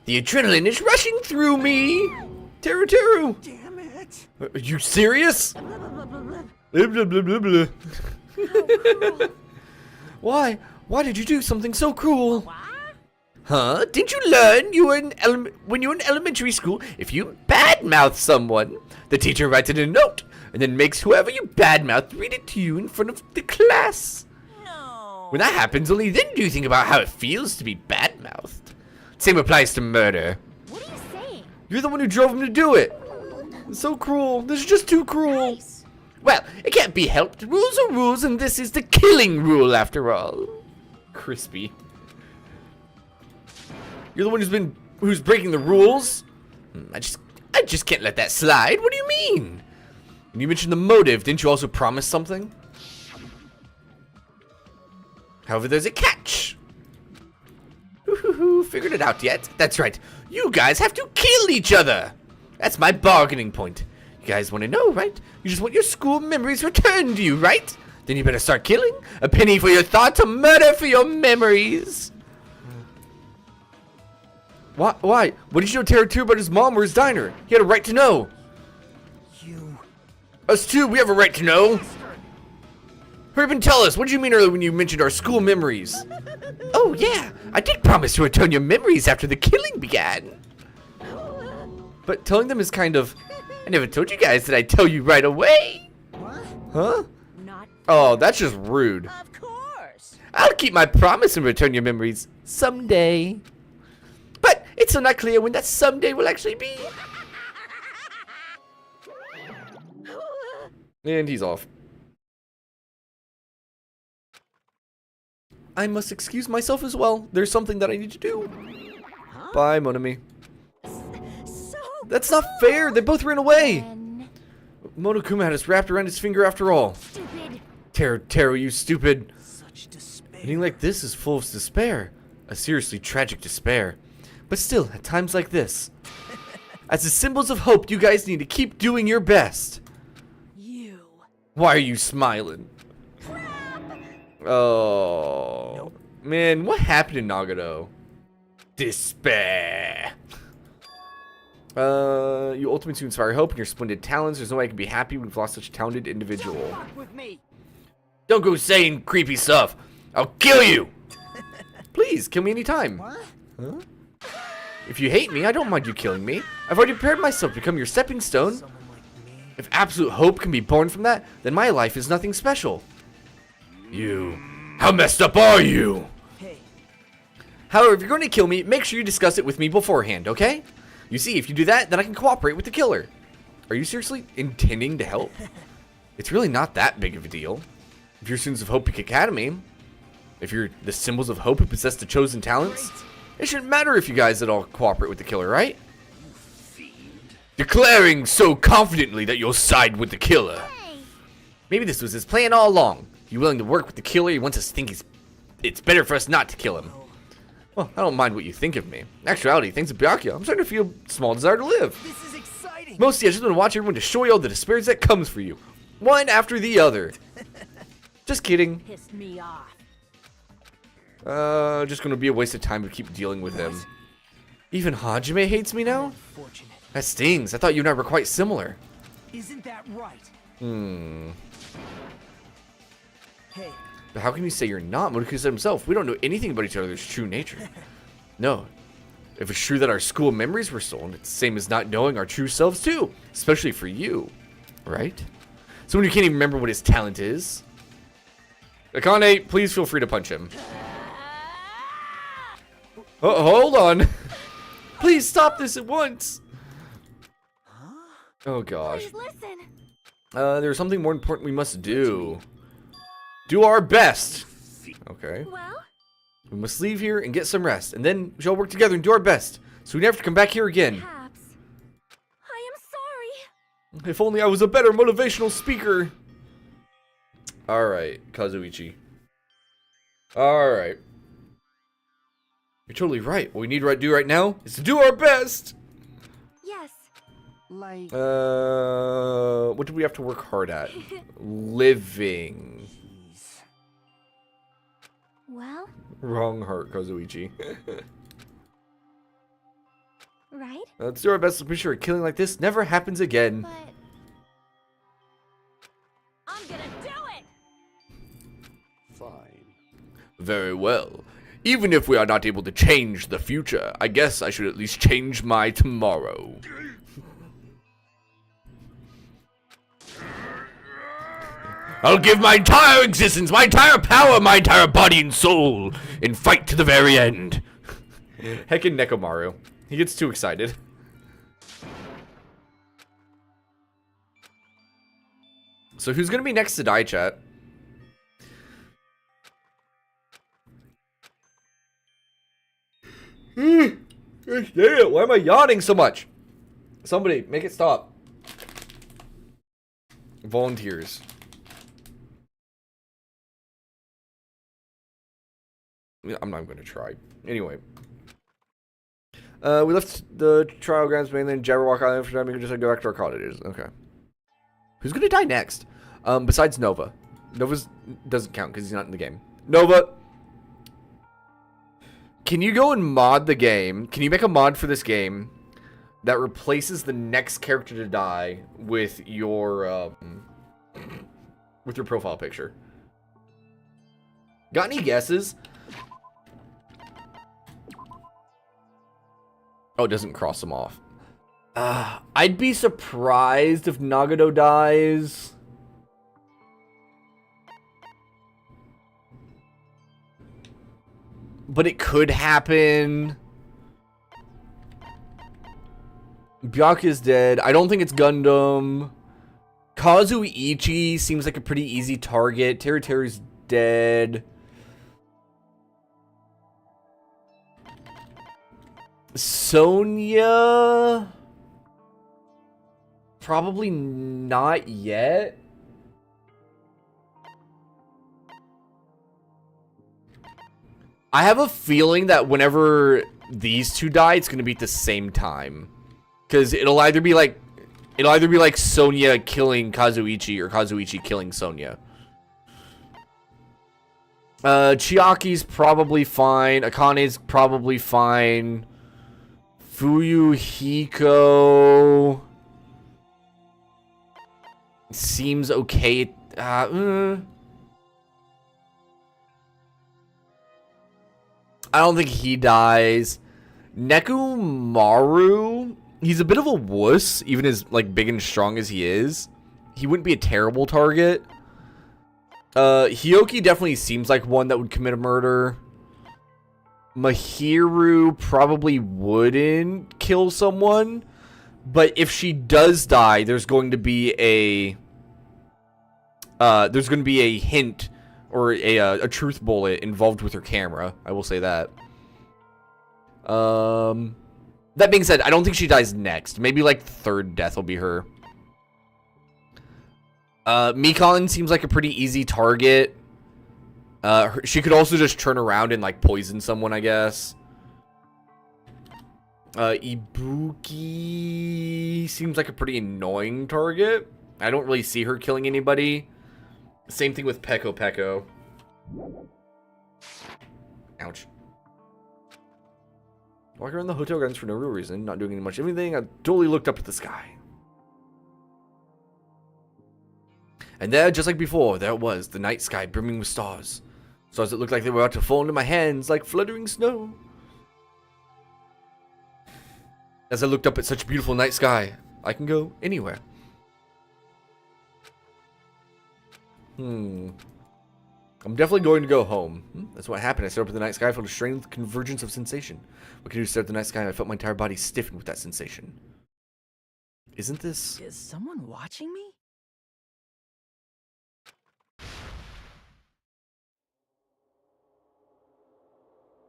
The adrenaline is rushing through me. Teru teru. Damn it. Are you serious? Blah, blah, blah, blah, blah. Why? Why did you do something so cruel? Huh? Didn't you learn when you were in elementary school, if you badmouth someone, the teacher writes it in a note and then makes whoever you badmouth read it to you in front of the class. No. When that happens, only then do you think about how it feels to be badmouthed. Same applies to murder. What are you saying? You're the one who drove him to do it. It's so cruel. This is just too cruel. Nice. Well, it can't be helped. Rules are rules, and this is the killing rule after all. Crispy. You're the one who's breaking the rules? I just can't let that slide. What do you mean? When you mentioned the motive, didn't you also promise something? However, there's a catch. Figured it out yet? That's right. You guys have to kill each other. That's my bargaining point. You guys want to know, right? You just want your school memories returned to you, right? Then you better start killing. A penny for your thoughts, a murder for your memories. Why? What did you know Teru Teru about his mom or his diner? He had a right to know. You. Us too, we have a right to know. Hurry up and tell us, what did you mean earlier when you mentioned our school memories? Oh yeah, I did promise to return your memories after the killing began. But telling them is kind of, I never told you guys that I'd tell you right away. What? Huh? Not Oh, that's just rude. of course. I'll keep my promise and return your memories someday. But it's still not clear when that someday will actually be. And he's off. I must excuse myself as well. There's something that I need to do. Bye, Monami. So That's not fair. They both ran away. Then Monokuma had us wrapped around his finger after all. stupid. Teru, you stupid. Such despair. Anything like this is full of despair. A seriously tragic despair. But still, at times like this, as the symbols of hope, you guys need to keep doing your best. you. Why are you smiling? Oh, man, what happened in Nagato? Despair. You ultimately to inspire hope in your splendid talents. There's no way I can be happy when we've lost such a talented individual. Fuck with me. Don't go saying creepy stuff. I'll kill you. Please, kill me anytime. What? Huh? If you hate me, I don't mind you killing me. I've already prepared myself to become your stepping stone. Someone like me. If absolute hope can be born from that, then my life is nothing special. You. How messed up are you? Hey. However, if you're going to kill me, make sure you discuss it with me beforehand, okay? You see, if you do that, then I can cooperate with the killer. Are you seriously intending to help? It's really not that big of a deal. If you're students of Hope Peak Academy, if you're the symbols of hope who possess the chosen talents, it shouldn't matter if you guys at all cooperate with the killer, right? Declaring so confidently that you'll side with the killer. Maybe this was his plan all along. You willing to work with the killer? He wants us to think it's better for us not to kill him. Well, I don't mind what you think of me. In actuality, thanks to Byakuya, I'm starting to feel a small desire to live. This is exciting. Mostly, I just want to watch everyone destroy all the despairs that comes for you. One after the other. Just kidding. Pissed me off. Just gonna be a waste of time to keep dealing with him. Even Hajime hates me now? That stings. I thought you and I were quite similar. Isn't that right? Hey. But how can you say you're not? Monokuma said himself, we don't know anything about each other's true nature. No. If it's true that our school memories were stolen, it's the same as not knowing our true selves too. Especially for you. Right? Someone who can't even remember what his talent is. Akane, please feel free to punch him. Oh, hold on. Please stop this at once. Oh gosh. Please listen. There's something more important we must do. Do our best. Okay. Well? We must leave here and get some rest, and then we shall work together and do our best, so we never have to come back here again. Perhaps. I am sorry. If only I was a better motivational speaker. Alright, Kazuichi. Alright. You're totally right. What we need to do right now is to do our best. Yes. Like... What do we have to work hard at? Living. Well? Wrong heart, Kazuichi. Right? Let's do our best to be sure a killing like this never happens again. But... I'm gonna do it! Fine. Very well. Even if we are not able to change the future, I guess I should at least change my tomorrow. I'll give my entire existence, my entire power, my entire body and soul, and fight to the very end. Heckin' Nekomaru. He gets too excited. So who's gonna be next to die, chat? Damn it, why am I yawning so much? Somebody, make it stop. Volunteers. I'm not going to try. Anyway. We left the trial grounds mainly in Jabberwock Island for time. We can just go back to our cottages. Okay. Who's going to die next? Besides Nova. Nova's doesn't count because he's not in the game. Nova! Can you go and mod the game? Can you make a mod for this game that replaces the next character to die with your profile picture? Got any guesses? Oh, it doesn't cross them off. I'd be surprised if Nagato dies. But it could happen. Byakuya's dead. I don't think it's Gundam. Kazuichi seems like a pretty easy target. Teru's dead. Sonya? Probably not yet. I have a feeling that whenever these two die, it's going to be at the same time. Because it'll either be like Sonya killing Kazuichi or Kazuichi killing Sonya. Chiaki's probably fine. Akane's probably fine. Fuyuhiko seems okay. I don't think he dies. Nekomaru, he's a bit of a wuss, even as like big and strong as he is. He wouldn't be a terrible target. Hyoki definitely seems like one that would commit a murder. Mahiru probably wouldn't kill someone, but if she does die, there's going to be a hint or a truth bullet involved with her camera. I will say that. That being said, I don't think she dies next. Maybe like third death will be her. Mikon seems like a pretty easy target. She could also just turn around and like poison someone, I guess. Ibuki seems like a pretty annoying target. I don't really see her killing anybody. Same thing with Peko Peko. Ouch. Walking around the hotel gardens for no real reason, not doing much of anything. I totally looked up at the sky. And there, just like before, there it was, the night sky brimming with stars. Stars that looked like they were about to fall into my hands like fluttering snow. As I looked up at such a beautiful night sky, I can go anywhere. I'm definitely going to go home. That's what happened. I stared up at the night sky, felt a strange convergence of sensation. What can you stare at the night sky? I felt my entire body stiffen with that sensation. Isn't this... Is someone watching me?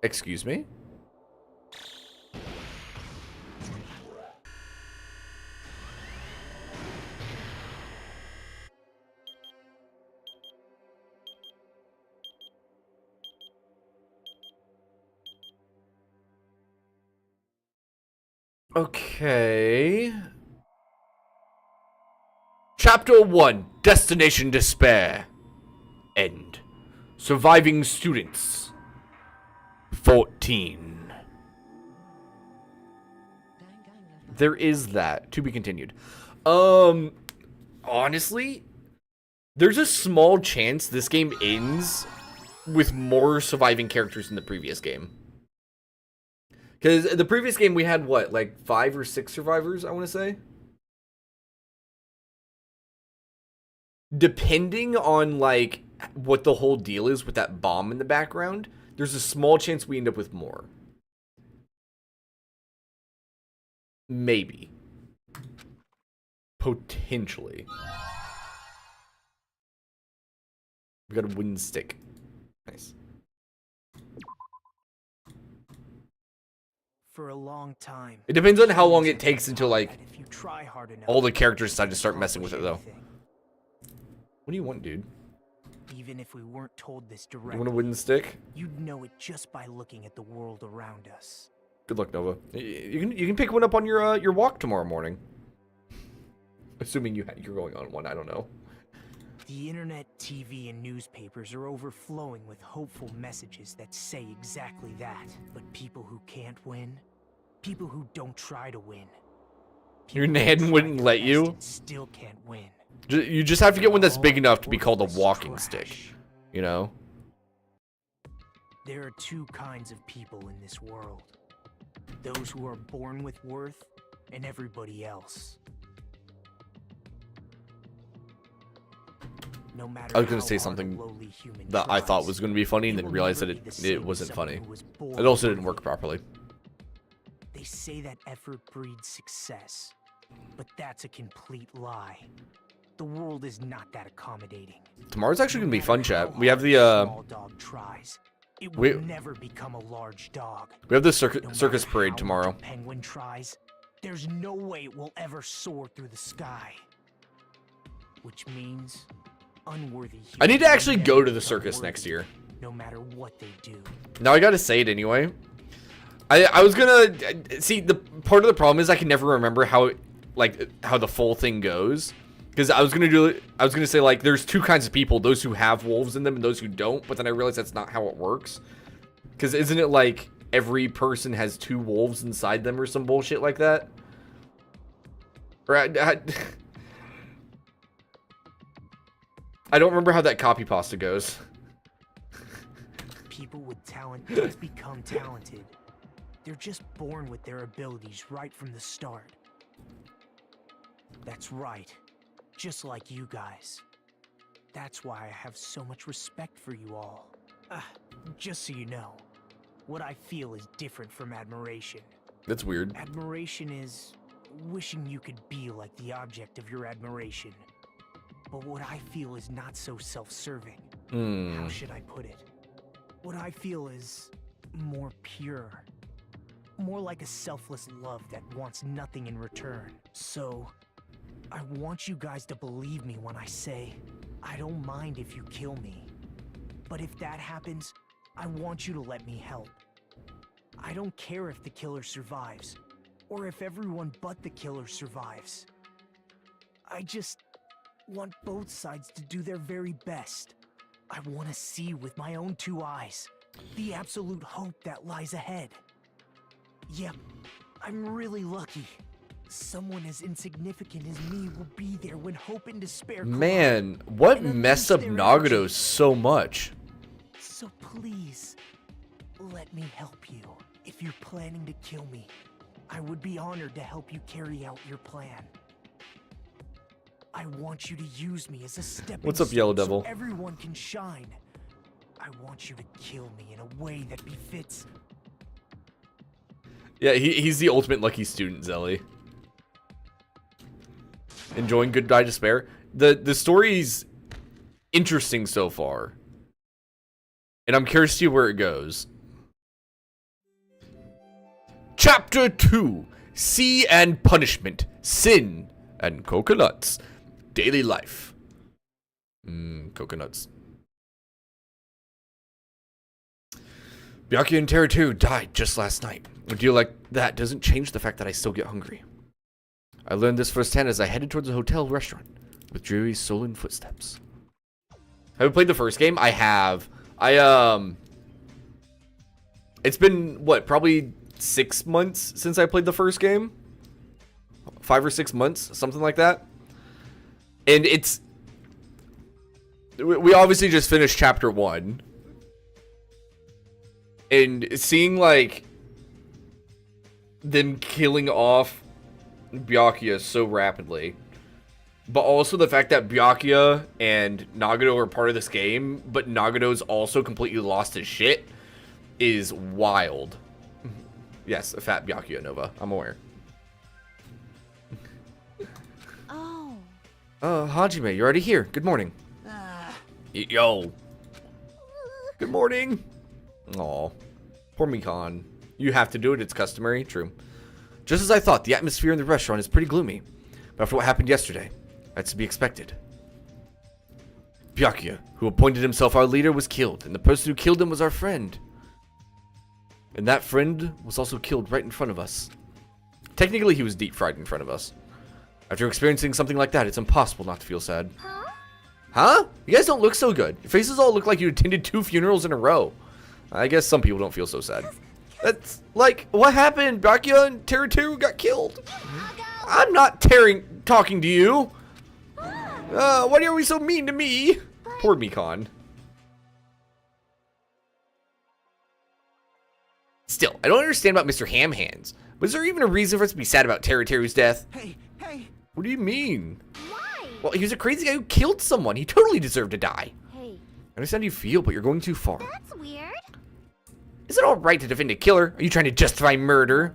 Excuse me? Okay. Chapter 1, Destination Despair. End. Surviving students. 14. There is that. To be continued. Honestly, there's a small chance this game ends with more surviving characters than the previous game. Because the previous game we had, what, like 5 or 6 survivors, I want to say? Depending on, like, what the whole deal is with that bomb in the background, there's a small chance we end up with more. Maybe. Potentially. We got a wooden stick. Nice. For a long time. It depends on how long it takes until, like, if you try hard enough, all the characters decide to start messing with it, though. What do you want, dude? Even if we weren't told this directly, You want a wooden stick? you'd know it just by looking at the world around us. Good luck, Nova. You can pick one up on your walk tomorrow morning. Assuming you're going on one, I don't know. The internet, TV, and newspapers are overflowing with hopeful messages that say exactly that. But people who can't win, people who don't try to win, Your nan wouldn't let you? still can't win. You just have to get one that's big enough to be called a walking stick. You know? There are two kinds of people in this world. Those who are born with worth, and everybody else. No matter I was going to how say hard a something lowly human that I thought tries, was going to be funny and it then will realized never that be the same it as wasn't someone funny. who was born It also didn't worthy. work properly. They say that effort breeds success, but that's a complete lie. The world is not that accommodating. Tomorrow's actually going to be fun, chat. We have A the small dog tries. It we- will never become a large dog. we have the No circus matter parade how tomorrow. much a penguin tries, there's no way it will ever soar through the sky. Which means unworthy. I need to humans actually will go never to the become circus worthy, next year. No matter what they do. Now I gotta say it anyway. I was gonna see, the part of the problem is I can never remember how the full thing goes, because I was gonna say, like, there's two kinds of people, those who have wolves in them and those who don't, but then I realized that's not how it works, because isn't it like every person has 2 wolves inside them or some bullshit like that? Or I don't remember how that copy pasta goes. People with talent don't become talented. They're just born with their abilities right from the start. That's right. Just like you guys. That's why I have so much respect for you all. Just so you know, what I feel is different from admiration. That's weird. Admiration is wishing you could be like the object of your admiration. But what I feel is not so self-serving. How should I put it? What I feel is more pure. More like a selfless love that wants nothing in return. So, I want you guys to believe me when I say, I don't mind if you kill me. But if that happens, I want you to let me help. I don't care if the killer survives. or if everyone but the killer survives. I just want both sides to do their very best. I want to see with my own 2 eyes the absolute hope that lies ahead. Yep, I'm really lucky. Someone as insignificant as me will be there when hope and despair collide. Man, what messed up Nagato so much? So please, let me help you. If you're planning to kill me, I would be honored to help you carry out your plan. I want you to use me as a stepping What's up, Yellow Devil? so everyone can shine. I want you to kill me in a way that befits. Yeah, he's the ultimate lucky student, Zelly. Enjoying Goodbye Despair. The story's interesting so far. And I'm curious to see where it goes. Chapter 2. Sea and Punishment. Sin and Coconuts. Daily Life. Coconuts. Byakuya and Terra 2 died just last night. A deal like that doesn't change the fact that I still get hungry. I learned this firsthand as I headed towards a hotel restaurant with dreary sullen footsteps. Have you played the first game? I have. It's been, what, probably 6 months since I played the first game? 5 or 6 months, something like that. And it's... We obviously just finished chapter 1. And seeing, like, them killing off Byakuya so rapidly, but also the fact that Byakuya and Nagato are part of this game, but Nagato's also completely lost his shit, is wild. Yes, a fat Byakuya, Nova. I'm aware. Oh. Hajime, you're already here. Good morning. Yo. Good morning. Aw. Poor Mikan. You have to do it, it's customary. True. Just as I thought, the atmosphere in the restaurant is pretty gloomy. But after what happened yesterday, that's to be expected. Byakuya, who appointed himself our leader, was killed, and the person who killed him was our friend. And that friend was also killed right in front of us. Technically, he was deep fried in front of us. After experiencing something like that, it's impossible not to feel sad. Huh? You guys don't look so good. Your faces all look like you attended 2 funerals in a row. I guess some people don't feel so sad. That's like, what happened? Byakuya and Terra 2 got killed. I'm not talking to you. Why are we so mean to me? Poor Mikan. Still, I don't understand about Mr. Ham Hands. Was there even a reason for us to be sad about Terra 2's death? Hey. What do you mean? Why? Well, he was a crazy guy who killed someone. He totally deserved to die. Hey. I understand how you feel, but you're going too far. That's weird. Is it all right to defend a killer? Are you trying to justify murder?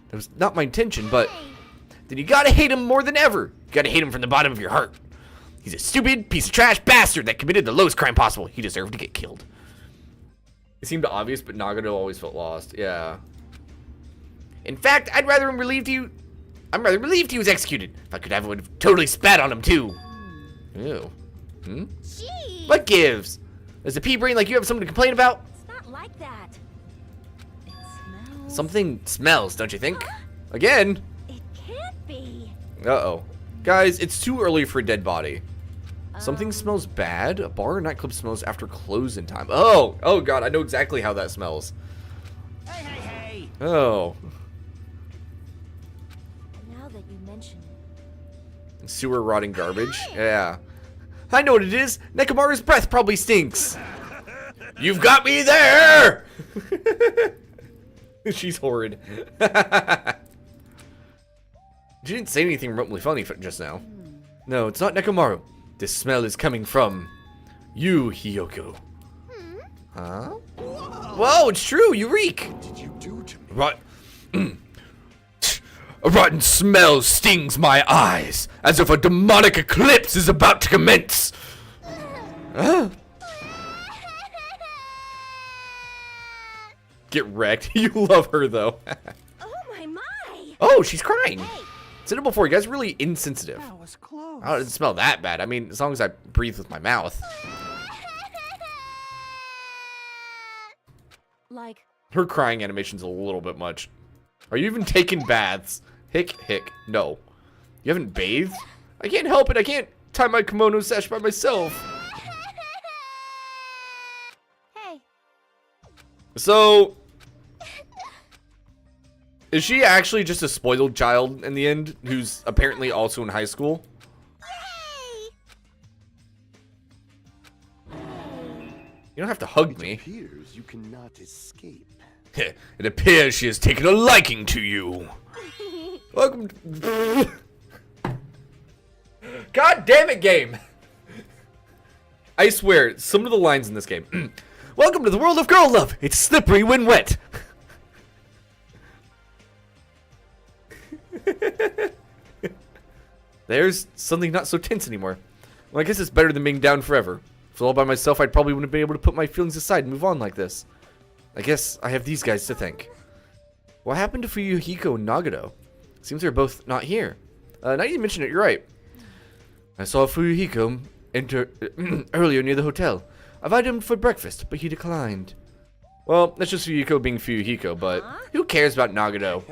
That was not my intention, but... Then you gotta hate him more than ever. You gotta hate him from the bottom of your heart. He's a stupid piece of trash bastard that committed the lowest crime possible. He deserved to get killed. It seemed obvious, but Nagato always felt lost. Yeah. In fact, I'm rather relieved he was executed. If I could have, I would have totally spat on him too. Ew. Jeez. What gives? Does the pea brain like you have something to complain about? It's not like that. It smells... Something smells, don't you think? Again? It can't be. Uh-oh. Guys, it's too early for a dead body. Something smells bad. A bar or nightclub smells after closing time. Oh god, I know exactly how that smells. Hey! Oh. Now that you mention it. Sewer rotting garbage. Yeah. I know what it is. Nekomaru's breath probably stinks. You've got me there! She's horrid. She didn't say anything remotely funny just now. No, it's not Nekomaru. This smell is coming from you, Hiyoko. Huh? Whoa, it's true. You reek. What did you do to me? What? A rotten smell stings my eyes, as if a demonic eclipse is about to commence. Get wrecked. You love her, though. Oh my! Oh, she's crying. Said it before, you guys are really insensitive. That was close. Oh, it doesn't smell that bad. I mean, as long as I breathe with my mouth. Like, Her crying animation's a little bit much. Are you even taking baths? Hick. No. You haven't bathed? I can't help it. I can't tie my kimono sash by myself. Hey. So, is she actually just a spoiled child in the end, who's apparently also in high school? You don't have to hug me. It appears you cannot escape. It appears she has taken a liking to you. Welcome to... God damn it, game. I swear, some of the lines in this game. Welcome to the world of girl love. It's slippery when wet. There's something not so tense anymore. Well, I guess it's better than being down forever. If it was all by myself, I probably wouldn't be able to put my feelings aside and move on like this. I guess I have these guys to thank. What happened to Fuyuhiko and Nagato? Seems they're both not here. Now you mention it, you're right. I saw Fuyuhiko enter earlier near the hotel. I invited him for breakfast, but he declined. Well, that's just Fuyuhiko being Fuyuhiko, but who cares about Nagato?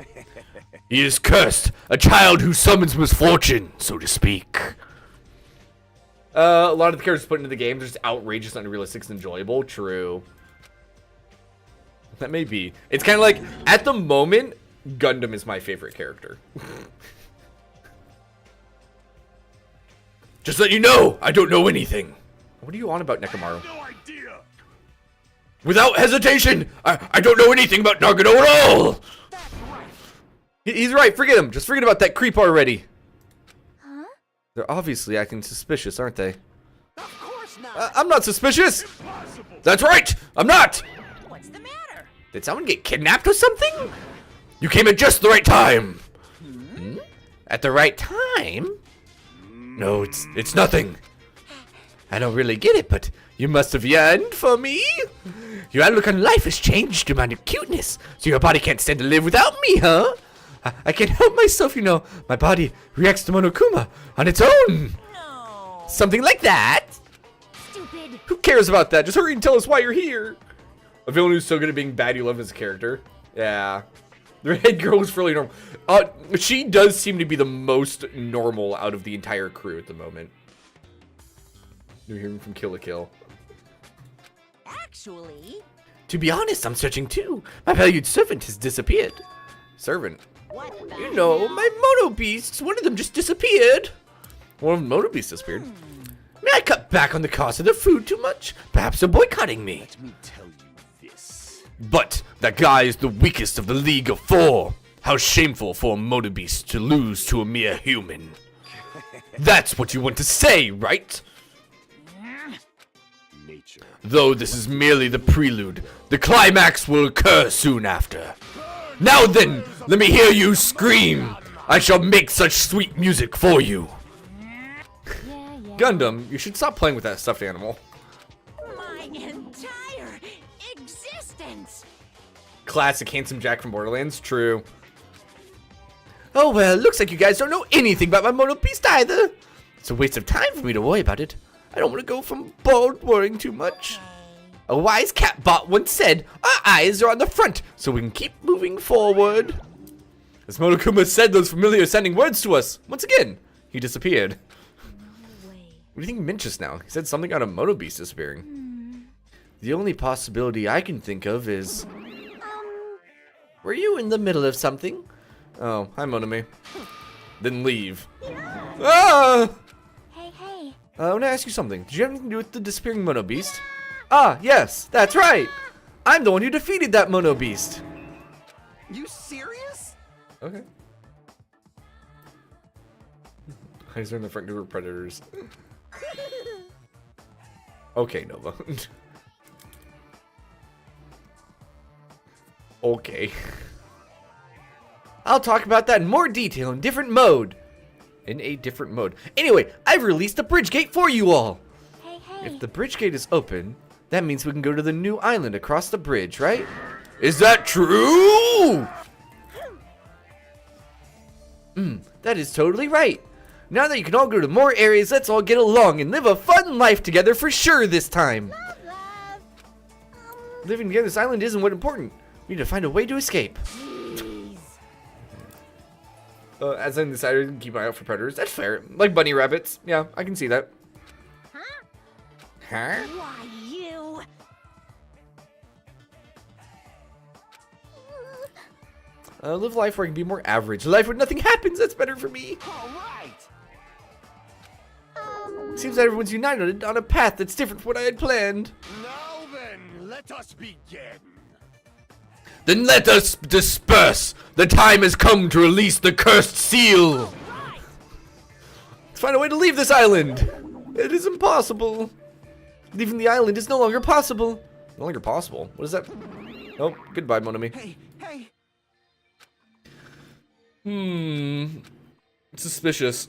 He is cursed, a child who summons misfortune, so to speak. A lot of the characters put into the game are just outrageous, unrealistic, and enjoyable. True. That may be. It's kind of like, at the moment, Gundam is my favorite character. Just let you know, I don't know anything. What are you on about, Nekomaru? No idea. Without hesitation, I don't know anything about Nagato at all. He's right, forget him. Just forget about that creep already. Huh? They're obviously acting suspicious, aren't they? Of course not. I'm not suspicious. Impossible. That's right, I'm not. What's the matter? Did someone get kidnapped or something? You came at just the right time. Hmm? At the right time? No, it's nothing. I don't really get it, but you must have yearned for me. Your outlook on life has changed due to my cuteness, so your body can't stand to live without me, huh? I can't help myself, you know. My body reacts to Monokuma on its own. No. Something like that. Stupid. Who cares about that? Just hurry and tell us why you're here. A villain who's so good at being bad you love him as a character. Yeah. The head girl was really normal. She does seem to be the most normal out of the entire crew at the moment. You're hearing from Kill la Kill. Actually, To be honest, I'm searching too. My valued servant has disappeared. Servant? what the You know, my Mono Beasts, one of them just disappeared. One of the Mono Beasts disappeared. May I cut back on the cost of the food too much? Perhaps they're boycotting me. Let me tell you this. But that guy is the weakest of the League of Four. How shameful for a Mono Beast to lose to a mere human. That's what you want to say, right? Nature. Though this is merely the prelude, the climax will occur soon after. Now then, let me hear you scream. I shall make such sweet music for you. Yeah. Gundam, you should stop playing with that stuffed animal. my entire existence? Classic handsome Jack from Borderlands, true. Oh well, looks like you guys don't know anything about my Mono Beast either. It's a waste of time for me to worry about it. I don't want to go from bald worrying too much. A wise cat bot once said, our eyes are on the front, so we can keep moving forward. As Monokuma said those familiar sounding words to us, once again, he disappeared. What do you think he meant just now? He said something about a Mono Beast disappearing. The only possibility I can think of is... Were you in the middle of something? Oh, hi Monome. Then leave. Ah! Hey. I want to ask you something. Did you have anything to do with the disappearing Mono Beast? Ah, yes, that's right. I'm the one who defeated that Mono Beast. You serious? Okay. Eyes are in the front door predators. Okay, Nova. Okay. I'll talk about that in more detail in a different mode. Anyway, I've released the bridge gate for you all. Hey. If the bridge gate is open, that means we can go to the new island across the bridge, right? Is that true? That is totally right. Now that you can all go to more areas, let's all get along and live a fun life together for sure this time. Love. Living together on this island isn't what's important. We need to find a way to escape. As an insider, keep an eye out for predators. That's fair. Like bunny rabbits. Yeah, I can see that. Huh? Why, you? Live life where I can be more average. Life where nothing happens. That's better for me. All right. Seems that everyone's united on a path that's different from what I had planned. Now then, let us begin. Then let us disperse. The time has come to release the cursed seal. Let's find a way to leave this island. It is impossible. Leaving the island is no longer possible. No longer possible? What is that? Oh, goodbye, Monami. Hey, hey. Suspicious.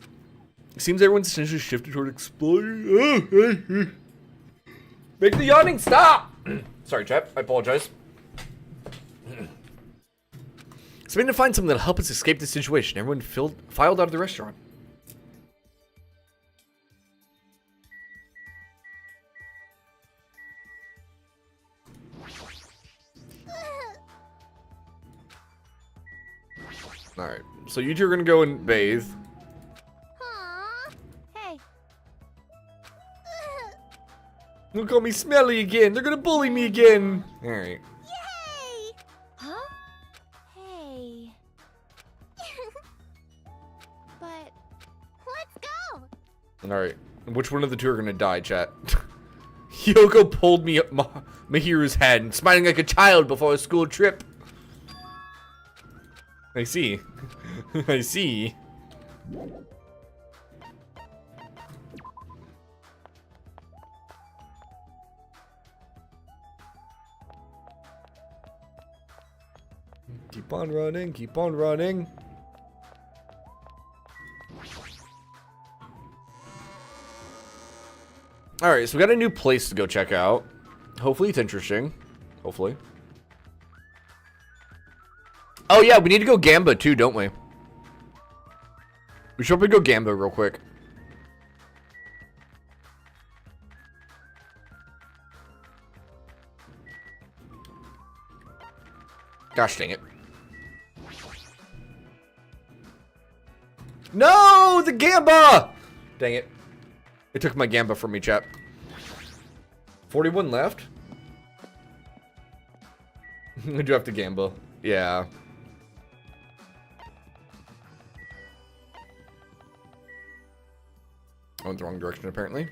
Seems everyone's attention shifted toward exploring. Make the yawning stop! Sorry, chap. I apologize. So we need to find something that'll help us escape this situation. Everyone filed out of the restaurant. Alright, so you two are gonna go and bathe. Aww. Hey. Don't call me smelly again. They're gonna bully me again. Alright. Yay! Huh? Hey. But let's go. Alright. Which one of the two are gonna die, chat? Yoko pulled me up Mahiru's head, smiling like a child before a school trip. I see. I see. Keep on running, keep on running. Alright, so we got a new place to go check out. Hopefully it's interesting. Hopefully. Oh yeah, we need to go Gamba too, don't we? We should probably go Gamba real quick. Gosh dang it. No! The Gamba! Dang it. It took my Gamba from me, chap. 41 left? I do have to Gamba. Yeah. I went the wrong direction, apparently.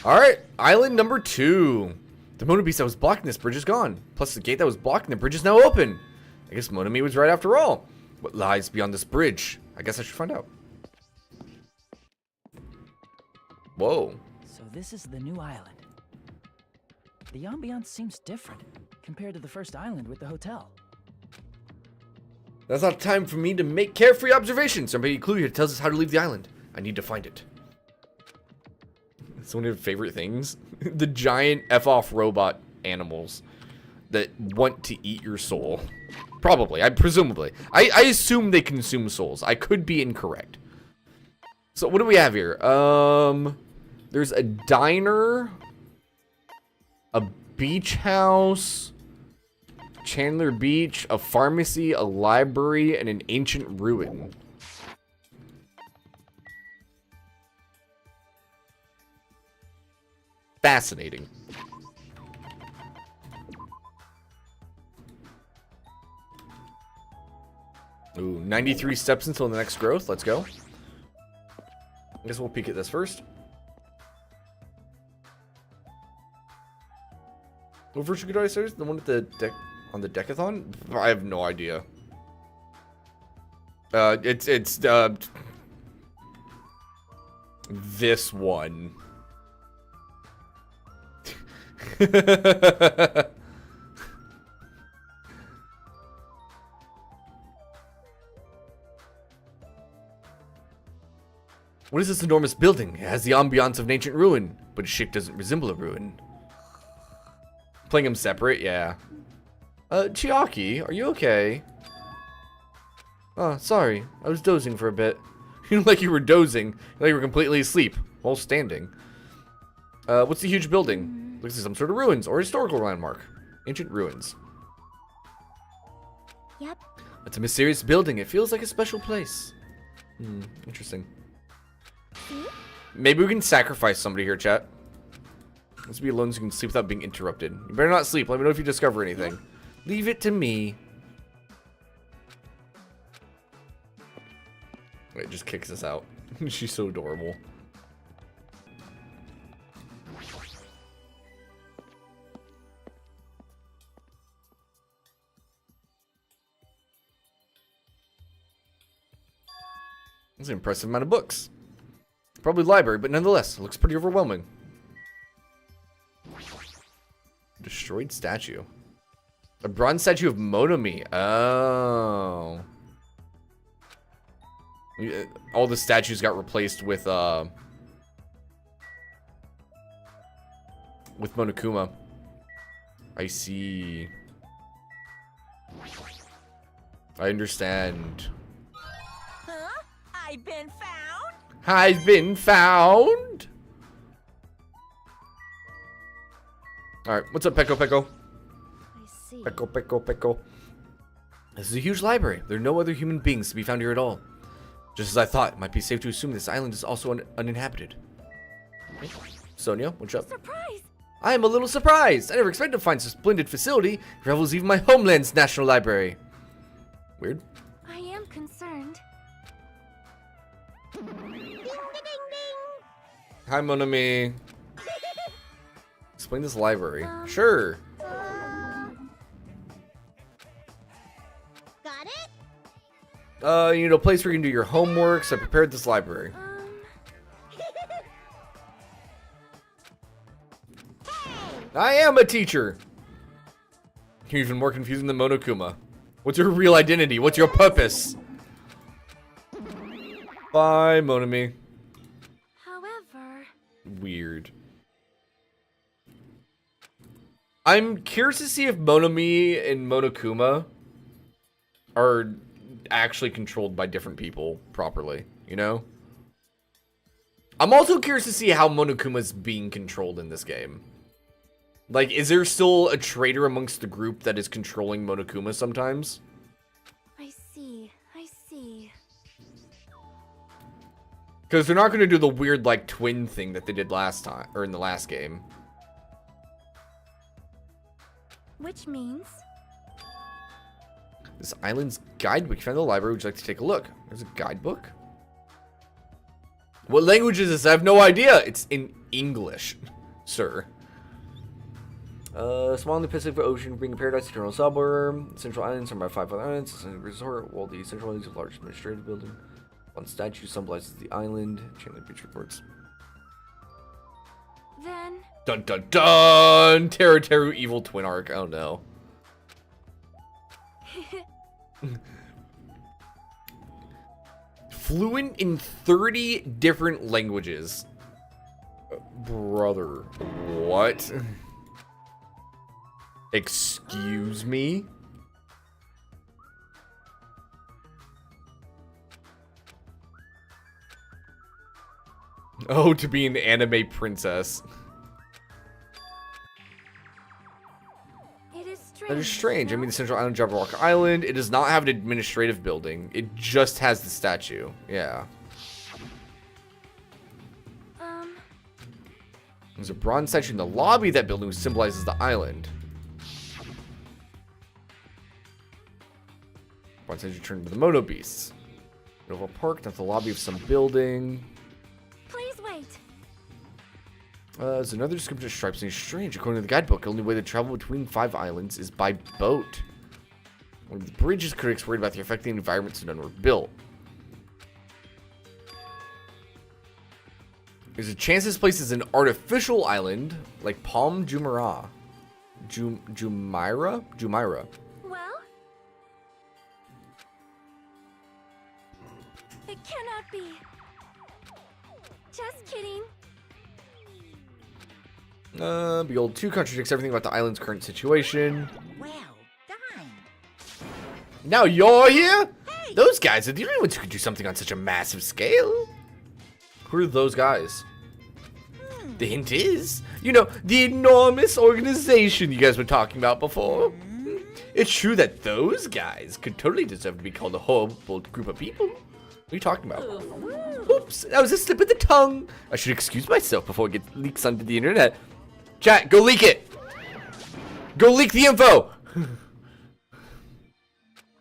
Alright, island number 2. The Mono Beast that was blocking this bridge is gone. Plus the gate that was blocking the bridge is now open. I guess Monami was right after all. What lies beyond this bridge? I guess I should find out. Whoa. So this is the new island. The ambiance seems different compared to the first island with the hotel. That's not time for me to make carefree observations. Somebody clue here tells us how to leave the island. I need to find it. It's one of your favorite things. The giant F-off robot animals that want to eat your soul. Probably. Presumably. I assume they consume souls. I could be incorrect. So what do we have here? There's a diner, a beach house, Chandler Beach, a pharmacy, a library, and an ancient ruin. Fascinating. Ooh, 93 steps until the next growth. Let's go. I guess we'll peek at this first. What version could I say? The one with the deck on the decathon? I have no idea. It's this one. What is this enormous building? It has the ambiance of an ancient ruin, but its shape doesn't resemble a ruin. Playing them separate, yeah. Chiaki, are you okay? Oh, sorry. I was dozing for a bit. You look like you were dozing. Like you were completely asleep while standing. What's the huge building? Looks like some sort of ruins or historical landmark. Ancient ruins. Yep. It's a mysterious building. It feels like a special place. Interesting. Maybe we can sacrifice somebody here, chat. Let's be alone so you can sleep without being interrupted. You better not sleep. Let me know if you discover anything. Leave it to me. Wait, it just kicks us out. She's so adorable. That's an impressive amount of books. Probably library, but nonetheless, it looks pretty overwhelming. Destroyed statue. A bronze statue of Monokuma. Oh. All the statues got replaced with Monokuma. I see. I understand. Huh? I've been found? Has been found. Alright, what's up, Peko Peko? I see. Peko Peko Peko. This is a huge library. There are no other human beings to be found here at all. Just as I thought, it might be safe to assume this island is also uninhabited. Okay. Sonia, what's up? Surprise! I am a little surprised. I never expected to find such a splendid facility. It rivals even my homeland's national library. Weird. I am concerned. Ding, ding, ding. Hi, Monami. Explain this library. Sure. Got it? You know, a place where you can do your homework, so I prepared this library. I am a teacher. You're even more confusing than Monokuma. What's your real identity? What's your purpose? Bye, Monami. However... Weird. I'm curious to see if Monami and Monokuma are actually controlled by different people properly, you know? I'm also curious to see how Monokuma's being controlled in this game. Like, is there still a traitor amongst the group that is controlling Monokuma sometimes? I see. I see. Because they're not going to do the weird, like, twin thing that they did last time, or in the last game. Which means... This island's guidebook. You found the library. Would you like to take a look? There's a guidebook. What language is this? I have no idea. It's in English, sir. Small in the Pacific Ocean, bring a paradise, eternal suburb. Central Islands are by 5 other islands. It's a resort. While the central island is a large administrative building. One statue symbolizes the island. Chandler Beach reports. Then... Dun dun dun! Teru Teru evil twin arc. Oh no. Fluent in 30 different languages. Brother, what? Excuse me? Oh, to be an anime princess. That is strange. I mean, the Central Island, Jabberwock Island, it does not have an administrative building. It just has the statue. Yeah. There's a bronze statue in the lobby of that building which symbolizes the island. Bronze statue turned to the Mono Beasts. Nova Park, that's the lobby of some building. Please wait. There's another description of stripes and strange. According to the guidebook, the only way to travel between 5 islands is by boat. One of the bridges critics worried about the effect the environment so none were built. There's a chance this place is an artificial island, like Palm Jumeirah. Jumeirah? Well? It cannot be. Just kidding. Behold 2 contradicts everything about the island's current situation. Well done. Now you're here? Hey. Those guys are the only ones who could do something on such a massive scale. Who are those guys? The hint is, you know, the enormous organization you guys were talking about before. It's true that those guys could totally deserve to be called a horrible group of people. What are you talking about? Oops, that was a slip of the tongue. I should excuse myself before it gets leaks onto the internet. Chat, go leak it. Go leak the info.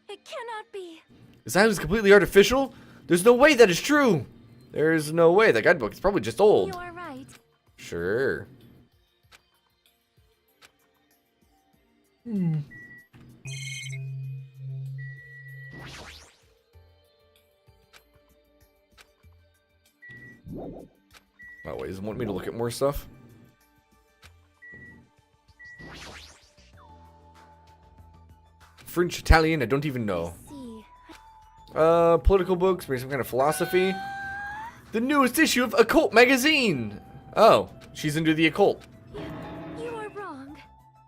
It cannot be. This item is completely artificial? There's no way that is true. There's no way. That guidebook is probably just old. You are right. Sure. Oh, wait, does it want me to look at more stuff? French, Italian, I don't even know. See. Political books, maybe some kind of philosophy. The newest issue of Occult magazine. Oh, she's into the occult. You are wrong.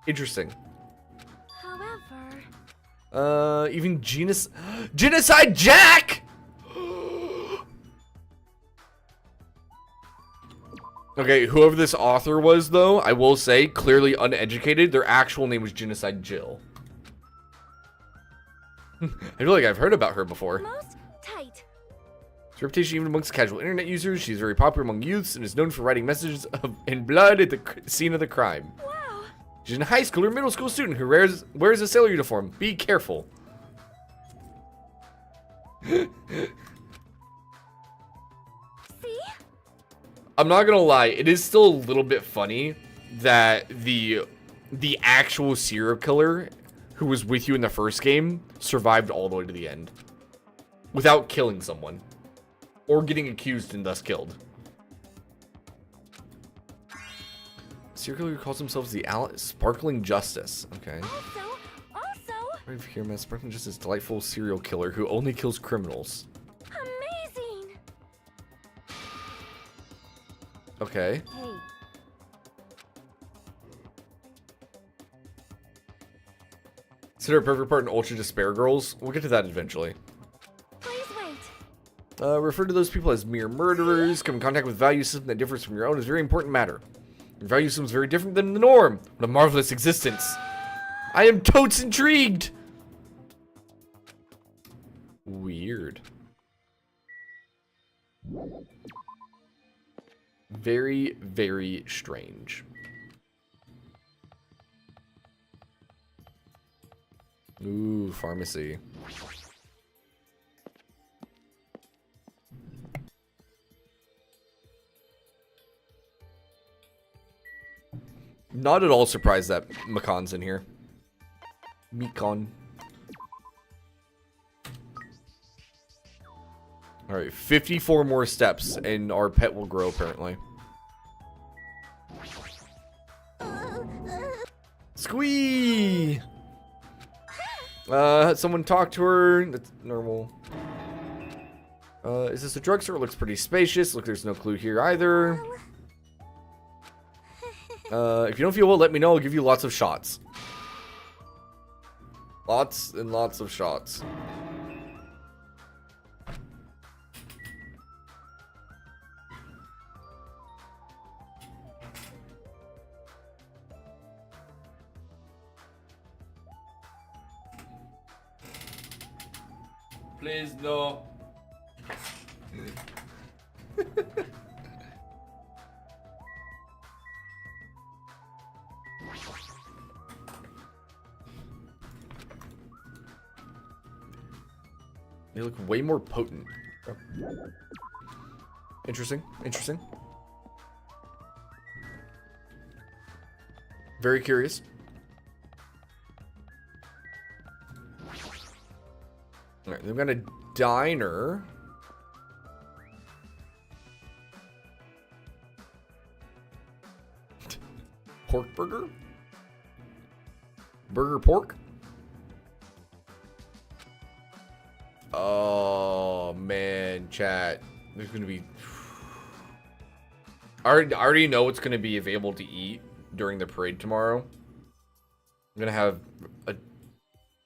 Interesting. However, Even Genocide Jack! Okay, whoever this author was, though, I will say, clearly uneducated. Their actual name was Genocide Jill. I feel like I've heard about her before. most tight. Her reputation even amongst casual internet users. She's very popular among youths and is known for writing messages in blood at the scene of the crime. Wow. She's a high school or middle school student who wears a sailor uniform. Be careful. See? I'm not gonna lie, it is still a little bit funny that the actual serial killer who was with you in the first game survived all the way to the end without killing someone or getting accused and thus killed. Serial killer who calls themselves the Sparkling Justice. Okay. Also. Right here, man. Sparkling Justice, delightful serial killer who only kills criminals. Amazing. Okay. Hey. Consider a perfect part in Ultra Despair Girls. We'll get to that eventually. Please wait. Refer to those people as mere murderers. Come in contact with a value system that differs from your own is a very important matter. Your value system is very different than the norm. What a marvelous existence. I am totes intrigued. Weird. Very, very strange. Ooh, pharmacy. Not at all surprised that Makon's in here. Mikon. Alright, 54 more steps and our pet will grow apparently. Squee! Someone talk to her. That's normal. Is this a drugstore? It looks pretty spacious. Look, there's no clue here either. If you don't feel well, let me know. I'll give you lots of shots. Lots and lots of shots. Please, no. They look way more potent. Oh. Interesting. Interesting. Very curious. Alright, they've got a diner. Pork burger? Burger pork? Oh, man, chat. There's gonna be... I already know what's gonna be available to eat during the parade tomorrow. I'm gonna have a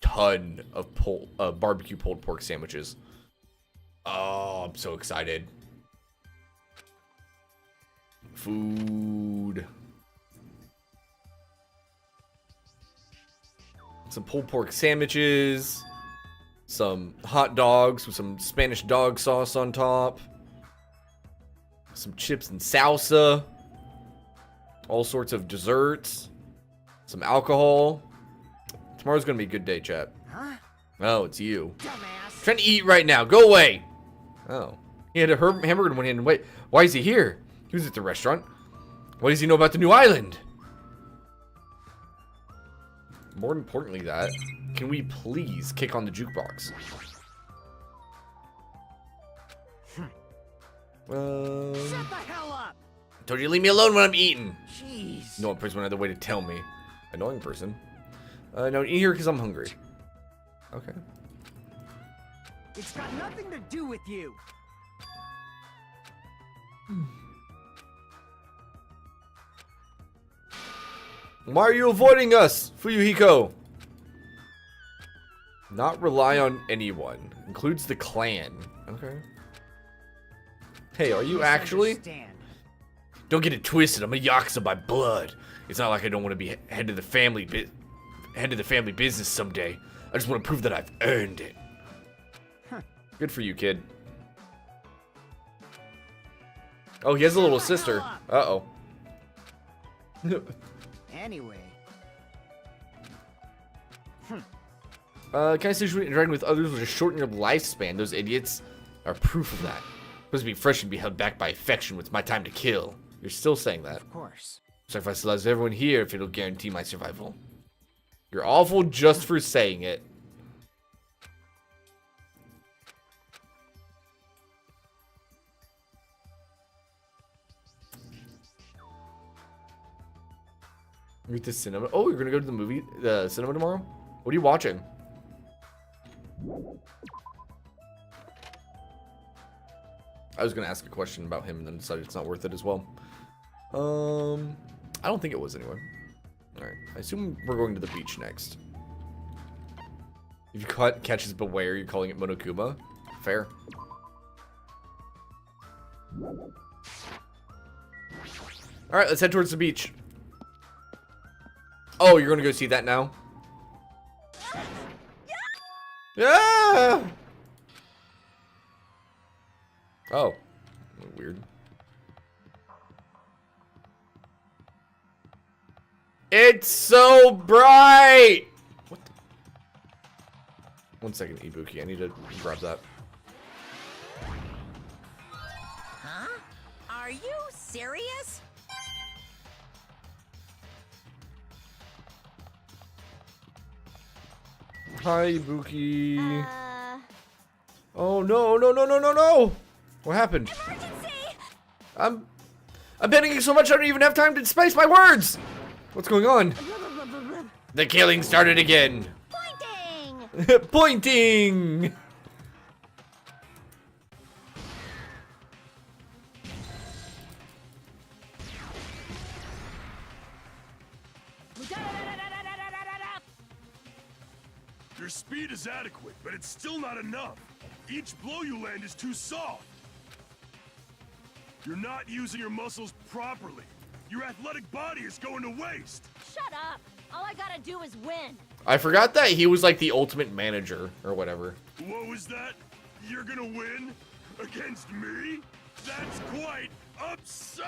ton of barbecue pulled pork sandwiches. Oh, I'm so excited. Food. Some pulled pork sandwiches. Some hot dogs with some Spanish dog sauce on top. Some chips and salsa. All sorts of desserts. Some alcohol. Tomorrow's gonna be a good day, chat. Huh? Oh, it's you. Dumbass. Trying to eat right now. Go away. Oh. He had a hamburger in one hand. Wait, why is he here? He was at the restaurant. What does he know about the new island? More importantly that, can we please kick on the jukebox? Shut the hell up! Told you to leave me alone when I'm eating. Jeez. No one person went out of the way to tell me. Annoying person. No, eat here because I'm hungry. Okay. It's got nothing to do with you. Why are you avoiding us, Fuyuhiko? Not rely on anyone. Includes the clan. Okay. Hey, are you actually? Don't get it twisted. I'm a Yakuza by blood. It's not like I don't want to be head of the family business someday. I just want to prove that I've earned it. Huh. Good for you, kid. Oh, he has a little sister. Uh-oh. Anyway. Can I say interacting with others will just shorten your lifespan? Those idiots are proof of that. Supposed to be fresh and be held back by affection when it's my time to kill. You're still saying that. Of course. Sacrifice the lives of everyone here if it'll guarantee my survival. You're awful just for saying it. Meet the cinema. Oh, you're gonna go to the cinema tomorrow? What are you watching? I was gonna ask a question about him and then decided it's not worth it as well. I don't think it was anyway. Alright, I assume we're going to the beach next. If you catches Beware, you're calling it Monokuma. Fair. Alright, let's head towards the beach. Oh, you're gonna go see that now? Yeah! Oh. Weird. It's so bright! What the? 1 second, Ibuki. I need to grab that. Huh? Are you serious? Hi, Ibuki. Oh no, no, no, no, no, no! What happened? Emergency! I'm panicking so much I don't even have time to space my words! What's going on? The killing started again. Pointing! Pointing! Your speed is adequate, but it's still not enough. Each blow you land is too soft. You're not using your muscles properly. Your athletic body is going to waste. Shut up! All I gotta do is win. I forgot that he was like the ultimate manager or whatever. What was that? You're gonna win? Against me? That's quite absurd!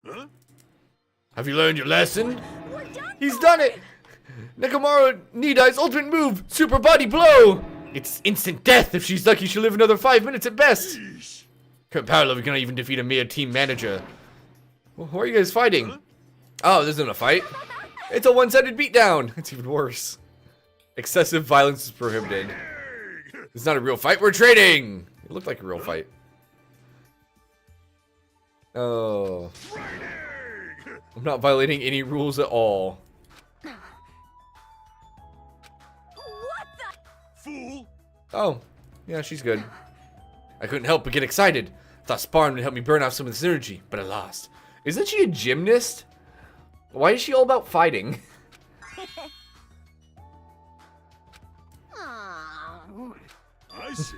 Huh? Have you learned your lesson? He's done it! Nekomaru Nidai's ultimate move, Super Body Blow! It's instant death. If she's lucky, she'll live another 5 minutes at best. Current power level cannot even defeat a mere team manager. Well, who are you guys fighting? Huh? Oh, this isn't a fight. It's a one-sided beatdown. It's even worse. Excessive violence is prohibited. It's not a real fight. We're trading. It looked like a real fight. Oh. I'm not violating any rules at all. Fool! Oh, yeah, she's good. I couldn't help but get excited. Thought sparring would help me burn off some of this energy, but I lost. Isn't she a gymnast? Why is she all about fighting? I see.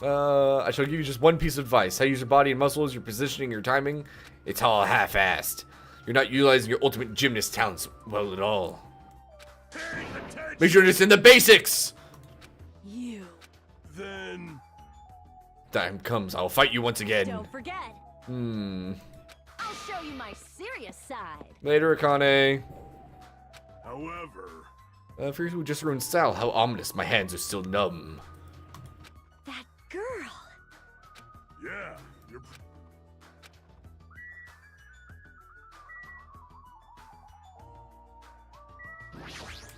I shall give you just one piece of advice. How you use your body and muscles, your positioning, your timing. It's all half-assed. You're not utilizing your ultimate gymnast talents well at all. Make sure to understand the basics! You. Then... Time comes, I'll fight you once again. Don't forget. I'll show you my serious side. Later, Akane. However... For you who just ruined style, how ominous. My hands are still numb. That girl. Yeah, you're...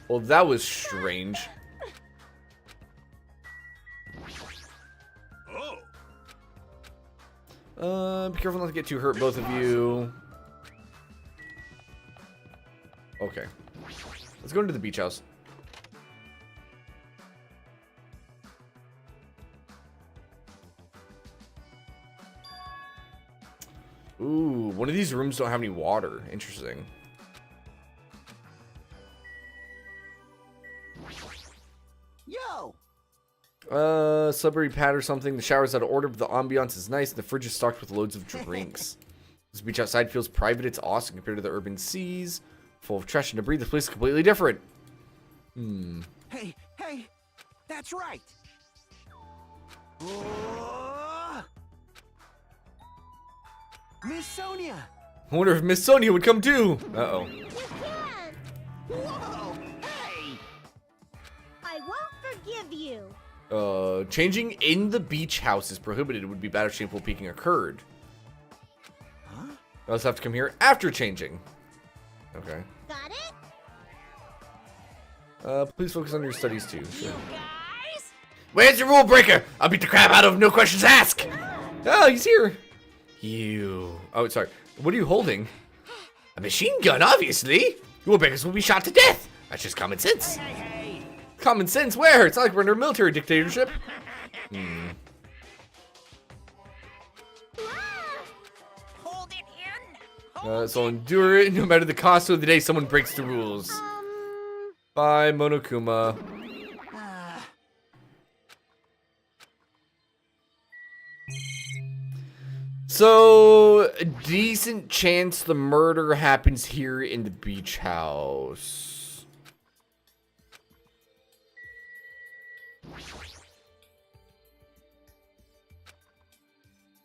Well, that was strange. Be careful not to get too hurt, both of you. Okay. Let's go into the beach house. Ooh, one of these rooms don't have any water. Interesting. Yo! Celebrity pad or something. The shower's out of order, but the ambiance is nice. The fridge is stocked with loads of drinks. This beach outside feels private. It's awesome compared to the urban seas. Full of trash and debris. This place is completely different. Hey, that's right. Miss Sonia. I wonder if Miss Sonia would come too. Uh-oh. You can't. Whoa! Hey! I won't forgive you. Changing in the beach house is prohibited. It would be bad if shameful peeking occurred. Huh? I also have to come here after changing. Okay. Got it? Please focus on your studies too. Sure. Guys? Where's the rule breaker? I'll beat the crap out of him, no questions asked. Oh, he's here. You. Oh, sorry. What are you holding? A machine gun, obviously. Rule breakers will be shot to death. That's just common sense. Common sense where? It's not like we're under a military dictatorship. Hold it in. So endure it no matter the cost of the day someone breaks the rules. Bye, Monokuma. So, a decent chance the murder happens here in the beach house.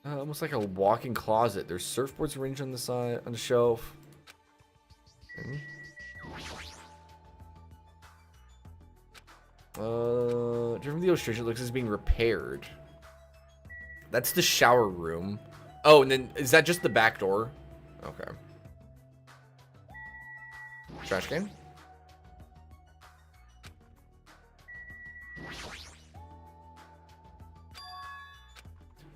Almost like a walk-in closet. There's surfboards arranged on the side, on the shelf. Driven the illustration, it looks as being repaired. That's the shower room. Oh, and then is that just the back door? Okay. Trash can.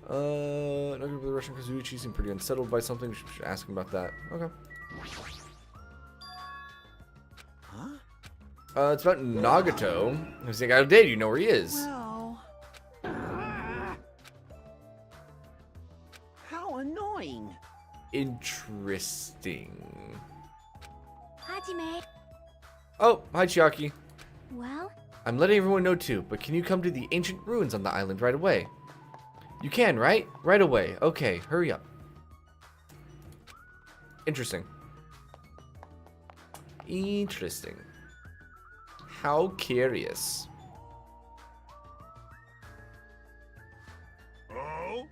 Not good for the Russian Kazuichi. Seemed pretty unsettled by something. Should ask him about that. Okay. Huh? It's about Nagato. He's like, out of date. You know where he is. Well... How annoying. Interesting. Hajime. Oh, hi, Chiaki. Well? I'm letting everyone know too, but can you come to the ancient ruins on the island right away? You can, right? Right away. Okay, hurry up. Interesting. Interesting. How curious. Oh?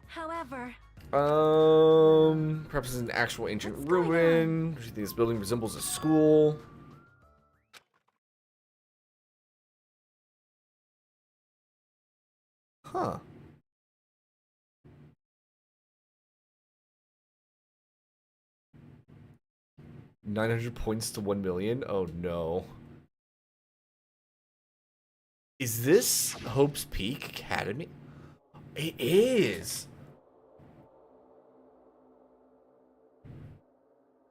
However, Perhaps it's an actual ancient ruin. Do you think this building resembles a school? Huh. $900 points to 1 million? Oh no. Is this Hope's Peak Academy? It is.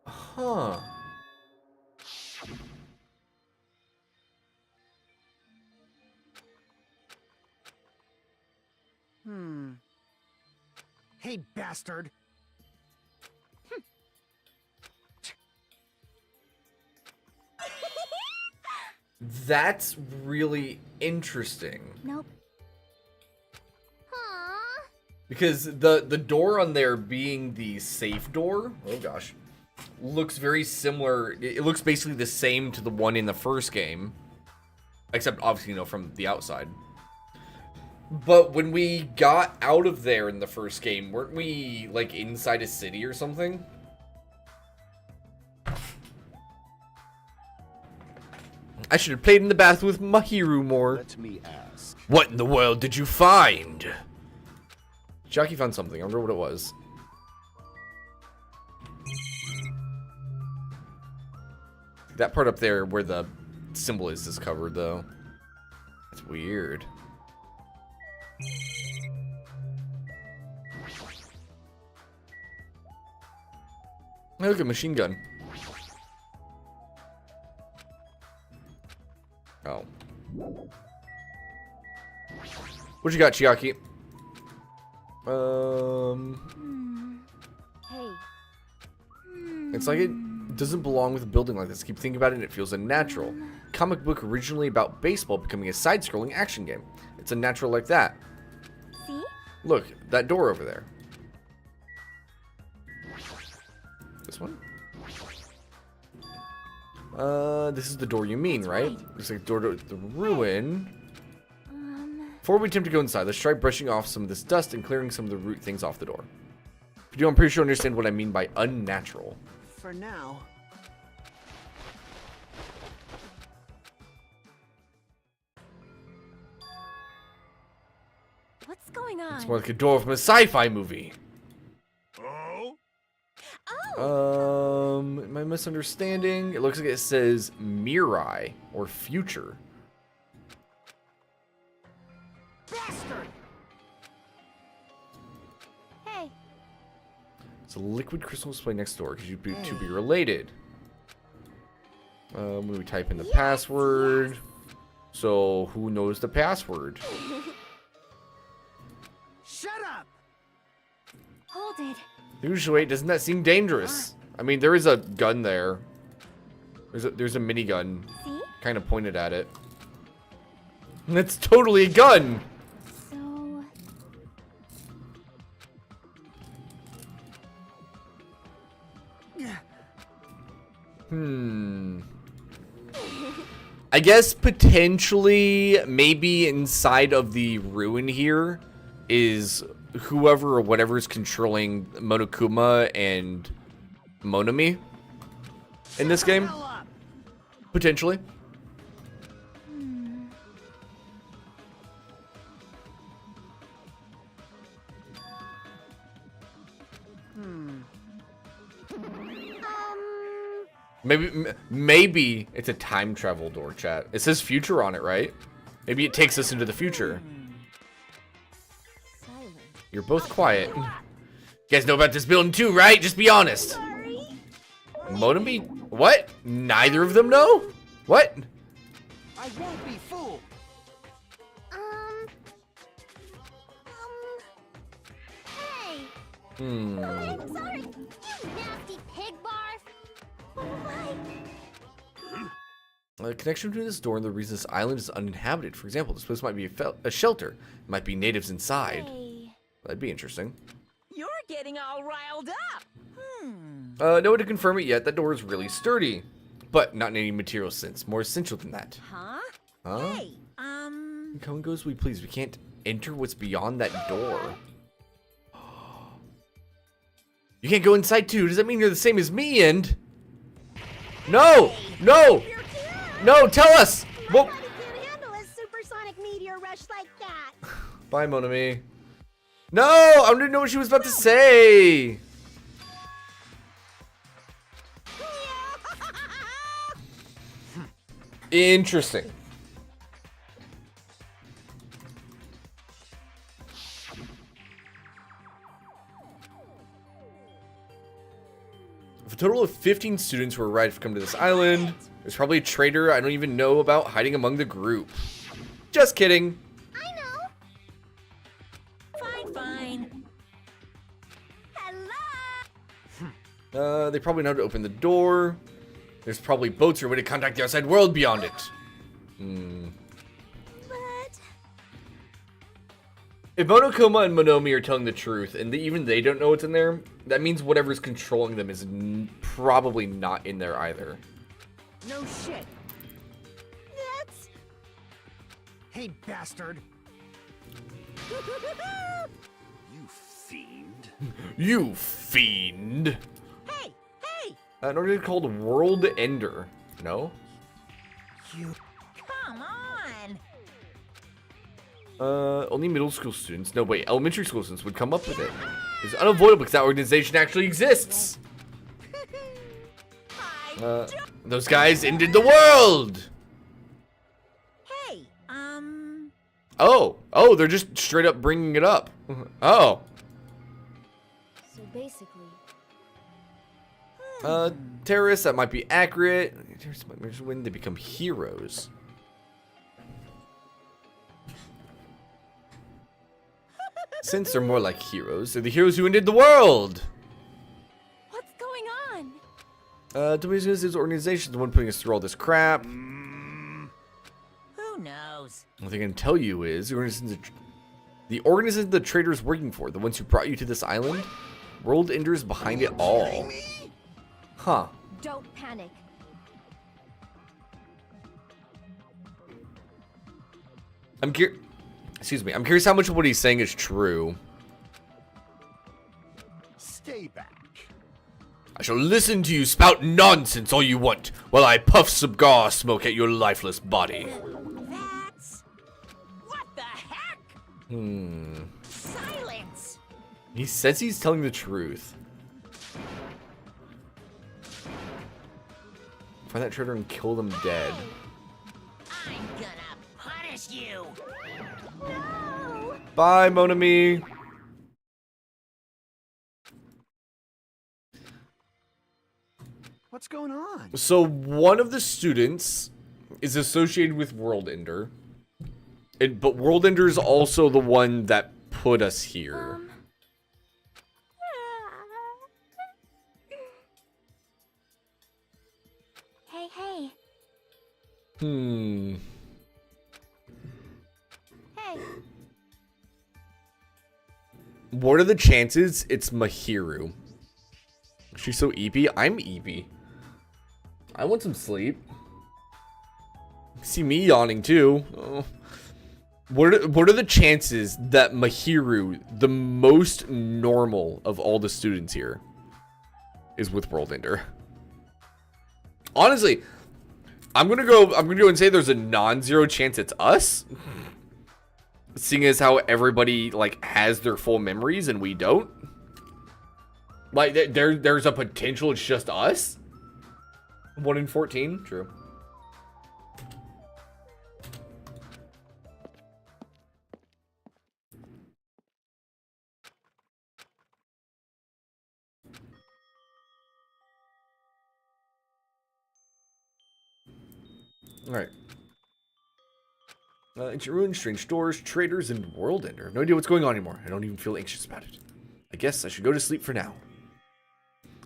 Huh. Hey, bastard. That's really interesting. nope. Because the door on there being the safe door, oh gosh, looks very similar. It looks basically the same to the one in the first game. Except obviously, you know, from the outside. But when we got out of there in the first game, weren't we like inside a city or something? I should have played in the bath with Mahiru more. Let me ask. What in the world did you find? Jackie found something. I wonder what it was. That part up there where the symbol is covered, though. That's weird. Oh, look at machine gun. Oh. What you got, Chiaki? Hey. It's like it doesn't belong with a building like this. Keep thinking about it and it feels unnatural. Comic book originally about baseball becoming a side-scrolling action game. It's unnatural like that. See? Look, that door over there. This one? This is the door you mean, right? Looks like the door to the ruin. Before we attempt to go inside, let's try brushing off some of this dust and clearing some of the root things off the door. If you do, I'm pretty sure you understand what I mean by unnatural. For now. What's going on? It's more like a door from a sci-fi movie. Oh? Am I misunderstanding? It looks like it says Mirai or future. Bastard! Hey. It's a liquid crystal display next door because you be to be related. When we type in the password. So who knows the password? Shut up! Hold it. Usually, doesn't that seem dangerous? I mean, there is a gun there. There's a minigun kind of pointed at it. And it's totally a gun. So I guess potentially maybe inside of the ruin here is whoever or whatever is controlling Monokuma and Monami in this game. Potentially. Maybe it's a time travel door, chat. It says future on it, right? Maybe it takes us into the future. You're both quiet. You guys know about this building too, right? Just be honest. Monami? What? Neither of them know? What? I won't be fooled. Hey! Hmm. Sorry, you nasty pig barf! Oh my! A connection between this door and the reason this island is uninhabited. For example, this place might be a shelter. It might be natives inside. That'd be interesting. You're getting all riled up. No way to confirm it yet. That door is really sturdy. But not in any material sense. More essential than that. Huh? Huh? Hey, Come and go as we please. We can't enter what's beyond that door. You can't go inside too. Does that mean you're the same as me and... No! No! No, tell us! Well... can't handle a supersonic meteor rush like that. Bye, Monami. No! I didn't know what she was about to say! Interesting. With a total of 15 students who arrived to come to this island, there's probably a traitor I don't even know about hiding among the group. Just kidding. I know. fine. Hello. They probably know how to open the door. There's probably boats or a way to contact the outside world beyond it. But If Monokuma and Monomi are telling the truth, and even they don't know what's in there, that means whatever's controlling them is probably not in there either. No shit. That's... Hey, bastard. You fiend. You fiend! Hey, hey! An organization called World Ender. No? You... Come on! Only middle school students, no wait, elementary school students would come up with it. It's unavoidable because that organization actually exists. Those guys ended the world! Hey, Oh, they're just straight up bringing it up. Oh. So basically... Terrorists, that might be accurate. Terrorists might be when they become heroes. Since they're more like heroes, they're the heroes who ended the world! What's going on? WS's organization is the one putting us through all this crap. who knows? What they can tell you is the organization the trader's working for, the ones who brought you to this island, World Ender's behind it all. Huh. Don't panic. I'm curious how much of what he's saying is true. Stay back. I shall listen to you spout nonsense all you want, while I puff cigar smoke at your lifeless body. That's... What the heck? Silence! He says he's telling the truth. Find that trader and kill them dead. I'm gonna punish you! No! Bye, Monami. What's going on? So one of the students is associated with World Ender. But World Ender is also the one that put us here. Hey. Hmm. Hey, What are the chances it's Mahiru? She's so eepy. I'm eepy. I want some sleep. See me yawning too. Oh. What are the chances that Mahiru, the most normal of all the students here, is with World Ender? Honestly, I'm gonna go and say there's a non-zero chance it's us. Seeing as how everybody like has their full memories and we don't. Like there's a potential it's just us. 1 in 14, true. Alright. Ancient ruins, strange stores, traders, and World Ender. No idea what's going on anymore. I don't even feel anxious about it. I guess I should go to sleep for now.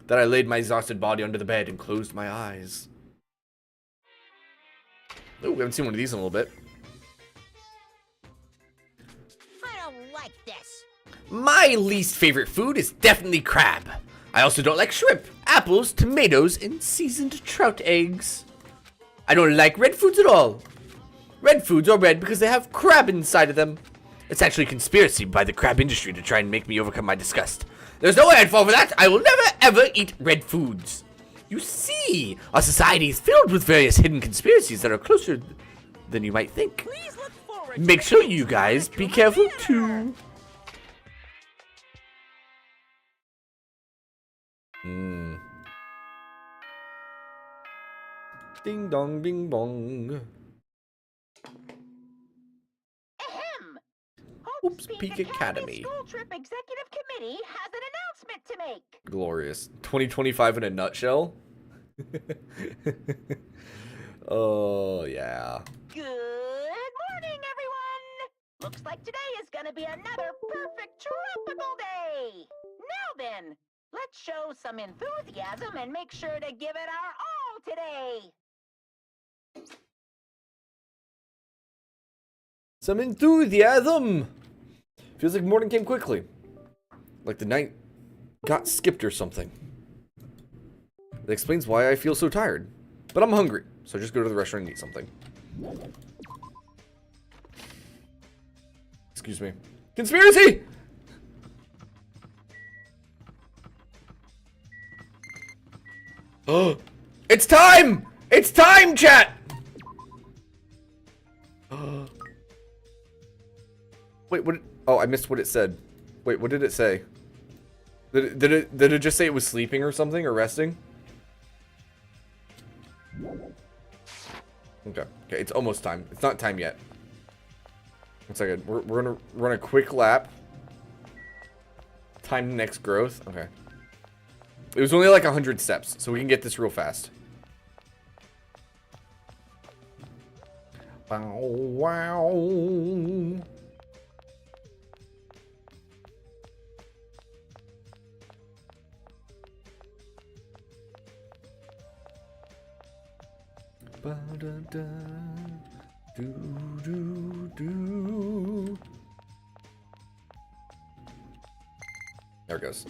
Then I laid my exhausted body onto the bed and closed my eyes. Oh, we haven't seen one of these in a little bit. I don't like this. My least favorite food is definitely crab. I also don't like shrimp, apples, tomatoes, and seasoned trout eggs. I don't like red foods at all. Red foods are red because they have crab inside of them. It's actually a conspiracy by the crab industry to try and make me overcome my disgust. There's no way I'd fall for that. I will never, ever eat red foods. You see, our society is filled with various hidden conspiracies that are closer than you might think. Please look forward Make to sure the you next guys be Electro careful Theater. too. Ding dong, bing bong. Ahem! Oops, Peak Peak Academy. School Trip Executive Committee has an announcement to make. Glorious. 2025 in a nutshell. Oh, yeah. Good morning, everyone! Looks like today is gonna be another perfect tropical day! Now then, let's show some enthusiasm and make sure to give it our all today! Some enthusiasm. Feels like morning came quickly. Like the night got skipped or something. That explains why I feel so tired. But I'm hungry, so just go to the restaurant and eat something. Excuse me. Conspiracy! Oh, it's time! It's time, chat! Wait, what? Oh, I missed what it said. Wait, what did it say? Did it just say it was sleeping or something, or resting? Okay, it's almost time. It's not time yet. 1 second. We're gonna run a quick lap. Time next growth. Okay. It was only like 100 steps, so we can get this real fast. Bow, wow. Ba-da-da. Do. There it goes.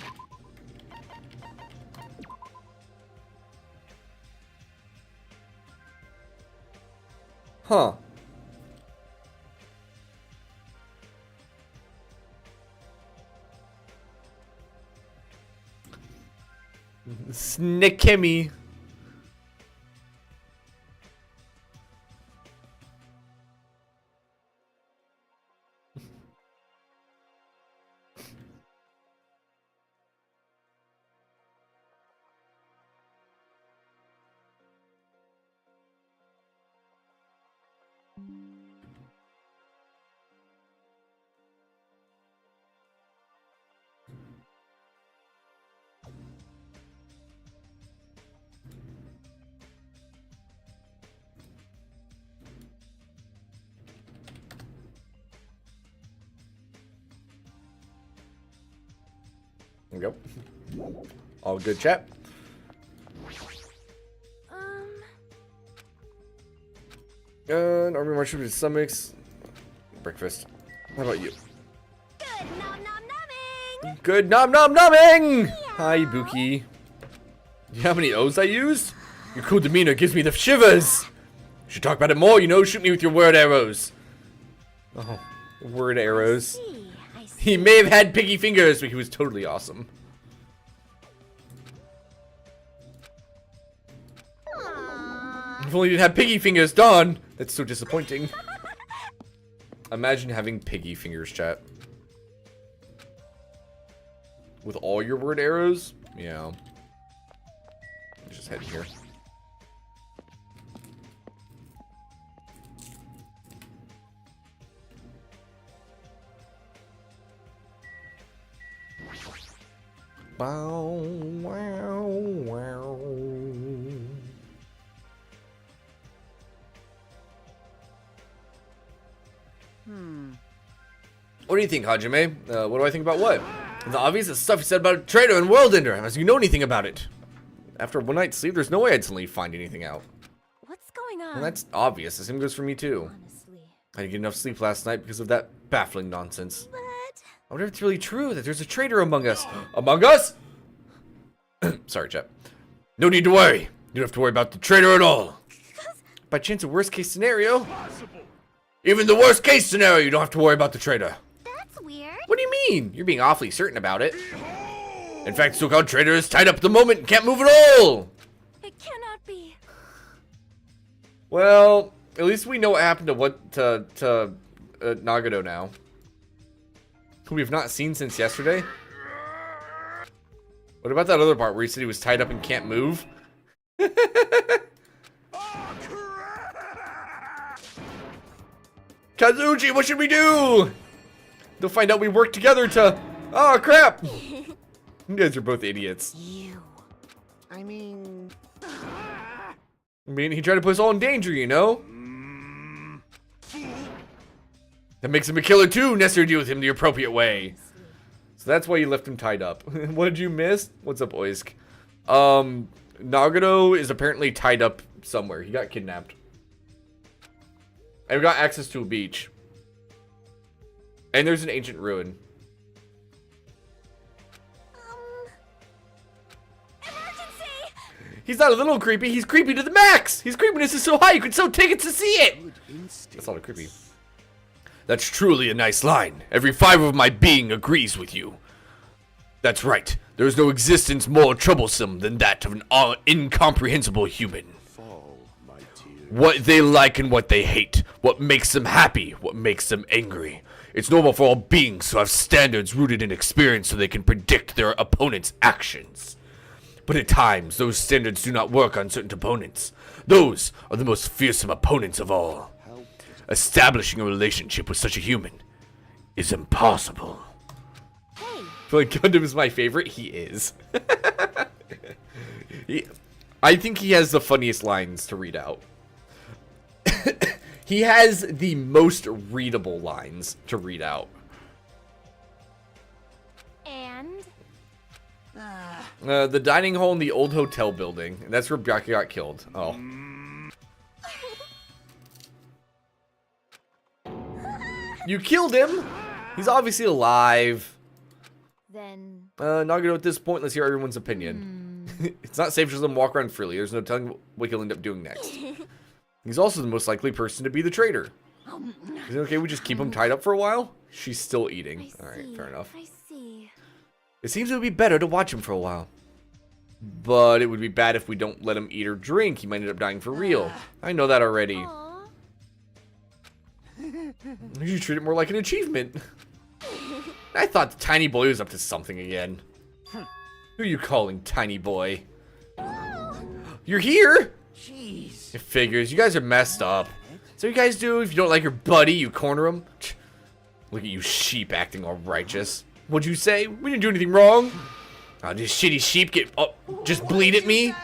Huh. Snickemy. There we go. All good, chat. Army march to stomachs. Breakfast. How about you? Good nom nom nomming! Good nom nom nomming! Hi, Buki. You know how many O's I used? Your cool demeanor gives me the shivers! You should talk about it more, you know? Shoot me with your word arrows. Oh, word arrows. I see. He may have had piggy fingers, but he was totally awesome. If only you didn't have piggy fingers, Dawn! That's so disappointing. Imagine having piggy fingers, chat. With all your word arrows? Yeah. Just head here. Bow, wow, wow. What do you think, Hajime? What do I think about what? It's obvious the stuff you said about a traitor and world ender, as you know anything about it. After one night's sleep, there's no way I'd suddenly find anything out. What's going on? Well, that's obvious. The same goes for me, too. Honestly. I didn't get enough sleep last night because of that baffling nonsense. But I wonder if it's really true that there's a traitor among us. Among us? Sorry, Chet. No need to worry. You don't have to worry about the traitor at all. By chance, a worst case scenario? Even the worst case scenario, you don't have to worry about the traitor. That's weird. What do you mean? You're being awfully certain about it. In fact, so-called traitor is tied up at the moment and can't move at all. it cannot be. Well, at least we know what happened to Nagato now, who we've not seen since yesterday. What about that other part where he said he was tied up and can't move? Kazuchi, what should we do? They'll find out we work together to... Oh, crap! You guys are both idiots. I mean, he tried to put us all in danger, you know? That makes him a killer too, necessary to deal with him the appropriate way. So that's why you left him tied up. What did you miss? What's up, Oisk? Nagato is apparently tied up somewhere. He got kidnapped. And we got access to a beach. And there's an ancient ruin. Emergency! He's not a little creepy. He's creepy to the max. His creepiness is so high you could sell tickets to see it. That's not creepy. That's truly a nice line. Every fiber of my being agrees with you. That's right. There is no existence more troublesome than that of an incomprehensible human. What they like and what they hate. What makes them happy. What makes them angry. It's normal for all beings to have standards rooted in experience so they can predict their opponent's actions. But at times, those standards do not work on certain opponents. Those are the most fearsome opponents of all. Establishing a relationship with such a human is impossible. Hey. I feel like Gundam is my favorite. He is. I think he has the funniest lines to read out. He has the most readable lines to read out. And? The dining hall in the old hotel building. And that's where Byakuya got killed. Oh. You killed him? He's obviously alive. Then... Nagano, at this point, let's hear everyone's opinion. It's not safe to just let him walk around freely. There's no telling what he'll end up doing next. He's also the most likely person to be the traitor. Is it okay we just keep him tied up for a while? She's still eating. Alright, fair enough. I see. It seems it would be better to watch him for a while. But it would be bad if we don't let him eat or drink. He might end up dying for real. I know that already. You should treat it more like an achievement. I thought the tiny boy was up to something again. Who are you calling tiny boy? You're here? Jeez. It figures. You guys are messed up. So you guys do, if you don't like your buddy, you corner him. Look at you sheep acting all righteous. What'd you say? We didn't do anything wrong. Oh, this shitty sheep get just bleed at me.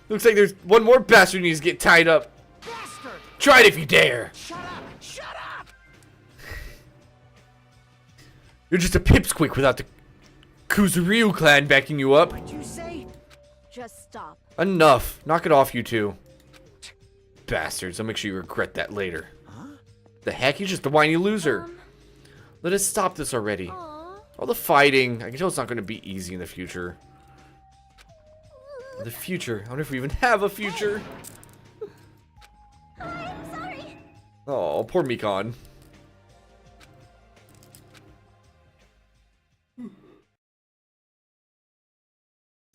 Looks like there's one more bastard who needs to get tied up. Bastard. Try it if you dare. Shut up! Shut up! You're just a pipsqueak without the Kuzuryu clan backing you up. What'd you say? Just stop. Enough. Knock it off, you two. Bastards. I'll make sure you regret that later. Huh? The heck? You're just a whiny loser. Let us stop this already. All the fighting. I can tell it's not going to be easy in the future. The future. I wonder if we even have a future. I'm sorry. Oh, poor Mikon.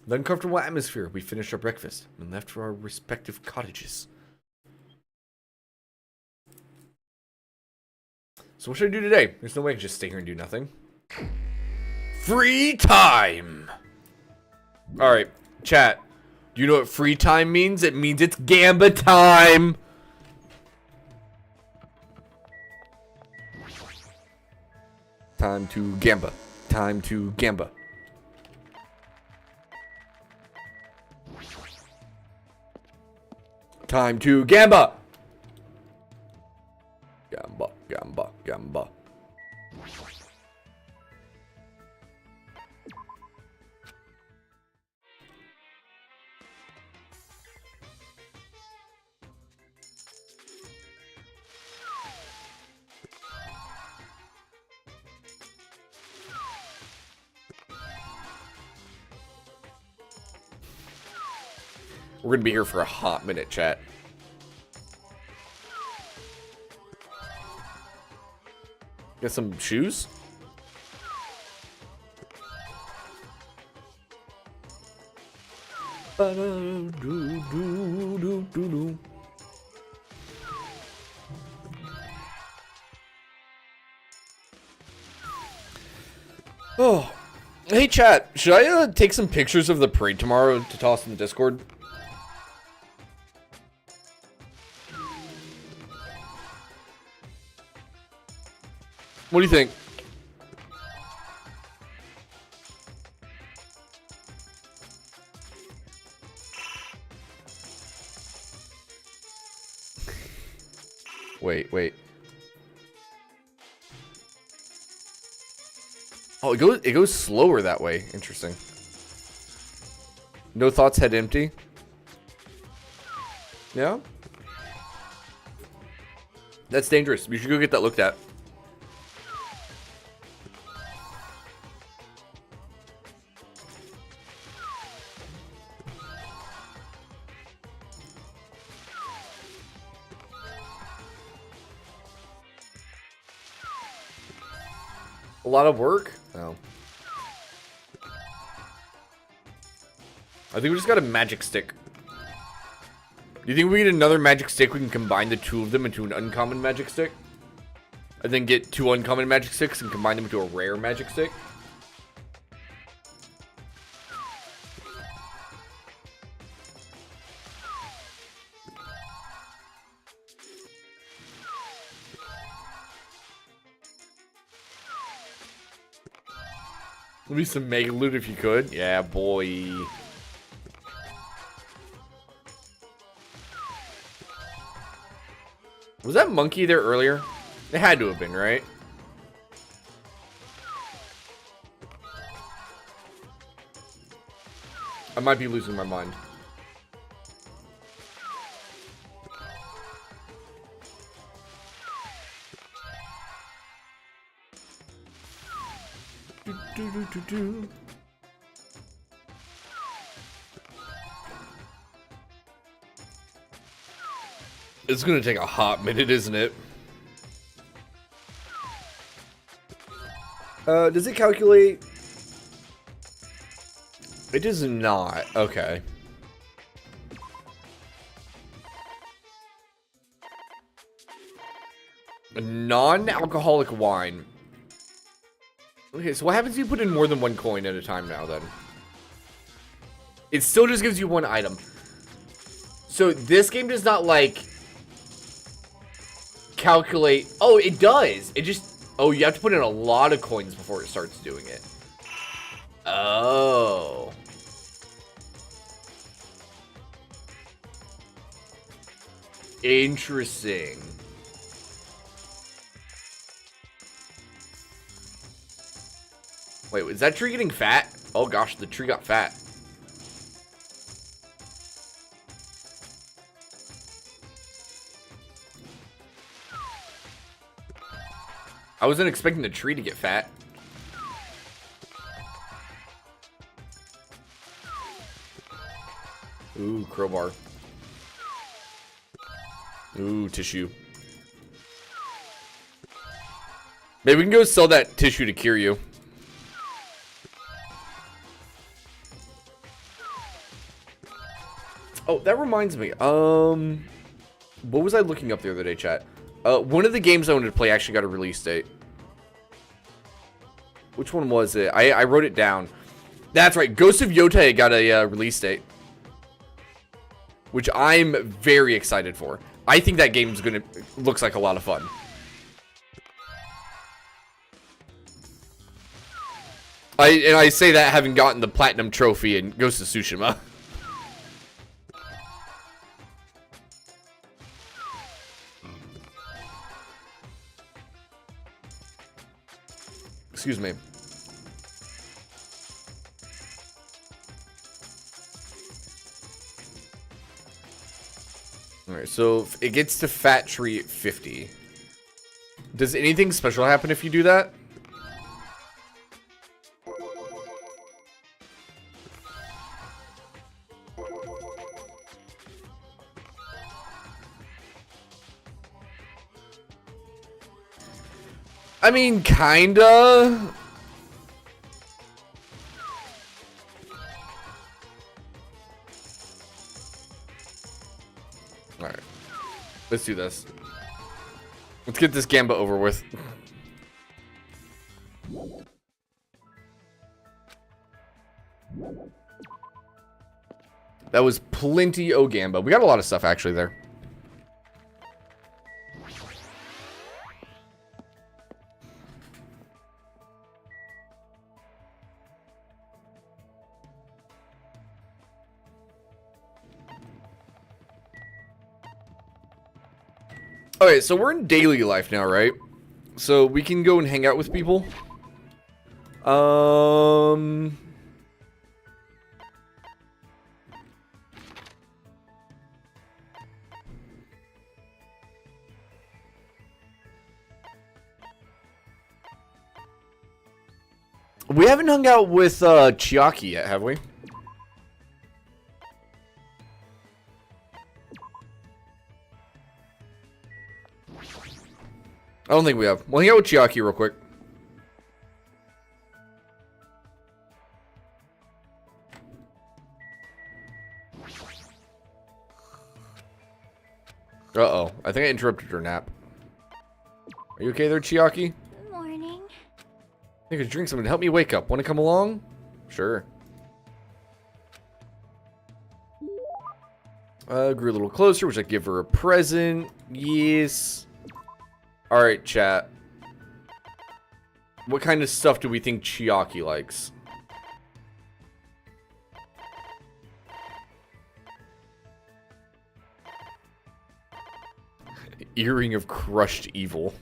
The uncomfortable atmosphere. We finished our breakfast and left for our respective cottages. So what should I do today? There's no way I can just stay here and do nothing. Free time! Alright, chat. Do you know what free time means? It means it's Gamba time! Time to Gamba. Time to Gamba. Time to Gamba! Gamba, Gamba, Gamba. We're gonna be here for a hot minute, chat. Get some shoes? Oh, hey chat, should I take some pictures of the parade tomorrow to toss in the Discord? What do you think? Wait. Oh, it goes slower that way. Interesting. No thoughts, head empty. Yeah? That's dangerous. We should go get that looked at. A lot of work? No. I think we just got a magic stick. Do you think we get another magic stick, we can combine the two of them into an uncommon magic stick? And then get 2 uncommon magic sticks and combine them into a rare magic stick? Maybe some mega loot if you could. Yeah, boy. Was that monkey there earlier? It had to have been, right? I might be losing my mind. It's gonna take a hot minute, isn't it? Does it calculate? It does not. Okay. A non-alcoholic wine. Okay, so what happens if you put in more than 1 coin at a time now, then? It still just gives you 1 item. So this game does not, like, calculate. Oh, it does. It just... Oh, you have to put in a lot of coins before it starts doing it. Oh. Interesting. Wait, is that tree getting fat? Oh gosh, the tree got fat. I wasn't expecting the tree to get fat. Ooh, crowbar. Ooh, tissue. Maybe we can go sell that tissue to cure you. Oh, that reminds me. What was I looking up the other day, chat? One of the games I wanted to play actually got a release date. Which one was it? I wrote it down. That's right. Ghost of Yotei got a release date. Which I'm very excited for. I think that game's looks like a lot of fun. I say that having gotten the platinum trophy in Ghost of Tsushima. Excuse me. Alright, so it gets to Fat Tree at 50. Does anything special happen if you do that? I mean, kinda. Alright. Let's do this. Let's get this gamba over with. That was plenty of gamba. We got a lot of stuff actually there. Okay, so we're in daily life now, right? So we can go and hang out with people. We haven't hung out with Chiaki yet, have we? I don't think we have. We'll hang out with Chiaki real quick. Uh-oh. I think I interrupted her nap. Are you okay there, Chiaki? Morning. I think I could drink something to help me wake up. Want to come along? Sure. Grew a little closer, which I give her a present. Yes. Alright, chat. What kind of stuff do we think Chiaki likes? Earring of crushed evil.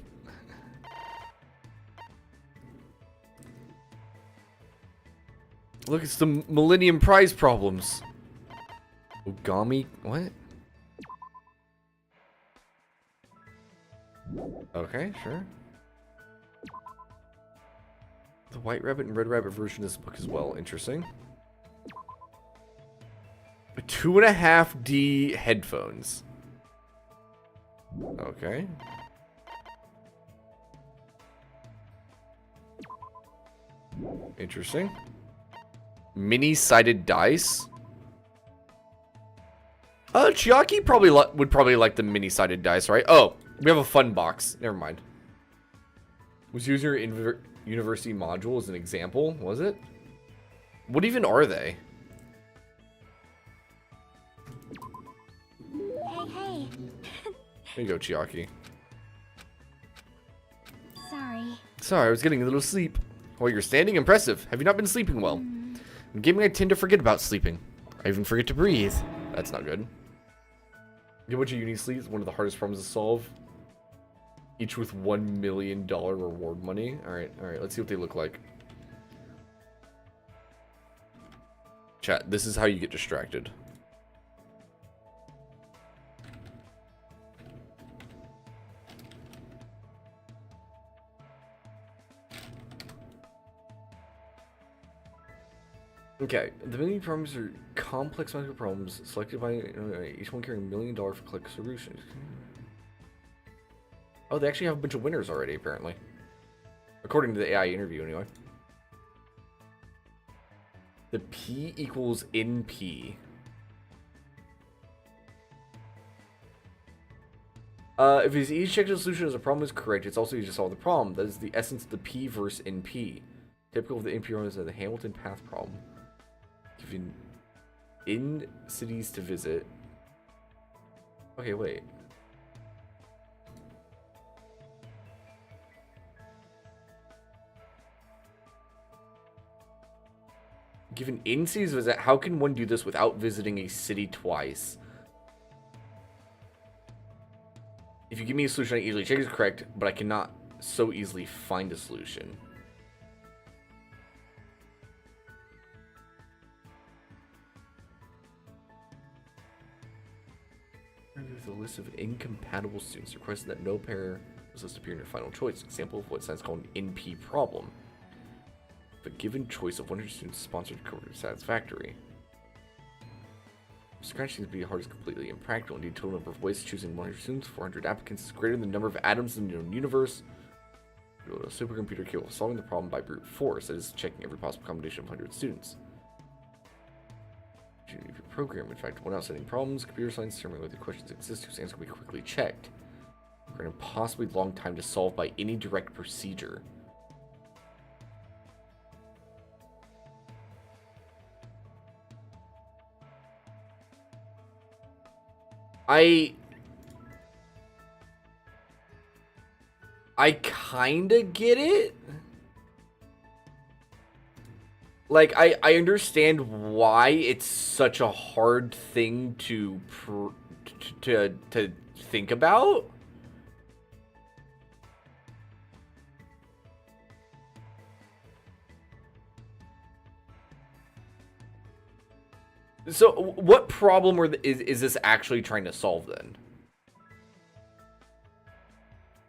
Look, it's the Millennium Prize problems. Ogami, what? Okay, sure. The White Rabbit and Red Rabbit version of this book as well. Interesting. 2.5D headphones. Okay. Interesting. Mini-sided dice. Chiaki probably would probably like the mini-sided dice, right? Oh, we have a fun box. Never mind. Was using your university module as an example, was it? What even are they? Hey. There you go, Chiaki. Sorry, I was getting a little sleep. While you're standing, impressive. Have you not been sleeping well? In gaming, I tend to forget about sleeping. I even forget to breathe. That's not good. Get what your uni sleep is one of the hardest problems to solve. Each with $1 million reward money. Alright, let's see what they look like. Chat, this is how you get distracted. Okay, the mini problems are complex mathematical problems selected by each one carrying $1 million for click solutions. Oh, they actually have a bunch of winners already, apparently. According to the AI interview, anyway. The P equals NP. If it's each checked the solution as a problem is correct, it's also easy to solve the problem. That is the essence of the P versus NP. Typical of the NP problem is the Hamilton path problem. Given in cities to visit. Okay, wait. Given in cities to visit, how can one do this without visiting a city twice? If you give me a solution, I easily check it's correct, but I cannot so easily find a solution. The list of incompatible students requested that no pair was listed appear in your final choice. Example of what science called an NP problem. The given choice of 100 students sponsored coverage satisfactory. Scratch seems to be hard is completely impractical. Indeed, total number of ways to choosing 100 students, 400 applicants is greater than the number of atoms in the known universe. A supercomputer capable of solving the problem by brute force, that is, checking every possible combination of 100 students. If your program, in fact, without setting problems, computer science determine whether questions exist whose answer can be quickly checked. For an impossibly long time to solve by any direct procedure. I kinda get it. Like, I understand why it's such a hard thing to think about. So, what problem is this actually trying to solve then?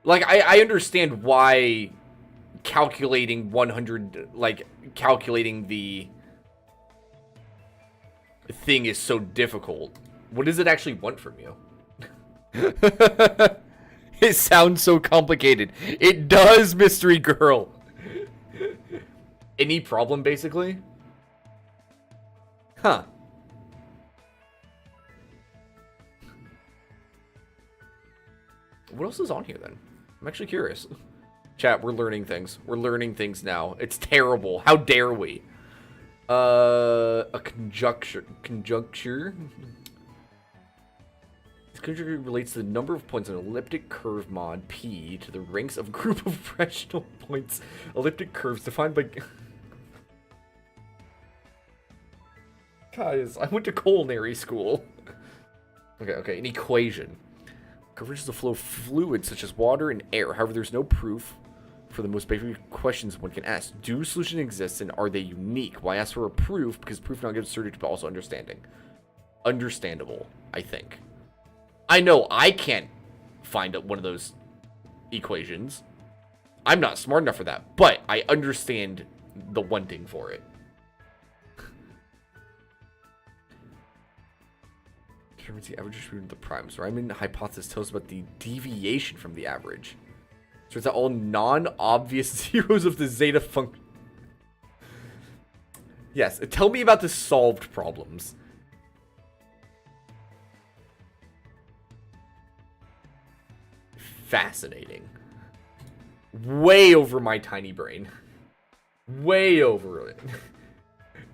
Like, I understand why calculating 100, like, calculating the thing is so difficult. What does it actually want from you? It sounds so complicated. It does, mystery girl. Any problem, basically? Huh. What else is on here then? I'm actually curious. Chat, we're learning things. We're learning things now. It's terrible. How dare we? A conjuncture. This conjuncture relates to the number of points on an elliptic curve mod P to the ranks of group of rational points. Elliptic curves defined by... Guys, I went to culinary school. Okay, an equation. Converges the flow of fluids such as water and air. However, there's no proof for the most basic questions one can ask. Do solutions exist and are they unique? Why ask for a proof? Because proof not gives certainty but also understanding. Understandable, I think. I know I can't find one of those equations. I'm not smart enough for that, but I understand the wanting for it. Determines the average distribution of the primes. Riemann hypothesis tells us about the deviation from the average. So it's that all non-obvious zeros of the zeta function. Yes, tell me about the solved problems. Fascinating. Way over my tiny brain. Way over it.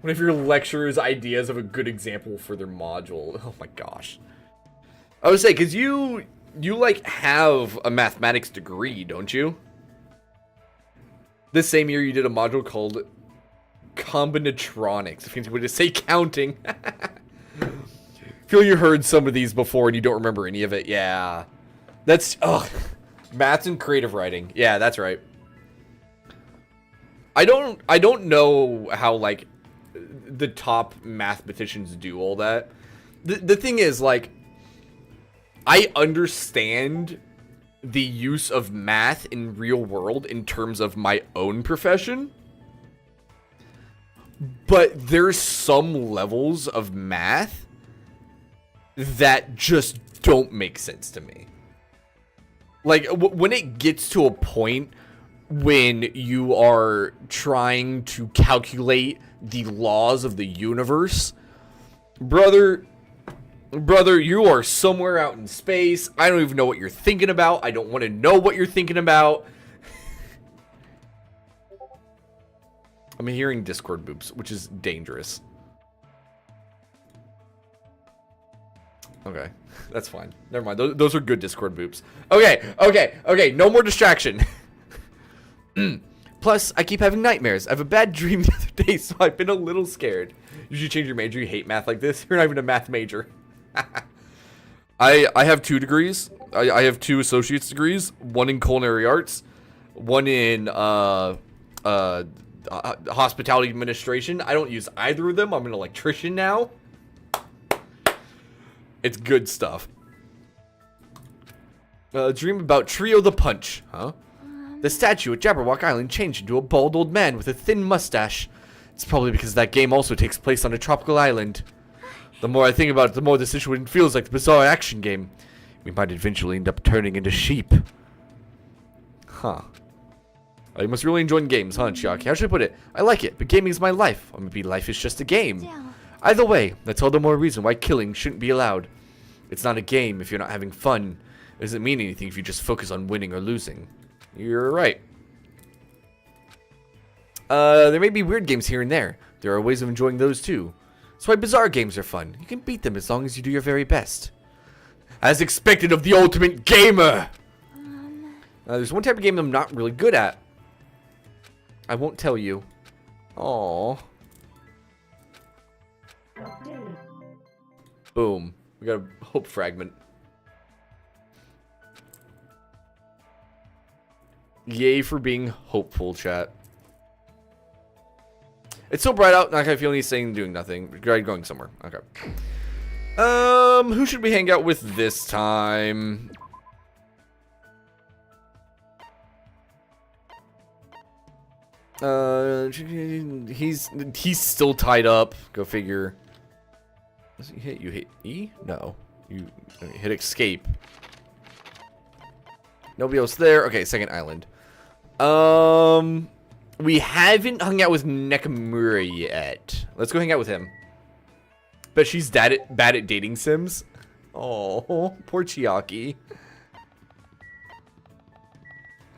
One of your lecturer's ideas of a good example for their module. Oh my gosh. I would say, because you like have a mathematics degree, don't you? This same year you did a module called combinatronics. If you would say counting. Feel you heard some of these before and you don't remember any of it. Yeah. That's, maths and creative writing. Yeah, that's right. I don't know how, like, the top mathematicians do all that. The thing is, like, I understand the use of math in real world in terms of my own profession. But there's some levels of math that just don't make sense to me. Like, when it gets to a point when you are trying to calculate the laws of the universe, brother, you are somewhere out in space. I don't even know what you're thinking about. I don't want to know what you're thinking about. I'm hearing Discord boops, which is dangerous. Okay, that's fine. Never mind. Those are good Discord boops. Okay. No more distraction. Plus, I keep having nightmares. I have a bad dream the other day, so I've been a little scared. You should change your major. You hate math like this. You're not even a math major. I have 2 degrees. I have 2 associate's degrees. One in culinary arts. One in hospitality administration. I don't use either of them. I'm an electrician now. It's good stuff. Dream about Trio the Punch, huh? The statue at Jabberwock Island changed into a bald old man with a thin mustache. It's probably because that game also takes place on a tropical island. The more I think about it, the more the situation feels like the bizarre action game. We might eventually end up turning into sheep. Huh. Oh, you must really enjoy games, huh, Chiaki? How should I put it? I like it, but gaming is my life. Or maybe life is just a game. Either way, that's all the more reason why killing shouldn't be allowed. It's not a game if you're not having fun. It doesn't mean anything if you just focus on winning or losing. You're right. There may be weird games here and there. There are ways of enjoying those too. That's why bizarre games are fun. You can beat them as long as you do your very best. As expected of the ultimate gamer! There's one type of game I'm not really good at. I won't tell you. Aww. Boom. We got a hope fragment. Yay for being hopeful, chat. It's so bright out, not gonna feel anything doing nothing. Going somewhere. Okay. Who should we hang out with this time? He's still tied up. Go figure. Does he hit? You hit E? No. You hit escape. Nobody else there. Okay, second island. We haven't hung out with Nakamura yet. Let's go hang out with him. Bet she's bad at dating sims. Oh, poor Chiaki.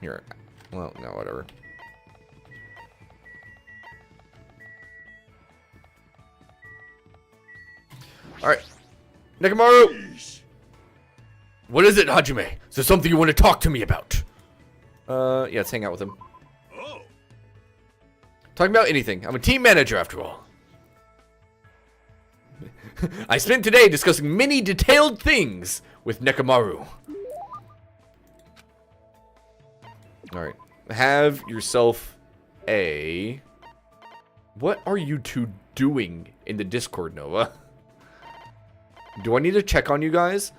Here. Well, no, whatever. Alright. Nekomaru! What is it, Hajime? Is there something you want to talk to me about? Yeah, let's hang out with him. Oh. Talking about anything. I'm a team manager, after all. I spent today discussing many detailed things with Nekomaru. Alright. Have yourself a... What are you two doing in the Discord, Nova? Do I need to check on you guys?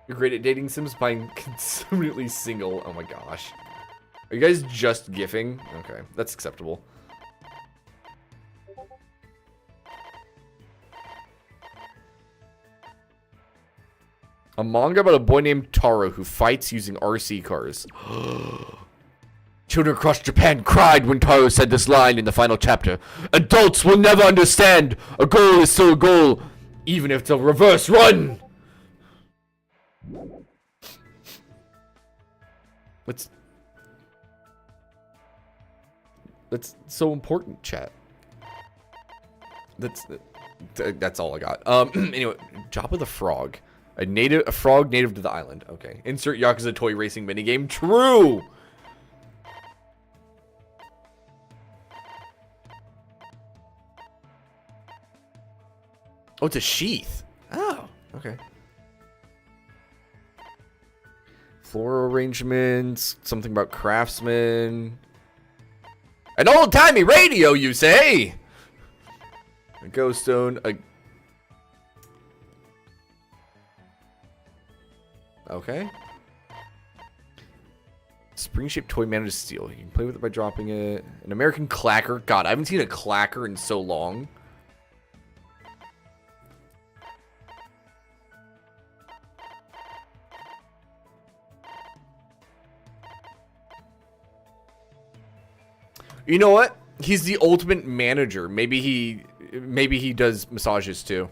You're great at dating sims by consummately single. Oh my gosh. Are you guys just gifting? Okay, that's acceptable. A manga about a boy named Taro who fights using RC cars. Children across Japan cried when Taro said this line in the final chapter. Adults will never understand. A goal is still a goal, even if it's a reverse run. That's so important, chat. That's all I got. Anyway, Joppa the Frog. A frog native to the island. Okay. Insert Yakuza toy racing minigame. True! Oh, it's a sheath. Oh, okay. Floral arrangements. Something about craftsman. An old-timey radio, you say? A ghost stone. Okay. Spring-shaped toy managed steel. You can play with it by dropping it. An American clacker. God, I haven't seen a clacker in so long. You know what? He's the ultimate manager. Maybe he does massages too.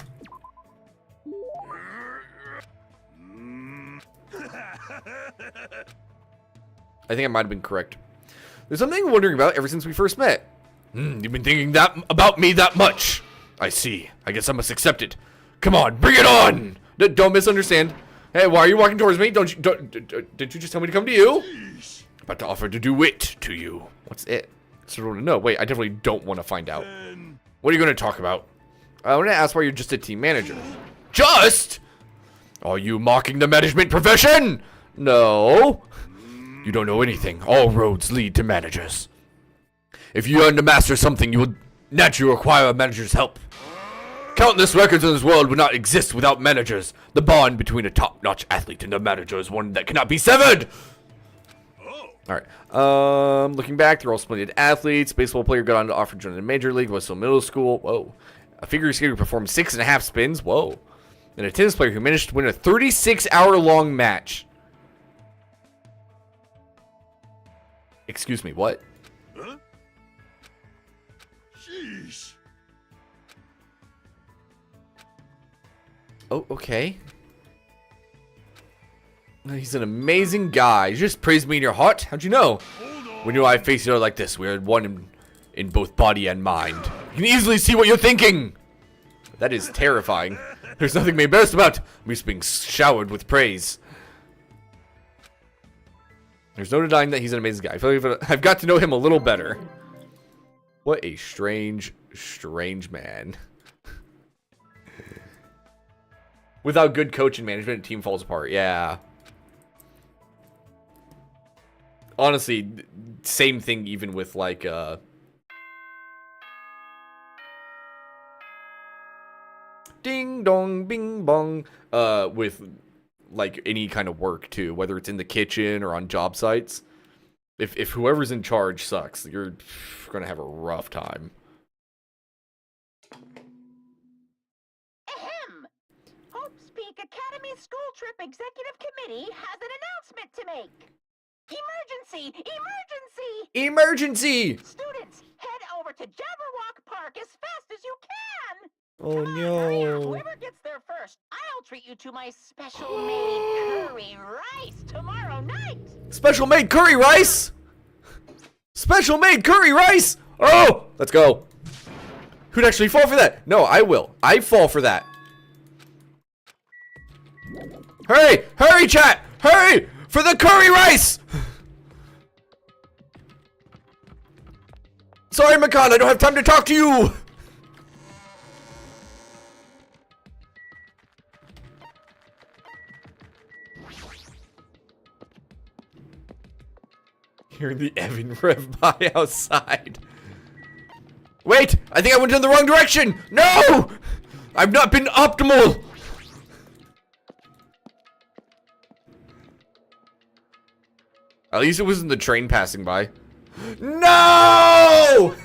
I think I might have been correct. There's something I'm wondering about ever since we first met. You've been thinking that about me that much. I see. I guess I must accept it. Come on, bring it on! Don't misunderstand. Hey, why are you walking towards me? Did you just tell me to come to you? About to offer to do it to you. What's it? So I want to know. Wait, I definitely don't want to find out. What are you going to talk about? I want to ask why you're just a team manager. Just? Are you mocking the management profession? No. You don't know anything. All roads lead to managers. If you learn to master something, you will naturally require a manager's help. Countless records in this world would not exist without managers. The bond between a top-notch athlete and a manager is one that cannot be severed. Alright, looking back, they're all splendid athletes. Baseball player got on to offer to join the major league, was still middle school. Whoa. A figure skater performed 6.5 spins. Whoa. And a tennis player who managed to win a 36-hour-long match. Excuse me, what? Huh? Sheesh. Oh, okay. He's an amazing guy. You just praised me in your heart? How'd you know? When you and I face each other like this, we are one in both body and mind. You can easily see what you're thinking. That is terrifying. There's nothing to be embarrassed about. I'm just being showered with praise. There's no denying that he's an amazing guy. I feel like I've got to know him a little better. What a strange, strange man. Without good coach and management, a team falls apart. Yeah. Honestly, same thing even with like ding dong bing bong with like any kind of work too, whether it's in the kitchen or on job sites. If whoever's in charge sucks, you're gonna have a rough time. Ahem! Hope's Peak Academy School Trip Executive Committee has an announcement to make. Emergency! Emergency! Emergency! Students, head over to Jabberwock Park as fast as you can! Oh Come on, hurry up. no. Whoever gets there first, I'll treat you to my special made curry rice tomorrow night. Special made curry rice? Special made curry rice? Oh, let's go. Who'd actually fall for that? No, I will. I fall for that. Hurry! Hurry, chat! Hurry! For the curry rice! Sorry, Makan, I don't have time to talk to you! Hearing the Evan rev by outside. Wait! I think I went in the wrong direction! No! I've not been optimal! At least it wasn't the train passing by. No!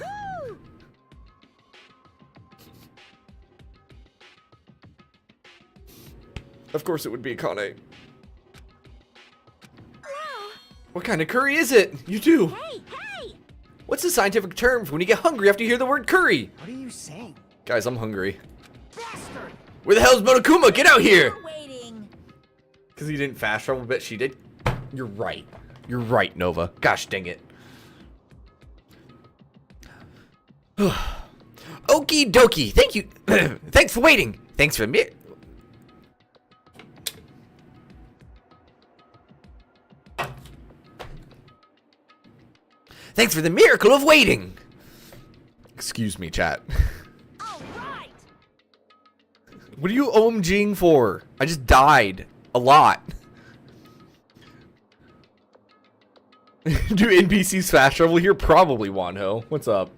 Of course it would be Akane. What kind of curry is it? You do. Hey, hey! What's the scientific term for when you get hungry after you hear the word curry? What are you saying? Guys, I'm hungry. Bastard! Where the hell's Monokuma? Get out here! We're waiting. Because he didn't fast travel, but she did. You're right. You're right, Nova. Gosh dang it. Okie dokie. Thank you. Thanks for waiting. Thanks for me. Thanks for the miracle of waiting. Excuse me, chat. All right. What are you OMGing for? I just died a lot. Do NPCs fast travel here? Probably, Wanho. What's up?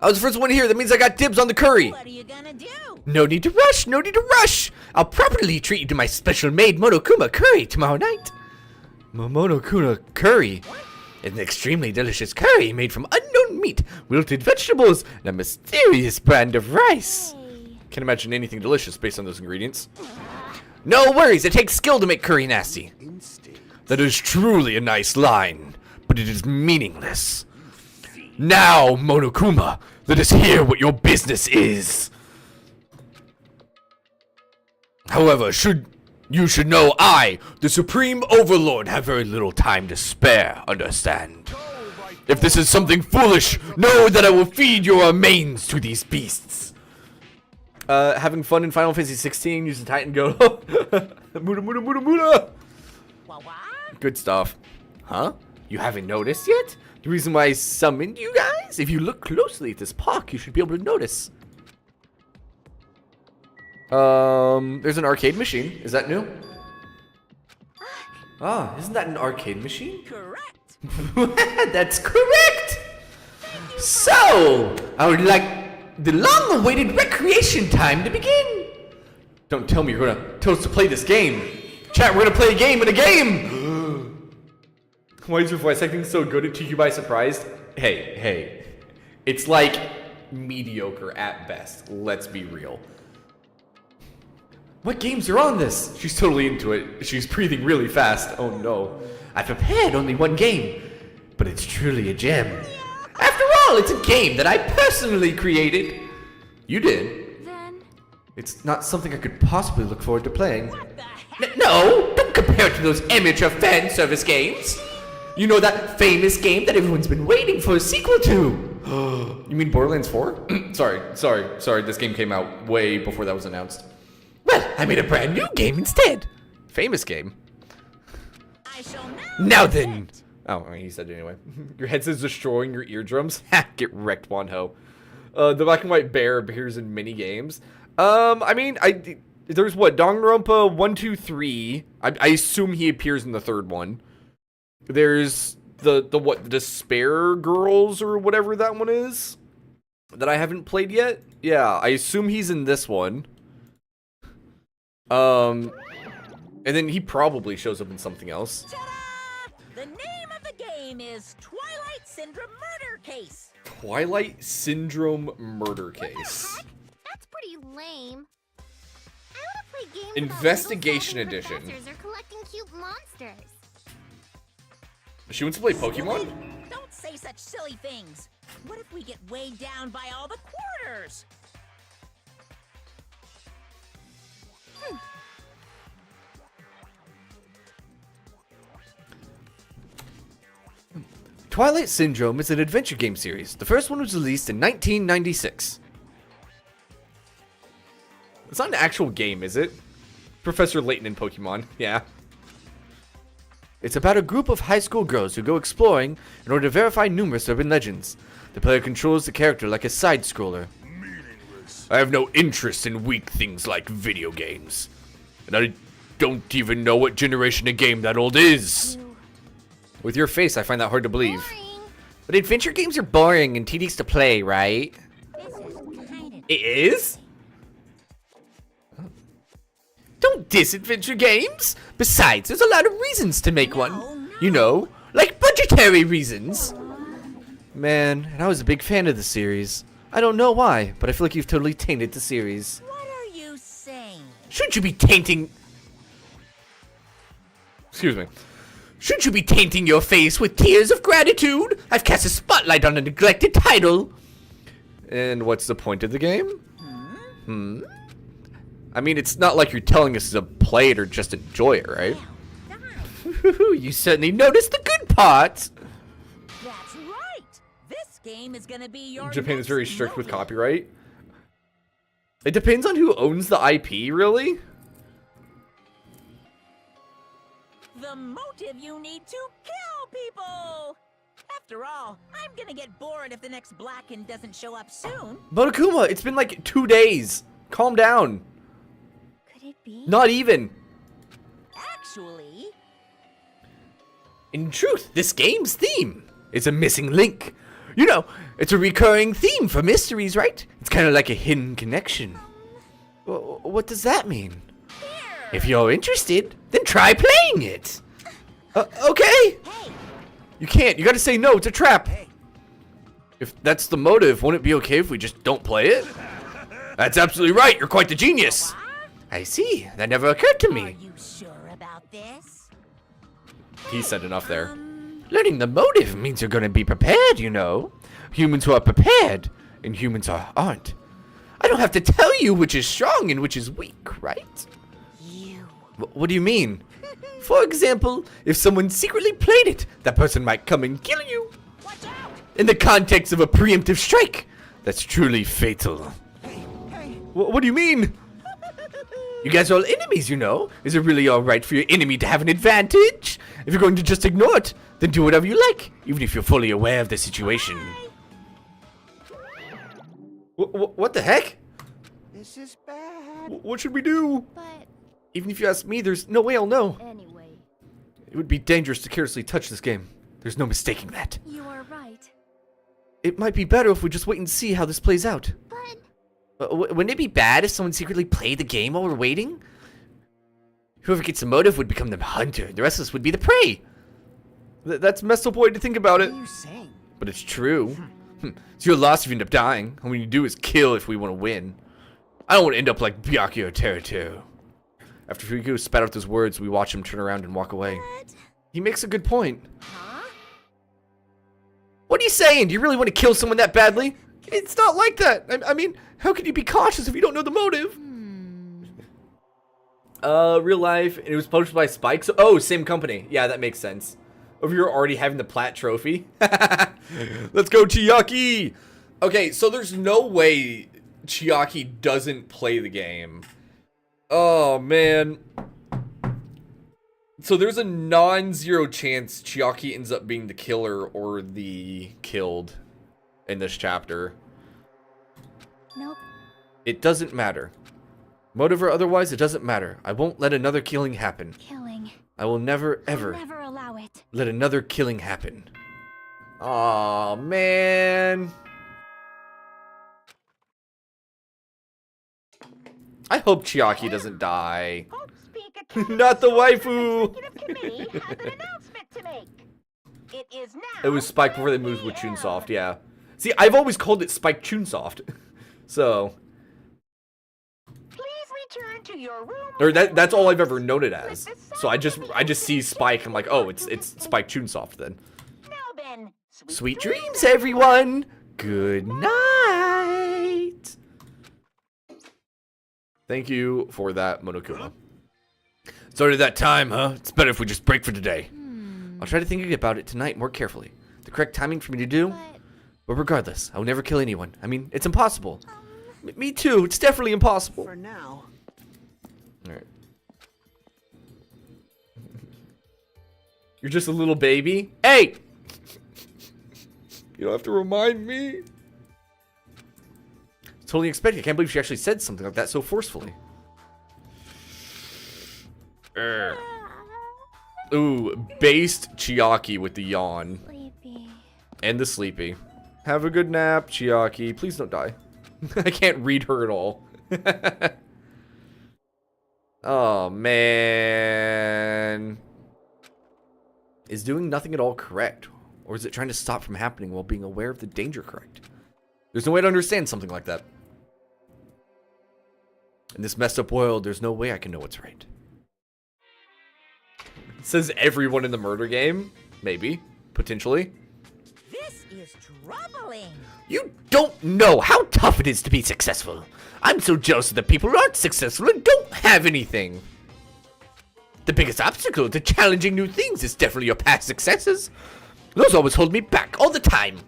I was the first one here. That means I got dibs on the curry. What are you gonna do? No need to rush. No need to rush. I'll properly treat you to my special made Monokuma curry tomorrow night. Monokuma curry? It's an extremely delicious curry made from unknown meat, wilted vegetables, and a mysterious brand of rice. Can't imagine anything delicious based on those ingredients. No worries. It takes skill to make curry nasty. That is truly a nice line, but it is meaningless. Now, Monokuma, let us hear what your business is. However, you should know I, the Supreme Overlord, have very little time to spare, understand? If this is something foolish, know that I will feed your remains to these beasts. Having fun in Final Fantasy 16 using Titan Go. Muda, muda, muda, muda. Good stuff. Huh? You haven't noticed yet? The reason why I summoned you guys? If you look closely at this park, you should be able to notice. There's an arcade machine. Is that new? Ah, isn't that an arcade machine? Correct. That's correct. So, I would like the long-awaited recreation time to begin. Don't tell me you're gonna tell us to play this game. Chat, we're gonna play a game in a game. Why is your voice acting so good it took you by surprise? Hey. It's like mediocre at best. Let's be real. What games are on this? She's totally into it. She's breathing really fast. Oh no. I prepared only one game, but it's truly a gem. After all, it's a game that I personally created. You did. Then It's not something I could possibly look forward to playing. No, don't compare it to those amateur fan service games. You know that famous game that everyone's been waiting for a sequel to. You mean Borderlands 4? Sorry, this game came out way before that was announced. Well, I made a brand new game instead. Famous game. I shall Now then. Oh, he said it anyway. Your headset's destroying your eardrums. Ha, get wrecked, Wanho. The black and white bear appears in many games. I mean, there's what, Danganronpa 1, 2, 3. I assume he appears in the third one. There's the what, Despair Girls or whatever that one is that I haven't played yet. Yeah, I assume he's in this one. And then he probably shows up in something else. Ta-da! The name of the game is Twilight Syndrome Murder Case. Twilight Syndrome Murder Case. That's pretty lame. I want to play games Investigation about little Edition. professors or collecting cute monsters. She wants to play Pokemon? Don't say such silly things. What if we get weighed down by all the quarters? Twilight Syndrome is an adventure game series. The first one was released in 1996. It's not an actual game, is it? Professor Layton in Pokemon, yeah. It's about a group of high school girls who go exploring in order to verify numerous urban legends. The player controls the character like a side-scroller. I have no interest in weak things like video games. And I don't even know what generation a game that old is. With your face, I find that hard to believe. Boring. But adventure games are boring and tedious to play, right? This is kind of... It is? Don't diss adventure games. Besides, there's a lot of reasons to make one. You know, like budgetary reasons. Man, and I was a big fan of the series. I don't know why, but I feel like you've totally tainted the series. What are you saying? Shouldn't you be tainting... Excuse me. Shouldn't you be tainting your face with tears of gratitude? I've cast a spotlight on a neglected title. And what's the point of the game? I mean, it's not like you're telling us to play it or just enjoy it, right? You certainly noticed the good parts. That's right. This game is gonna be your Japan is very strict with motive. copyright. It depends on who owns the IP, really. The motive you need to kill people. After all, I'm gonna get bored if the next Blacken doesn't show up soon. Monokuma, it's been like 2 days. Calm down. Could it be? Not even. Actually, In truth, this game's theme is a missing link. You know, it's a recurring theme for mysteries, right? It's kind of like a hidden connection. What does that mean? If you're interested, then try playing it. Okay. You can't. You gotta say no. It's a trap. If that's the motive, won't it be okay if we just don't play it? That's absolutely right. You're quite the genius. I see. That never occurred to are me. you sure about this? He said enough there. Learning the motive means you're gonna be prepared, you know. Humans who are prepared, and humans who aren't. I don't have to tell you which is strong and which is weak, right? What do you mean? For example, if someone secretly played it, that person might come and kill you. Watch out! In the context of a preemptive strike, that's truly fatal. What do you mean? You guys are all enemies, you know. Is it really alright for your enemy to have an advantage? If you're going to just ignore it, then do whatever you like, even if you're fully aware of the situation. What the heck? This is bad. What should we do? But Even if you ask me, there's no way I'll know. anyway, It would be dangerous to carelessly touch this game. There's no mistaking that. You are right. It might be better if we just wait and see how this plays out. But Wouldn't it be bad if someone secretly played the game while we're waiting? Whoever gets the motive would become the hunter. The rest of us would be the prey. That's a messed up way to think about it. What are you saying? But it's true. It's your loss if you end up dying. All we need to do is kill if we want to win. I don't want to end up like Byakuya Teruto. After Furiku spat out those words, we watch him turn around and walk away. He makes a good point. What are you saying? Do you really want to kill someone that badly? It's not like that. I mean, how can you be cautious if you don't know the motive? Real life. It was published by Spike. So, oh, same company. Yeah, that makes sense. Over here already having the Plat trophy. Let's go, Chiaki. Okay, so there's no way Chiaki doesn't play the game. Oh, man. So there's a non-zero chance Chiaki ends up being the killer or the killed in this chapter. nope. It doesn't matter. Motive or otherwise, it doesn't matter. I won't let another killing happen. Killing. I will never, ever Never allow it. let another killing happen. Aw, man. I hope Chiaki doesn't die. Not the waifu! Executive Committee has an announcement to make. It is now. It was Spike before they moved with Chunsoft, yeah. See, I've always called it Spike Chunsoft. So, Please return to your room. or that's all I've ever known it as. So I just see Spike, I'm like, oh, it's Spike Chunsoft then. Now then, Sweet dreams, everyone! Good night! Thank you for that, Monokuma. Started that time, huh? It's better if we just break for today. I'll try to think about it tonight more carefully. The correct timing for me to do. But regardless, I will never kill anyone. I mean, it's impossible. Me too. It's definitely impossible. For now. All right. You're just a little baby? Hey! You don't have to remind me. Totally expected. I can't believe she actually said something like that so forcefully. Ooh, based Chiaki with the yawn. Sleepy. And the sleepy. Have a good nap, Chiaki. Please don't die. I can't read her at all. Oh, man. Is doing nothing at all correct? Or is it trying to stop from happening while being aware of the danger correct? There's no way to understand something like that. In this messed up world, there's no way I can know what's right. Says everyone in the murder game. Maybe. Potentially. This is troubling. You don't know how tough it is to be successful. I'm so jealous of the people who aren't successful and don't have anything. The biggest obstacle to challenging new things is definitely your past successes. Those always hold me back all the time.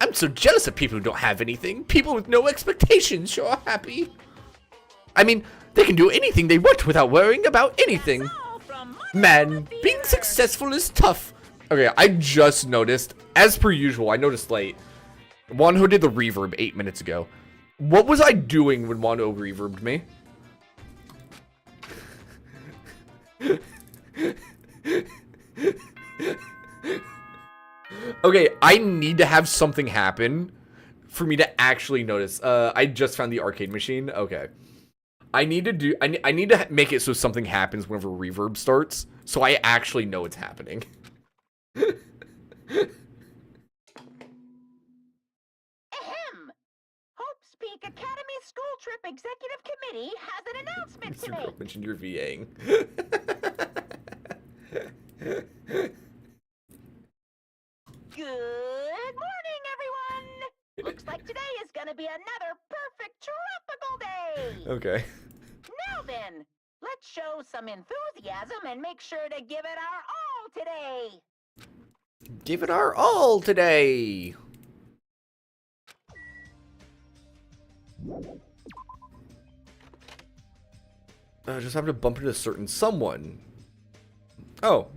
I'm so jealous of people who don't have anything. People with no expectations sure are happy. I mean, they can do anything they want without worrying about anything. Man, being successful is tough. Okay, I just noticed, as per usual, I noticed late. Wano did the reverb 8 minutes ago. What was I doing when Wano reverbed me? Okay, I need to have something happen for me to actually notice. I just found the arcade machine. Okay. I need to make it so something happens whenever reverb starts, so I actually know it's happening. Ahem! Hope's Peak Academy School Trip Executive Committee has an announcement to Mr. Girl make. mentioned you're VAing. Good morning, everyone! Looks like today is gonna be another perfect tropical day! Okay. Now then, let's show some enthusiasm and make sure to give it our all today! Give it our all today. I just have to bump into a certain someone. Oh.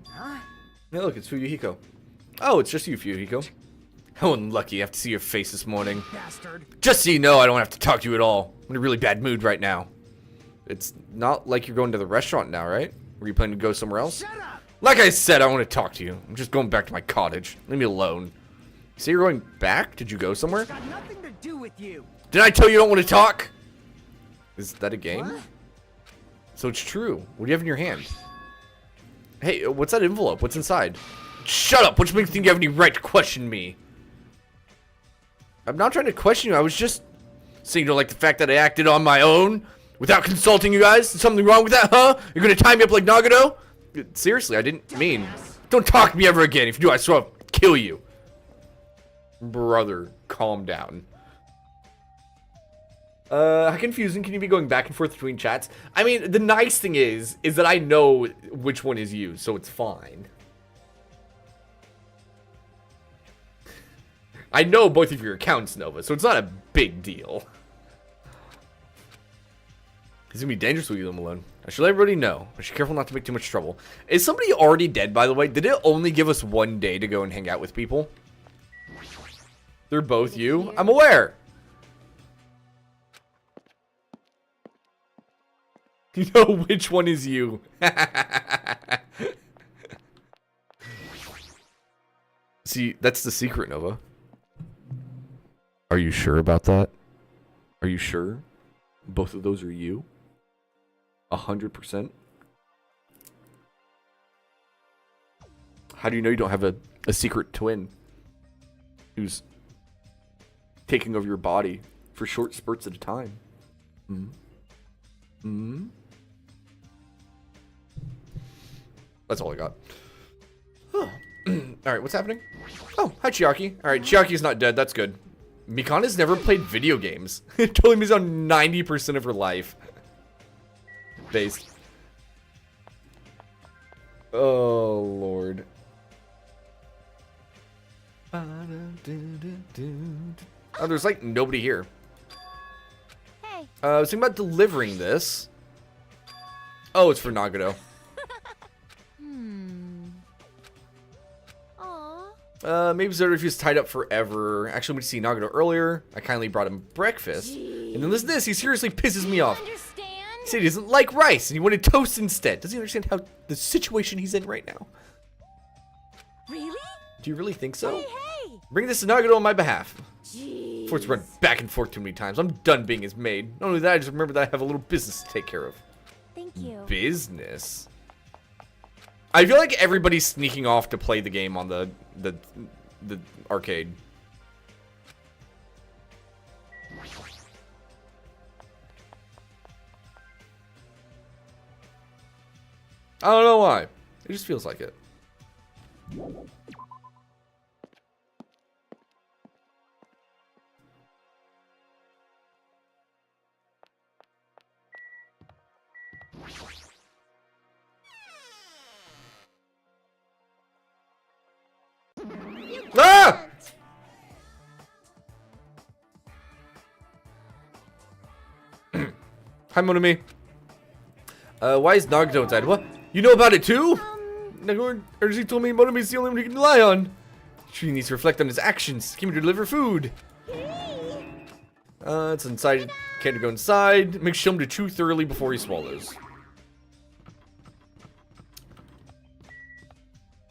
Hey, look, it's Fuyuhiko. Oh, it's just you, Fuyuhiko. How unlucky I have to see your face this morning. Bastard. Just so you know, I don't have to talk to you at all. I'm in a really bad mood right now. It's not like you're going to the restaurant now, right? Were you planning to go somewhere else? Shut up! Like I said, I want to talk to you. I'm just going back to my cottage. Leave me alone. You say you're going back? Did you go somewhere? Got nothing to do with you. Did I tell you don't want to talk? Is that a game? What? So it's true. What do you have in your hand? Hey, what's that envelope? What's inside? Shut up! What makes you think you have any right to question me? I'm not trying to question you. I was just saying you don't like the fact that I acted on my own without consulting you guys. Is something wrong with that, huh? You're gonna tie me up like Nagato? Seriously, I didn't mean. Don't talk to me ever again. If you do, I swear I'll kill you. Brother, calm down. How confusing can you be going back and forth between chats? I mean, the nice thing is that I know which one is you, so it's fine. I know both of your accounts, Nova, so it's not a big deal. It's gonna be dangerous with you them alone. I should let everybody know. I should be careful not to make too much trouble. Is somebody already dead, by the way? Did it only give us one day to go and hang out with people? They're both you? I'm aware. You know which one is you. See, that's the secret, Nova. Are you sure about that? Are you sure? Both of those are you? 100%? How do you know you don't have a secret twin who's taking over your body for short spurts at a time? That's all I got. Alright, what's happening? Oh, hi Chiaki. Alright, Chiaki's not dead, that's good. Mikana's never played video games. It totally means on 90% of her life. based. Oh, Lord. Oh, there's like nobody here. Hey. I was thinking about delivering this. Oh, it's for Nagato. Aww. Maybe Zoda if he was tied up forever. Actually, we see Nagato earlier. I kindly brought him breakfast. Jeez. And then there's this. He seriously pisses me off. Understand? He said he doesn't like rice and he wanted toast instead. Does he understand how the situation he's in right now? Really? Do you really think so? Hey, hey. Bring this to Nagato on my behalf. Jeez. Before it's run back and forth too many times. I'm done being his maid. Not only that, I just remember that I have a little business to take care of. Thank you. Business? I feel like everybody's sneaking off to play the game on the arcade. I don't know why. It just feels like it. Ah! Hi, Monokuma. Why is Nagato inside? What? You know about it too? Nagato urgently told me Monokuma is the only one he can rely on. She needs to reflect on his actions. Came to deliver food. It's inside. Can't go inside. Make sure him to chew thoroughly before he swallows.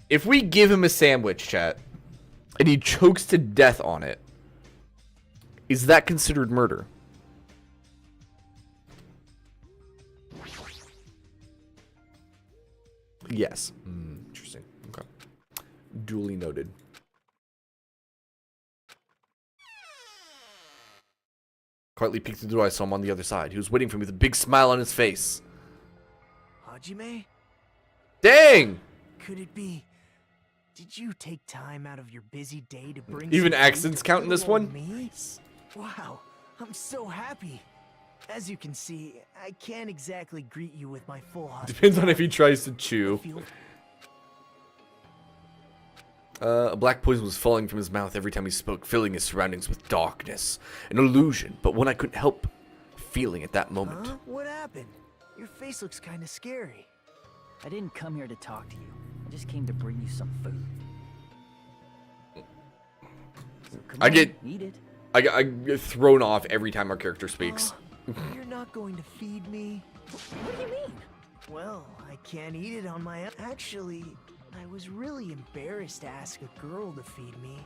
If we give him a sandwich, chat, and he chokes to death on it, is that considered murder? Yes. Interesting. Okay. Duly noted. Quietly peeked through the door. I saw him on the other side. He was waiting for me with a big smile on his face. Hajime? Dang! Could it be... Did you take time out of your busy day to bring Even some accents food count in this little one? old me? Wow, I'm so happy. As you can see, I can't exactly greet you with my full Depends on if he tries to chew. A black poison was falling from his mouth every time he spoke, filling his surroundings with darkness. An illusion, but one I couldn't help feeling at that moment. Huh? What happened? Your face looks kind of scary. I didn't come here to talk to you. I just came to bring you some food. So come I on, get eat it. I get thrown off every time our character speaks. You're not going to feed me? What do you mean? Well, I can't eat it on my own. Actually, I was really embarrassed to ask a girl to feed me.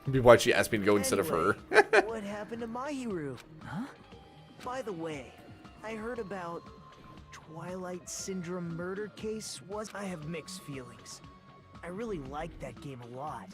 Maybe why'd she ask me to go instead of her? What happened to Mahiru? Huh? By the way, I heard about Twilight Syndrome murder case. I have mixed feelings. I really liked that game a lot.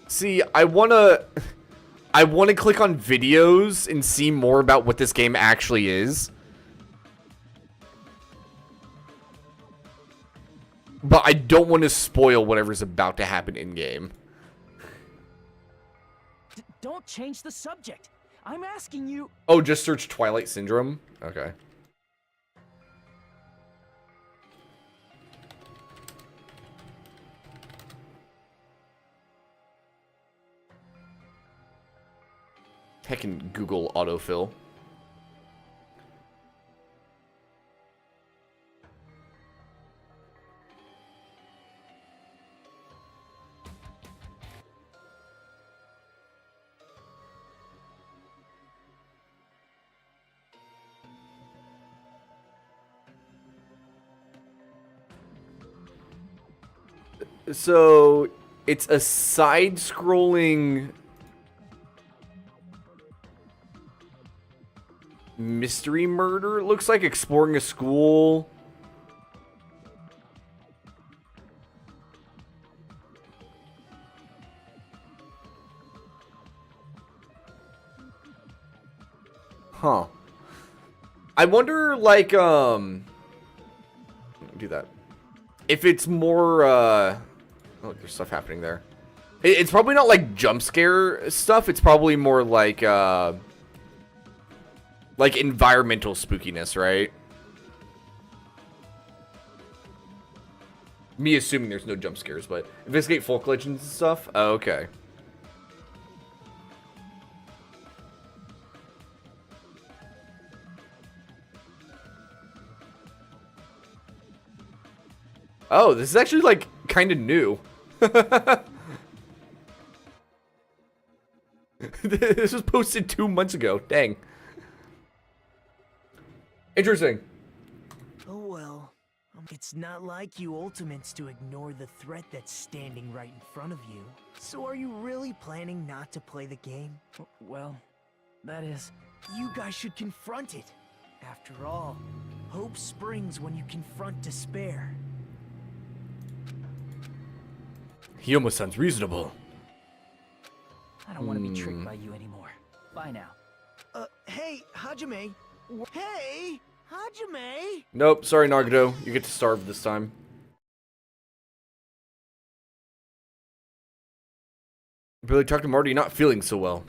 See, I wanna click on videos and see more about what this game actually is. But I don't want to spoil whatever's about to happen in game. Don't change the subject. I'm asking you. Oh, just search Twilight Syndrome? Okay. Heckin' Google autofill. So, it's a side-scrolling mystery murder, it looks like, exploring a school. Huh. I wonder, like, do that. If it's more, oh, there's stuff happening there. It's probably not, like, jump scare stuff. It's probably more, like environmental spookiness, right? Me assuming there's no jump scares, but investigate folk legends and stuff? Oh, okay. Oh, this is actually, like, kind of new. This was posted 2 months ago. Dang. Interesting. Oh well. It's not like you Ultimates to ignore the threat that's standing right in front of you. So are you really planning not to play the game? Well, that is... You guys should confront it. After all, hope springs when you confront despair. He almost sounds reasonable. I don't want to be tricked by you anymore. Bye now. Hey, Hajime. Hey, Hajime. Nope, sorry, Nagato. You get to starve this time. Really talking to Marty, not feeling so well.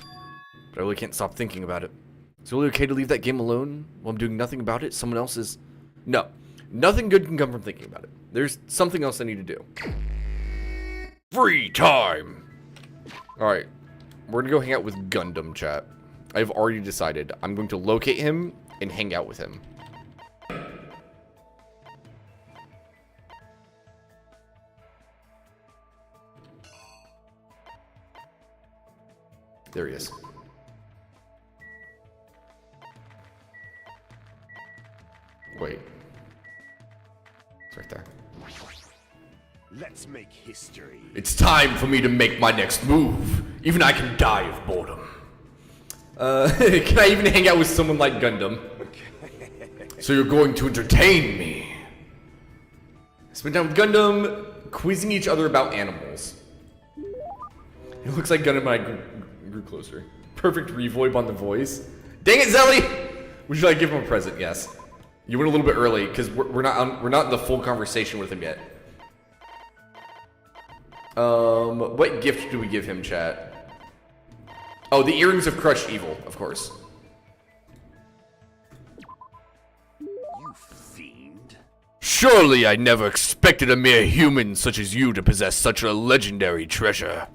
But I really can't stop thinking about it. Is it really okay to leave that game alone while I'm doing nothing about it? Someone else is... No. Nothing good can come from thinking about it. There's something else I need to do. Free time! Alright. We're gonna go hang out with Gundam, chat. I've already decided. I'm going to locate him and hang out with him. There he is. Wait. It's right there. Let's make history. It's time for me to make my next move. Even I can die of boredom. Can I even hang out with someone like Gundam? So you're going to entertain me. Spend time with Gundam, quizzing each other about animals. It looks like Gundam and I grew closer. Perfect revoice on the voice. Dang it, Zelly! Would you like to give him a present? Yes. You went a little bit early because we're not in the full conversation with him yet. What gift do we give him, chat? Oh, the earrings of crushed evil, of course. You fiend. Surely I never expected a mere human such as you to possess such a legendary treasure.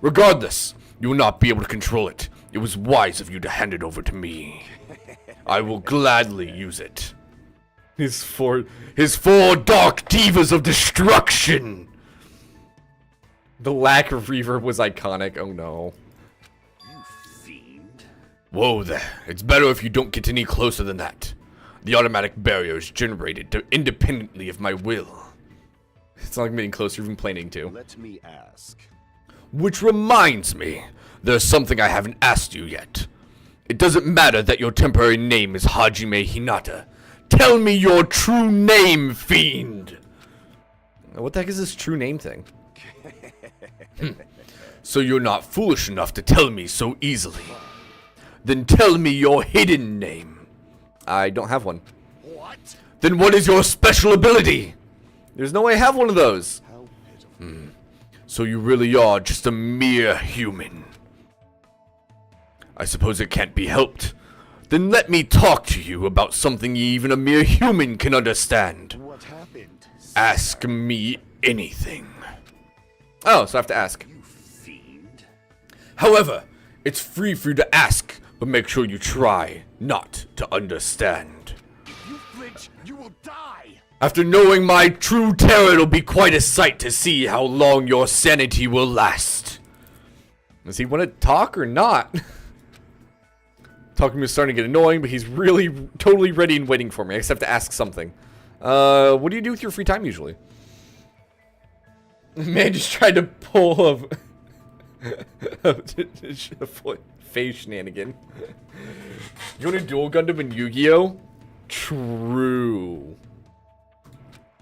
Regardless, you will not be able to control it. It was wise of you to hand it over to me. I will gladly use it. His four dark divas of destruction! The lack of reverb was iconic. Oh no. You fiend. Whoa there. It's better if you don't get any closer than that. The automatic barrier is generated independently of my will. It's not like getting closer, even planning to. Let me ask. Which reminds me, there's something I haven't asked you yet. It doesn't matter that your temporary name is Hajime Hinata. Tell me your true name, fiend! What the heck is this true name thing? So you're not foolish enough to tell me so easily. Then tell me your hidden name. I don't have one. What? Then what is your special ability? There's no way I have one of those. How pitiful. So you really are just a mere human. I suppose it can't be helped. Then let me talk to you about something even a mere human can understand. What happened? Ask me anything. Oh, so I have to ask. You fiend. However, it's free for you to ask, but make sure you try not to understand. If you flinch, you will die. After knowing my true terror, it'll be quite a sight to see how long your sanity will last. Does he want to talk or not? Talking to me is starting to get annoying, but he's really totally ready and waiting for me. I just have to ask something. What do you do with your free time usually? Man just tried to pull a phase shenanigan. You want to dual Gundam in Yu-Gi-Oh? True.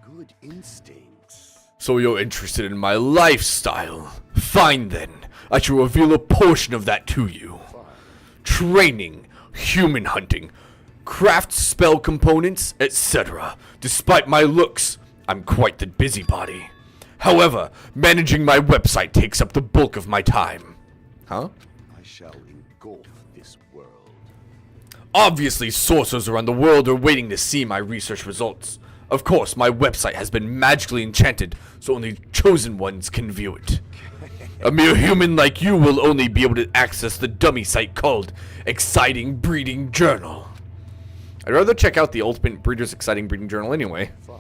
Good instincts. So you're interested in my lifestyle. Fine then. I shall reveal a portion of that to you. Training human hunting, craft spell components, etc. Despite my looks, I'm quite the busybody. However, managing my website takes up the bulk of my time. Huh? I shall engulf this world. Obviously, sorcerers around the world are waiting to see my research results. Of course, my website has been magically enchanted, so only chosen ones can view it. A mere human like you will only be able to access the dummy site called Exciting Breeding Journal. I'd rather check out the Ultimate Breeder's Exciting Breeding Journal anyway. Fine.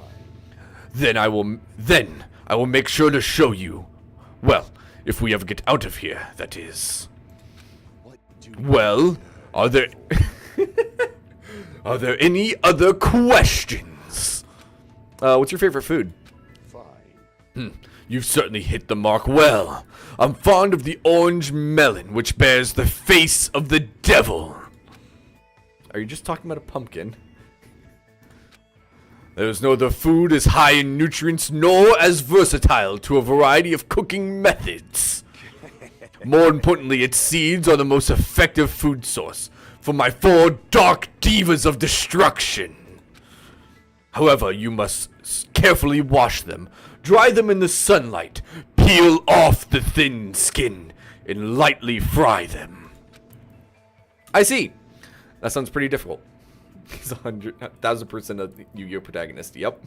Then I will make sure to show you. Well, if we ever get out of here, that is. What do Well, are there are there any other questions? What's your favorite food? Fine. You've certainly hit the mark well. I'm fond of the orange melon, which bears the face of the devil. Are you just talking about a pumpkin? There's no other food as high in nutrients nor as versatile to a variety of cooking methods. More importantly, its seeds are the most effective food source for my 4 dark divas of destruction. However, you must carefully wash them, dry them in the sunlight, peel off the thin skin, and lightly fry them. I see. That sounds pretty difficult. He's 1,000% a Yu-Gi-Oh protagonist. Yep.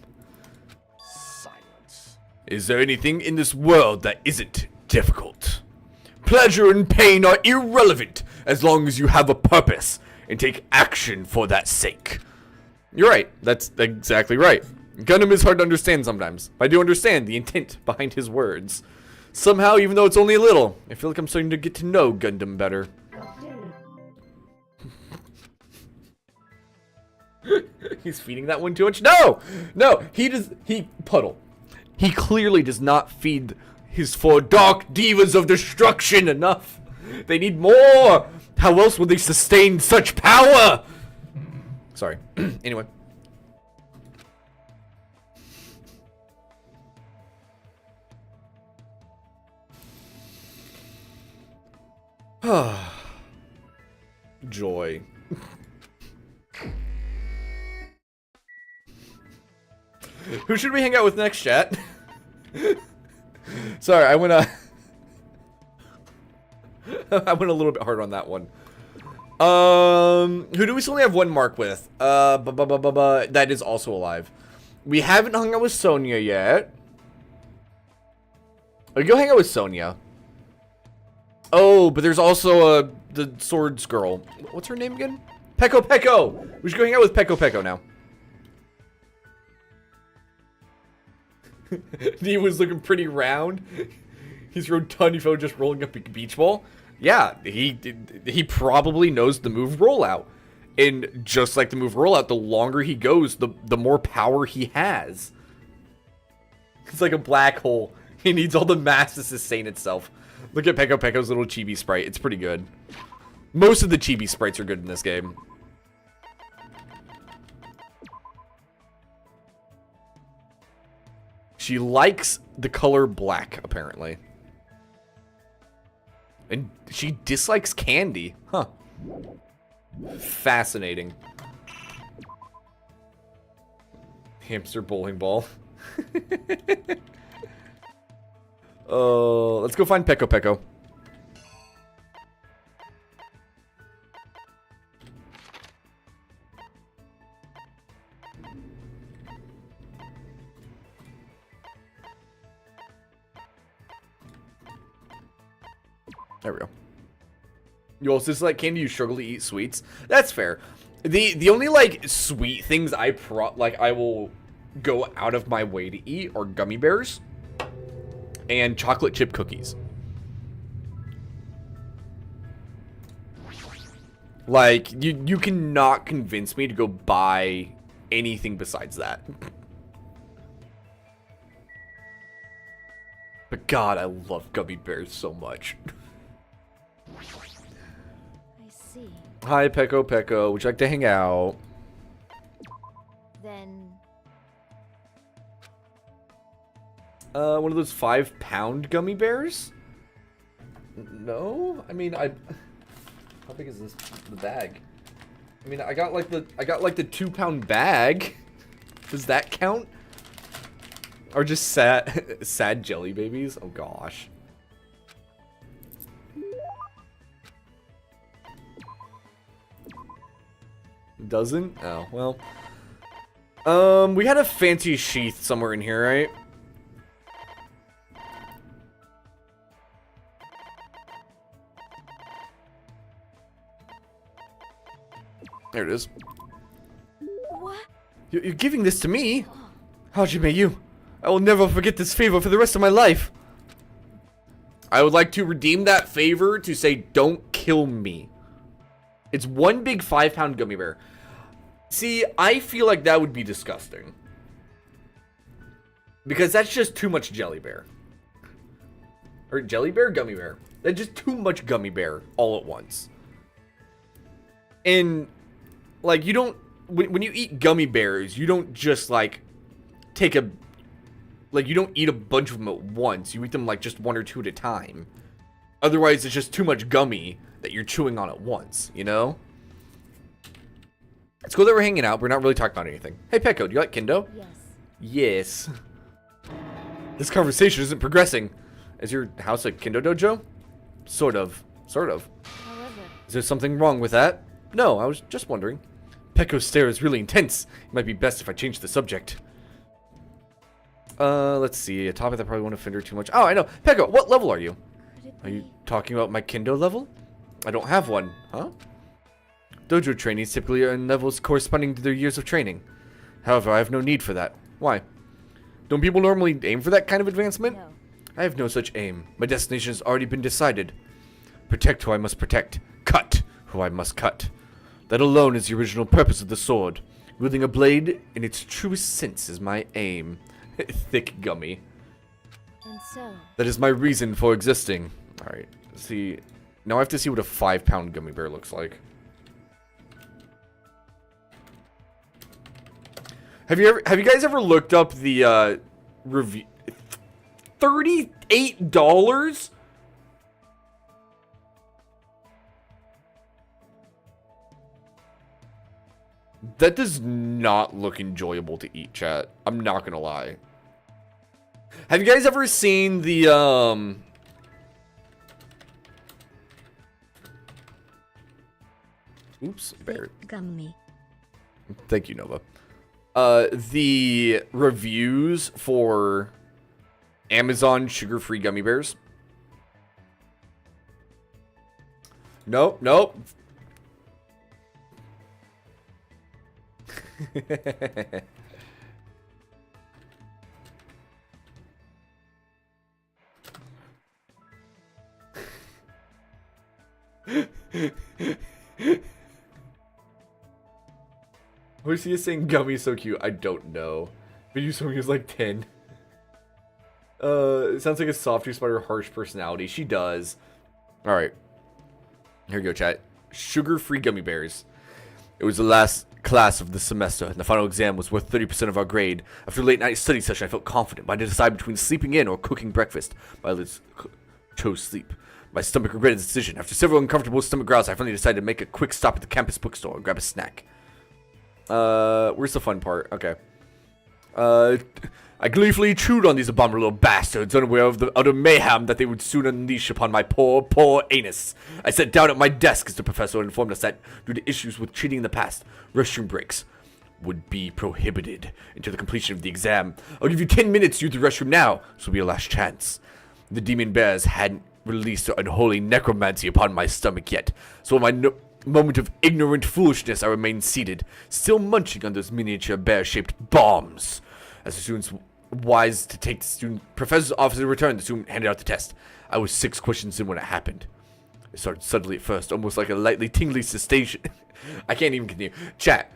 Silence. Is there anything in this world that isn't difficult? Pleasure and pain are irrelevant as long as you have a purpose and take action for that sake. You're right. That's exactly right. Gundam is hard to understand sometimes. I do understand the intent behind his words. Somehow, even though it's only a little, I feel like I'm starting to get to know Gundam better. He's feeding that one too much. No! No! Puddle. He clearly does not feed his 4 dark divas of destruction enough. They need more! How else will they sustain such power? Sorry. Anyway. Joy. Who should we hang out with next, chat? Sorry, I went a little bit hard on that one. Who do we still only have 1 mark with? That is also alive. We haven't hung out with Sonia yet. Go hang out with Sonia. Oh, but there's also the swords girl. What's her name again? Peko Peko! We should go hang out with Peko Peko now. He was looking pretty round. He's rotund, he felt just rolling up a beach ball. Yeah, he probably knows the move rollout. And just like the move rollout, the longer he goes, the more power he has. It's like a black hole. He needs all the mass to sustain itself. Look at Peko Peko's little chibi sprite. It's pretty good. Most of the chibi sprites are good in this game. She likes the color black, apparently. And she dislikes candy. Huh. Fascinating. Hamster bowling ball. Let's go find Peko Peko. There we go. You also like candy, you struggle to eat sweets. That's fair. The only like sweet things I will go out of my way to eat are gummy bears and chocolate chip cookies. Like you cannot convince me to go buy anything besides that. But God, I love gummy bears so much. I see. Hi, Peko Peko. Would you like to hang out? Then... One of those 5-pound gummy bears? No? I mean, how big is this, the bag? I mean, I got like the 2-pound bag. Does that count? Or just sad jelly babies? Oh gosh. Doesn't? Oh, well. We had a fancy sheath somewhere in here, right? There it is. What? You're giving this to me? Hajime, you. I will never forget this favor for the rest of my life. I would like to redeem that favor to say, don't kill me. It's one big 5-pound gummy bear. See, I feel like that would be disgusting. Because that's just too much jelly bear. Or jelly bear, gummy bear. That's just too much gummy bear all at once. And, like, you don't... When you eat gummy bears, you don't just, like, take a... Like, you don't eat a bunch of them at once. You eat them, like, just one or two at a time. Otherwise, it's just too much gummy that you're chewing on at once, you know? It's cool that we're hanging out. We're not really talking about anything. Hey, Pecco, do you like Kendo? Yes. Yes. This conversation isn't progressing. Is your house a Kendo dojo? Sort of. Sort of. However, Is there something wrong with that? No, I was just wondering. Pecco's stare is really intense. It might be best if I change the subject. Let's see. A topic that probably won't offend her too much. Oh, I know. Pecco, what level are you? could it Are be? you talking about my Kendo level? I don't have one. Huh? Dojo trainees typically earn levels corresponding to their years of training. However, I have no need for that. Why? Don't people normally aim for that kind of advancement? No. I have no such aim. My destination has already been decided. Protect who I must protect. Cut who I must cut. That alone is the original purpose of the sword. Wielding a blade in its truest sense is my aim. Thick gummy. And so, That is my reason for existing. Alright, see. Now I have to see what a 5-pound gummy bear looks like. Have you guys ever looked up the review? $38? That does not look enjoyable to eat, chat. I'm not gonna lie. Have you guys ever seen the Oops, bear. Gummy. Thank you, Nova. The reviews for Amazon sugar-free gummy bears? Nope, nope. Who's he saying gummy so cute? I don't know. But you told me he was like 10. It sounds like a softy spider harsh personality. She does. Alright. Here we go, chat. Sugar-free gummy bears. It was the last class of the semester, and the final exam was worth 30% of our grade. After a late night study session, I felt confident, but I had to decide between sleeping in or cooking breakfast. But I chose sleep. My stomach regretted the decision. After several uncomfortable stomach growls, I finally decided to make a quick stop at the campus bookstore and grab a snack. Where's the fun part? Okay. I gleefully chewed on these abominable little bastards, unaware of the utter mayhem that they would soon unleash upon my poor anus. I sat down at my desk as the professor informed us that, due to issues with cheating in the past, restroom breaks would be prohibited until the completion of the exam. I'll give you 10 minutes to use the restroom now. This will be your last chance. The demon bears hadn't released their unholy necromancy upon my stomach yet, so in my moment of ignorant foolishness, I remained seated, still munching on those miniature bear-shaped bombs. As the students wise to take the student professor's office to return, the student handed out the test. I was 6 questions in when it happened. It started suddenly at first, almost like a lightly tingly sensation. I can't even continue. Chat,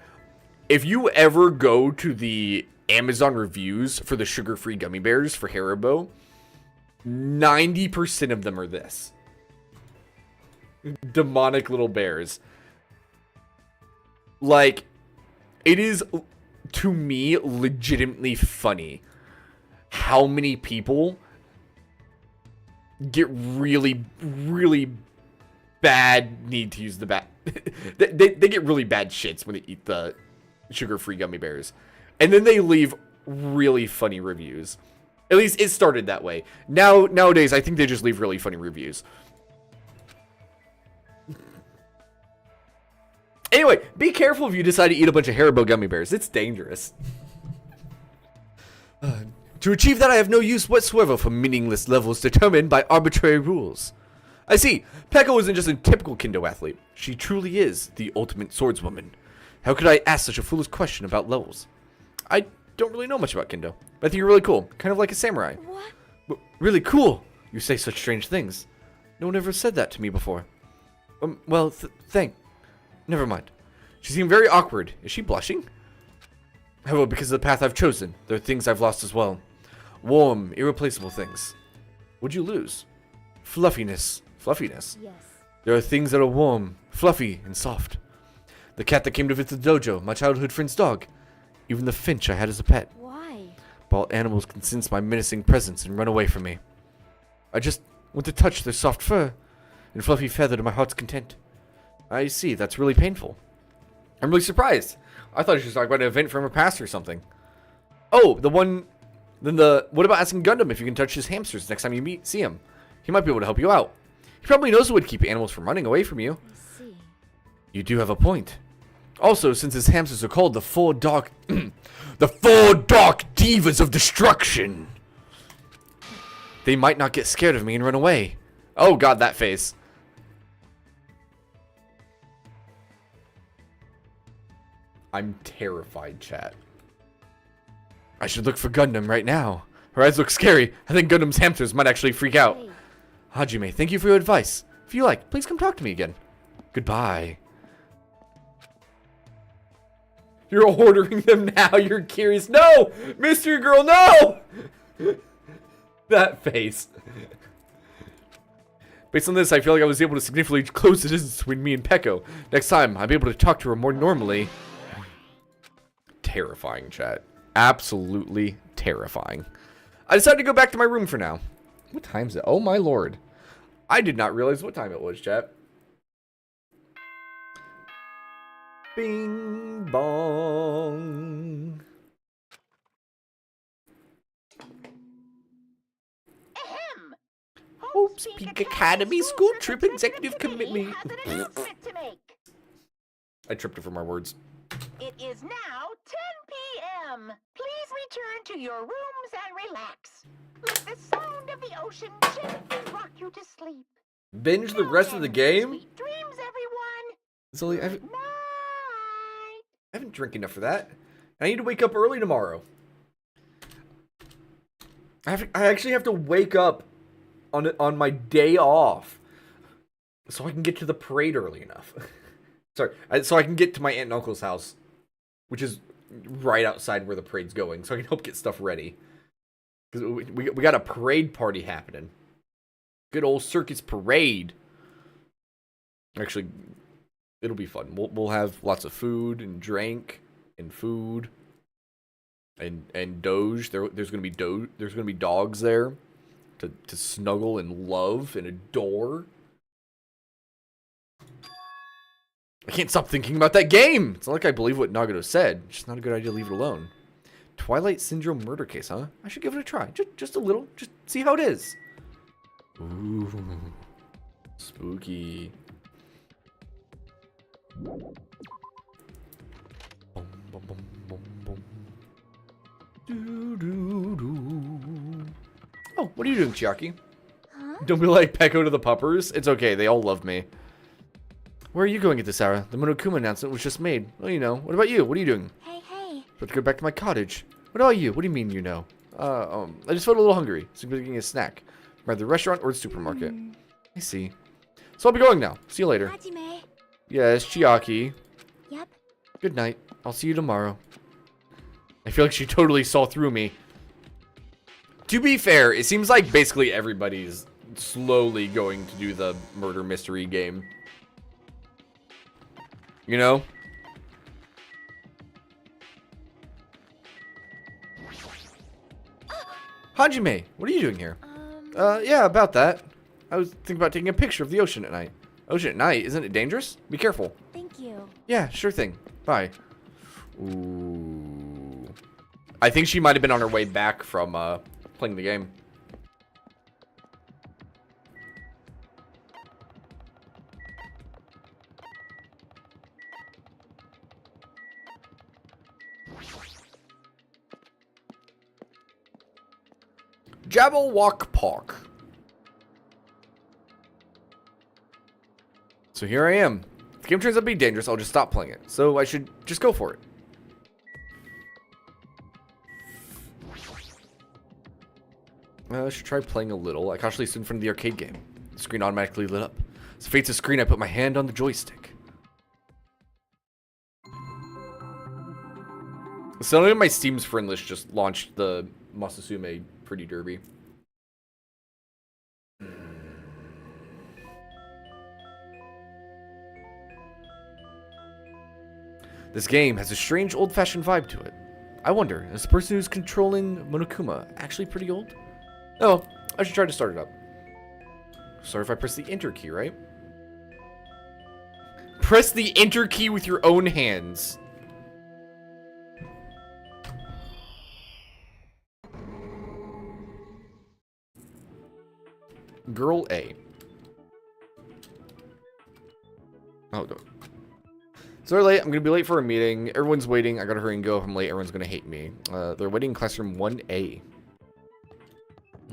if you ever go to the Amazon reviews for the sugar-free gummy bears for Haribo, 90% of them are this. Demonic little bears. Like, it is, to me, legitimately funny how many people get really, really bad need to use the bat. they get really bad shits when they eat the sugar-free gummy bears. And then they leave really funny reviews. At least it started that way. Nowadays, I think they just leave really funny reviews. Anyway, be careful if you decide to eat a bunch of Haribo gummy bears. It's dangerous. To achieve that, I have no use whatsoever for meaningless levels determined by arbitrary rules. I see. Peko isn't just a typical Kendo athlete. She truly is the ultimate swordswoman. How could I ask such a foolish question about levels? I don't really know much about Kendo, but I think you're really cool. Kind of like a samurai. What? Really cool. You say such strange things. No one ever said that to me before. Well, never mind. She seemed very awkward. Is she blushing? However, because of the path I've chosen, there are things I've lost as well. Warm, irreplaceable things. What'd you lose? Fluffiness. Fluffiness? Yes. There are things that are warm, fluffy, and soft. The cat that came to visit the dojo, my childhood friend's dog. Even the finch I had as a pet. Why? Wild animals can sense my menacing presence and run away from me. I just want to touch their soft fur and fluffy feather to my heart's content. I see, that's really painful. I'm really surprised. I thought she was talking about an event from her past or something. Oh, what about asking Gundam if you can touch his hamsters next time you see him? He might be able to help you out. He probably knows what would keep animals from running away from you. I see. You do have a point. Also, since his hamsters are called the four dark divas of destruction, they might not get scared of me and run away. Oh god, that face. I'm terrified, chat. I should look for Gundam right now. Her eyes look scary. I think Gundam's hamsters might actually freak out. Hey. Hajime, thank you for your advice. If you like, please come talk to me again. Goodbye. You're ordering them now. You're curious. No! Mystery girl, no! That face. Based on this, I feel like I was able to significantly close the distance between me and Peko. Next time, I'll be able to talk to her more normally. Terrifying, chat. Absolutely terrifying. I decided to go back to my room for now. What time is it? Oh my lord. I did not realize what time it was, chat. Bing bong. Ahem. Hopes Peak Academy school trip executive committee. Has an announcement to make. I tripped over my words. It is now 10 p.m. Please return to your rooms and relax. Let the sound of the ocean gently rock you to sleep. Binge the rest of the game? Sweet dreams, everyone. It's only, I Night. haven't drank enough for that. I need to wake up early tomorrow. I actually have to wake up on my day off so I can get to the parade early enough. Sorry, so I can get to my aunt and uncle's house, which is right outside where the parade's going, so I can help get stuff ready. Because we got a parade party happening. Good old circus parade. Actually, it'll be fun. We'll have lots of food and drink and food and doge. There's gonna be dogs there to snuggle and love and adore. I can't stop thinking about that game. It's not like I believe what Nagato said. It's just not a good idea to leave it alone. Twilight Syndrome murder case, huh? I should give it a try. Just a little. Just see how it is. Ooh. Spooky. Boom, boom, boom, boom, boom. Doo, doo, doo. Oh, what are you doing, Chiaki? Huh? Don't be like Peko to the puppers. It's okay. They all love me. Where are you going at this hour? The Monokuma announcement was just made. Well, you know. What about you? What are you doing? Hey, hey. About to go back to my cottage. What about you? What do you mean you know? I just felt a little hungry. So I'm getting a snack. From either the restaurant or the supermarket. I see. So I'll be going now. See you later. Hajime. Yes, Chiaki. Yep. Good night. I'll see you tomorrow. I feel like she totally saw through me. To be fair, it seems like basically everybody's slowly going to do the murder mystery game. You know? Hajime, what are you doing here? Yeah, about that. I was thinking about taking a picture of the ocean at night. Ocean at night, isn't it dangerous? Be careful. Thank you. Yeah, sure thing. Bye. Ooh. I think she might have been on her way back from playing the game. Jabberwock Park. So here I am. If the game turns out to be dangerous, I'll just stop playing it. So I should just go for it. I should try playing a little. I cautiously stood in front of the arcade game. The screen automatically lit up. As it faces the screen, I put my hand on the joystick. Suddenly my Steam's friend list just launched the Masasume Pretty Derby. This game has a strange old-fashioned vibe to it. I wonder, is the person who's controlling Monokuma actually pretty old? Oh, I should try to start it up. Sorry if I press the enter key, right? Press the enter key with your own hands. Girl A. Oh, no. So late. I'm gonna be late for a meeting. Everyone's waiting. I gotta hurry and go. If I'm late, everyone's gonna hate me. They're waiting in classroom 1A.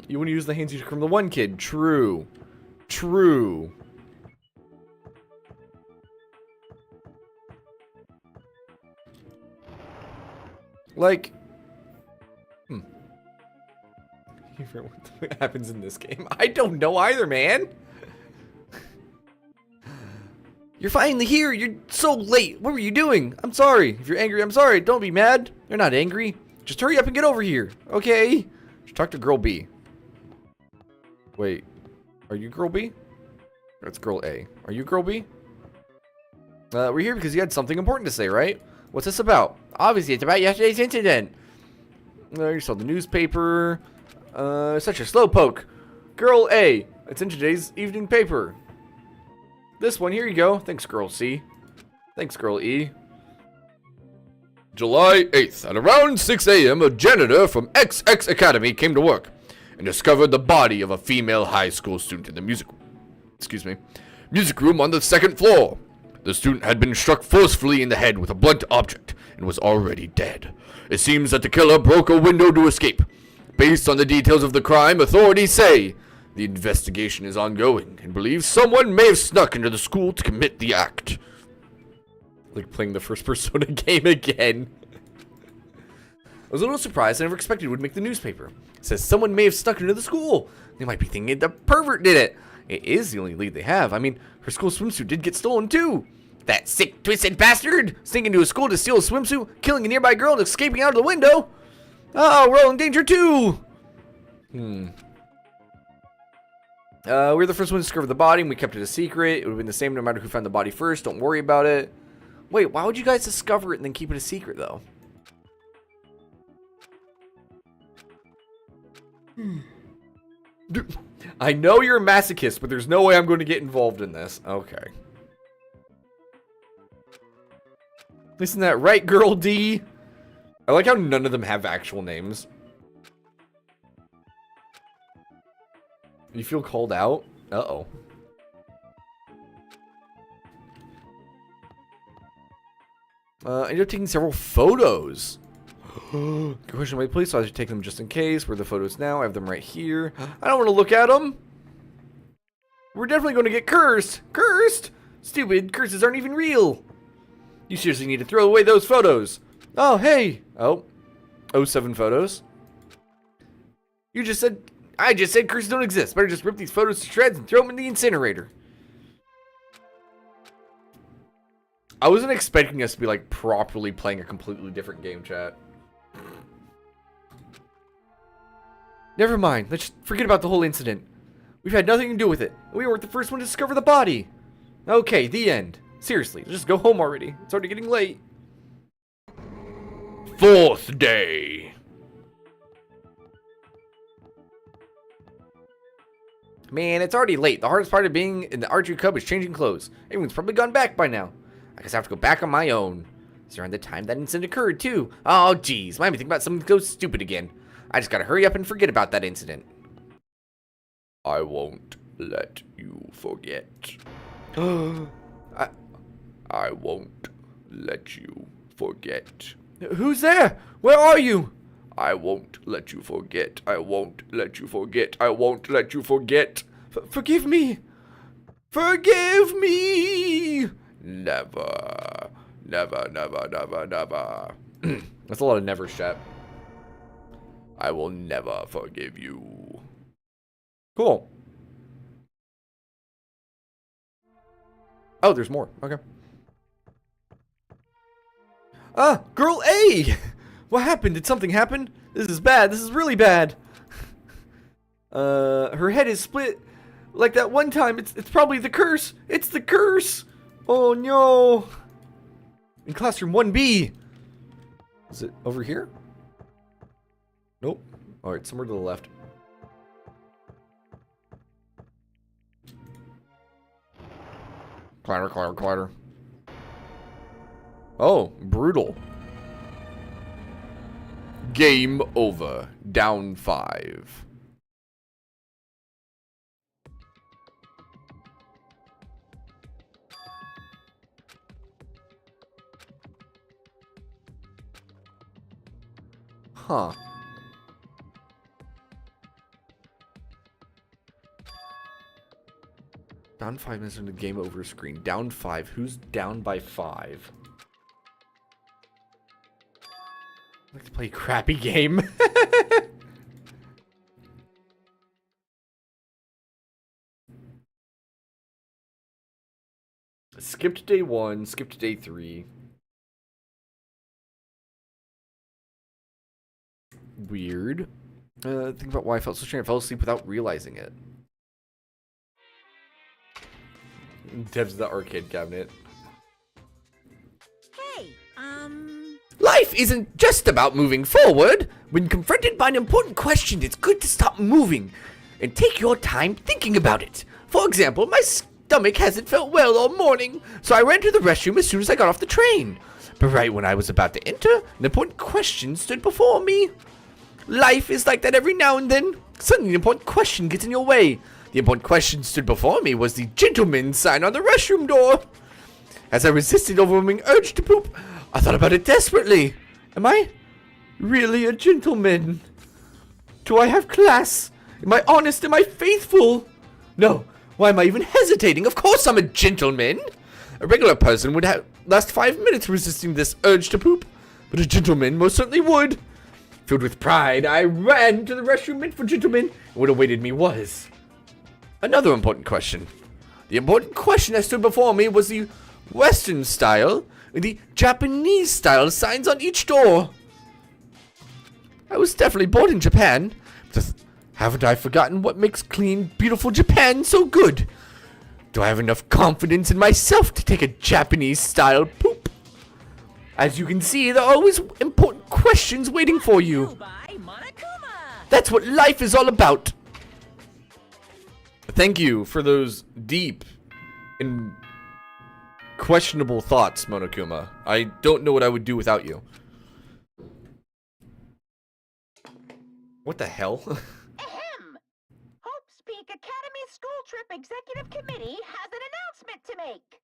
You want to use the hands you took from the one kid. True. True. Like, what happens in this game? I don't know either, man. You're finally here. You're so late. What were you doing? I'm sorry. If you're angry, I'm sorry. Don't be mad. You're not angry. Just hurry up and get over here. Okay? Just talk to girl B. Wait. Are you girl B? That's girl A. Are you girl B? We're here because you had something important to say, right? What's this about? Obviously, it's about yesterday's incident. You saw the newspaper. Such a slowpoke. Girl A. It's in today's evening paper. This one, here you go. Thanks, girl C. Thanks, girl E. July 8th, at around 6 a.m., a janitor from XX Academy came to work and discovered the body of a female high school student in the music room on the second floor. The student had been struck forcefully in the head with a blunt object and was already dead. It seems that the killer broke a window to escape. Based on the details of the crime, authorities say the investigation is ongoing and believe someone may have snuck into the school to commit the act. Like playing the first Persona game again. I was a little surprised. I never expected it would make the newspaper. It says someone may have snuck into the school. They might be thinking the pervert did it. It is the only lead they have. I mean, her school swimsuit did get stolen too. That sick, twisted bastard sneaking into a school to steal a swimsuit, killing a nearby girl and escaping out of the window. Oh, we're all in danger too. We're the first one to discover the body and we kept it a secret. It would have been the same no matter who found the body first. Don't worry about it. Wait, why would you guys discover it and then keep it a secret though? Dude, I know you're a masochist, but there's no way I'm going to get involved in this. Okay. Isn't that right, girl D? I like how none of them have actual names. You feel called out? Uh-oh. I ended up taking several photos. Question, wait, please. So I should take them just in case. Where are the photos now? I have them right here. I don't want to look at them. We're definitely going to get cursed. Cursed? Stupid. Curses aren't even real. You seriously need to throw away those photos. Oh, hey. Oh. 07 photos. You just said... I just said curses don't exist. Better just rip these photos to shreds and throw them in the incinerator. I wasn't expecting us to be, like, properly playing a completely different game, chat. Never mind. Let's forget about the whole incident. We've had nothing to do with it. We weren't the first one to discover the body. Okay, the end. Seriously, just go home already. It's already getting late. Fourth day. Man, it's already late. The hardest part of being in the archery club is changing clothes. Everyone's probably gone back by now. I guess I have to go back on my own. It's around the time that incident occurred, too. Oh, geez. Might be thinking about something so stupid again. I just gotta hurry up and forget about that incident. I won't let you forget. I won't let you forget. Who's there? Where are you? I won't let you forget. I won't let you forget. I won't let you forget. Forgive me. Forgive me. Never. Never, never, never, never. That's a lot of never, chat. I will never forgive you. Cool. Oh, there's more. Okay. Ah, girl A! What happened? Did something happen? This is bad. This is really bad. Her head is split like that one time. It's probably the curse. It's the curse. Oh no. In classroom 1B. Is it over here? Nope. Alright, somewhere to the left. Clatter, clatter, clatter. Oh, brutal. Game over. Down 5. Huh. Down 5 minutes on the game over screen. Down 5. Who's down by 5? I like to play a crappy game. Skipped day 1, skipped day 3. Weird. Think about why I felt so strange. I fell asleep without realizing it. Dev's the arcade cabinet. Hey, Life isn't just about moving forward. When confronted by an important question, it's good to stop moving and take your time thinking about it. For example, my stomach hasn't felt well all morning, so I ran to the restroom as soon as I got off the train. But right when I was about to enter, an important question stood before me. Life is like that every now and then. Suddenly an important question gets in your way. The important question stood before me was the gentleman's sign on the restroom door. As I resisted overwhelming urge to poop, I thought about it desperately. Am I really a gentleman? Do I have class? Am I honest? Am I faithful? No. Why am I even hesitating? Of course I'm a gentleman. A regular person would last 5 minutes resisting this urge to poop, but a gentleman most certainly would. Filled with pride, I ran to the restroom meant for gentlemen, and what awaited me was another important question. The important question that stood before me was the Western style and the Japanese style signs on each door. I was definitely born in Japan, but haven't I forgotten what makes clean, beautiful Japan so good? Do I have enough confidence in myself to take a Japanese style poop? As you can see, there are always important questions waiting for you. That's what life is all about. Thank you for those deep and questionable thoughts, Monokuma. I don't know what I would do without you. What the hell? Ahem! Hope's Peak Academy School Trip Executive Committee has an announcement to make.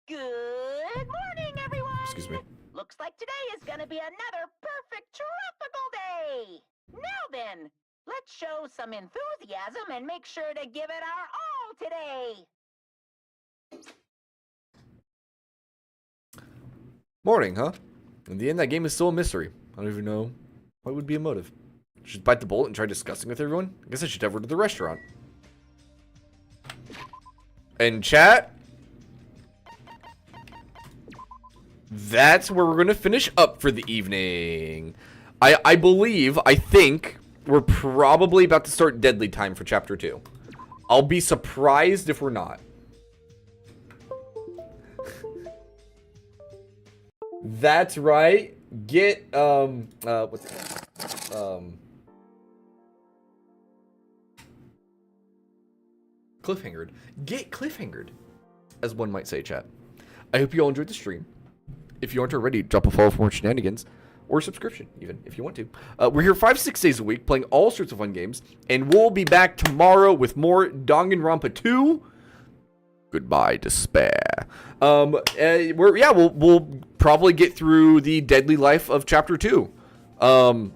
Good morning, everyone! Excuse me. Looks like today is gonna be another perfect tropical day! Now then, let's show some enthusiasm and make sure to give it our all today! Morning, huh? In the end, that game is still a mystery. I don't even know what would be a motive. Just bite the bullet and try discussing with everyone? I guess I should head over to the restaurant. And chat, that's where we're going to finish up for the evening. I believe, I think, we're probably about to start Deadly Time for Chapter 2. I'll be surprised if we're not. That's right. Get, what's it? Cliffhangered. Get cliffhangered, as one might say, chat. I hope you all enjoyed the stream. If you aren't already, drop a follow for more shenanigans. Or a subscription, even, if you want to. We're here 5-6 days a week, playing all sorts of fun games. And we'll be back tomorrow with more Danganronpa 2. Goodbye, despair. We'll probably get through the deadly life of Chapter 2. I'm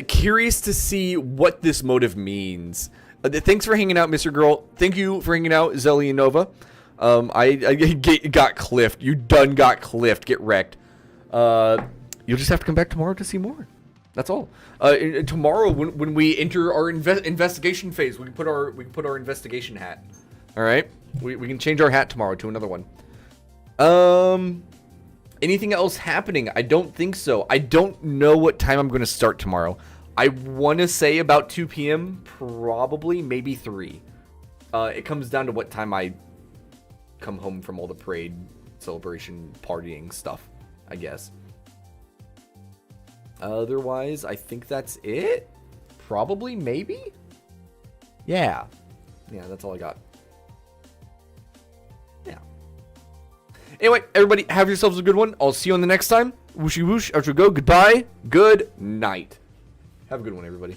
curious to see what this motive means. Thanks for hanging out, Mr. Girl. Thank you for hanging out, Zelly and Nova. I got cliffed. You done got cliffed. Get wrecked. You'll just have to come back tomorrow to see more. That's all. Tomorrow, when we enter our investigation phase, we can put our investigation hat. All right, we can change our hat tomorrow to another one. Anything else happening? I don't think so. I don't know what time I'm going to start tomorrow. I want to say about 2 p.m. Probably, maybe 3. It comes down to what time I come home from all the parade, celebration, partying stuff, I guess. Otherwise, I think that's it. Probably, maybe? Yeah. Yeah, that's all I got. Yeah. Anyway, everybody, have yourselves a good one. I'll see you on the next time. Wooshy whoosh, out you go. Goodbye. Good night. Have a good one, everybody.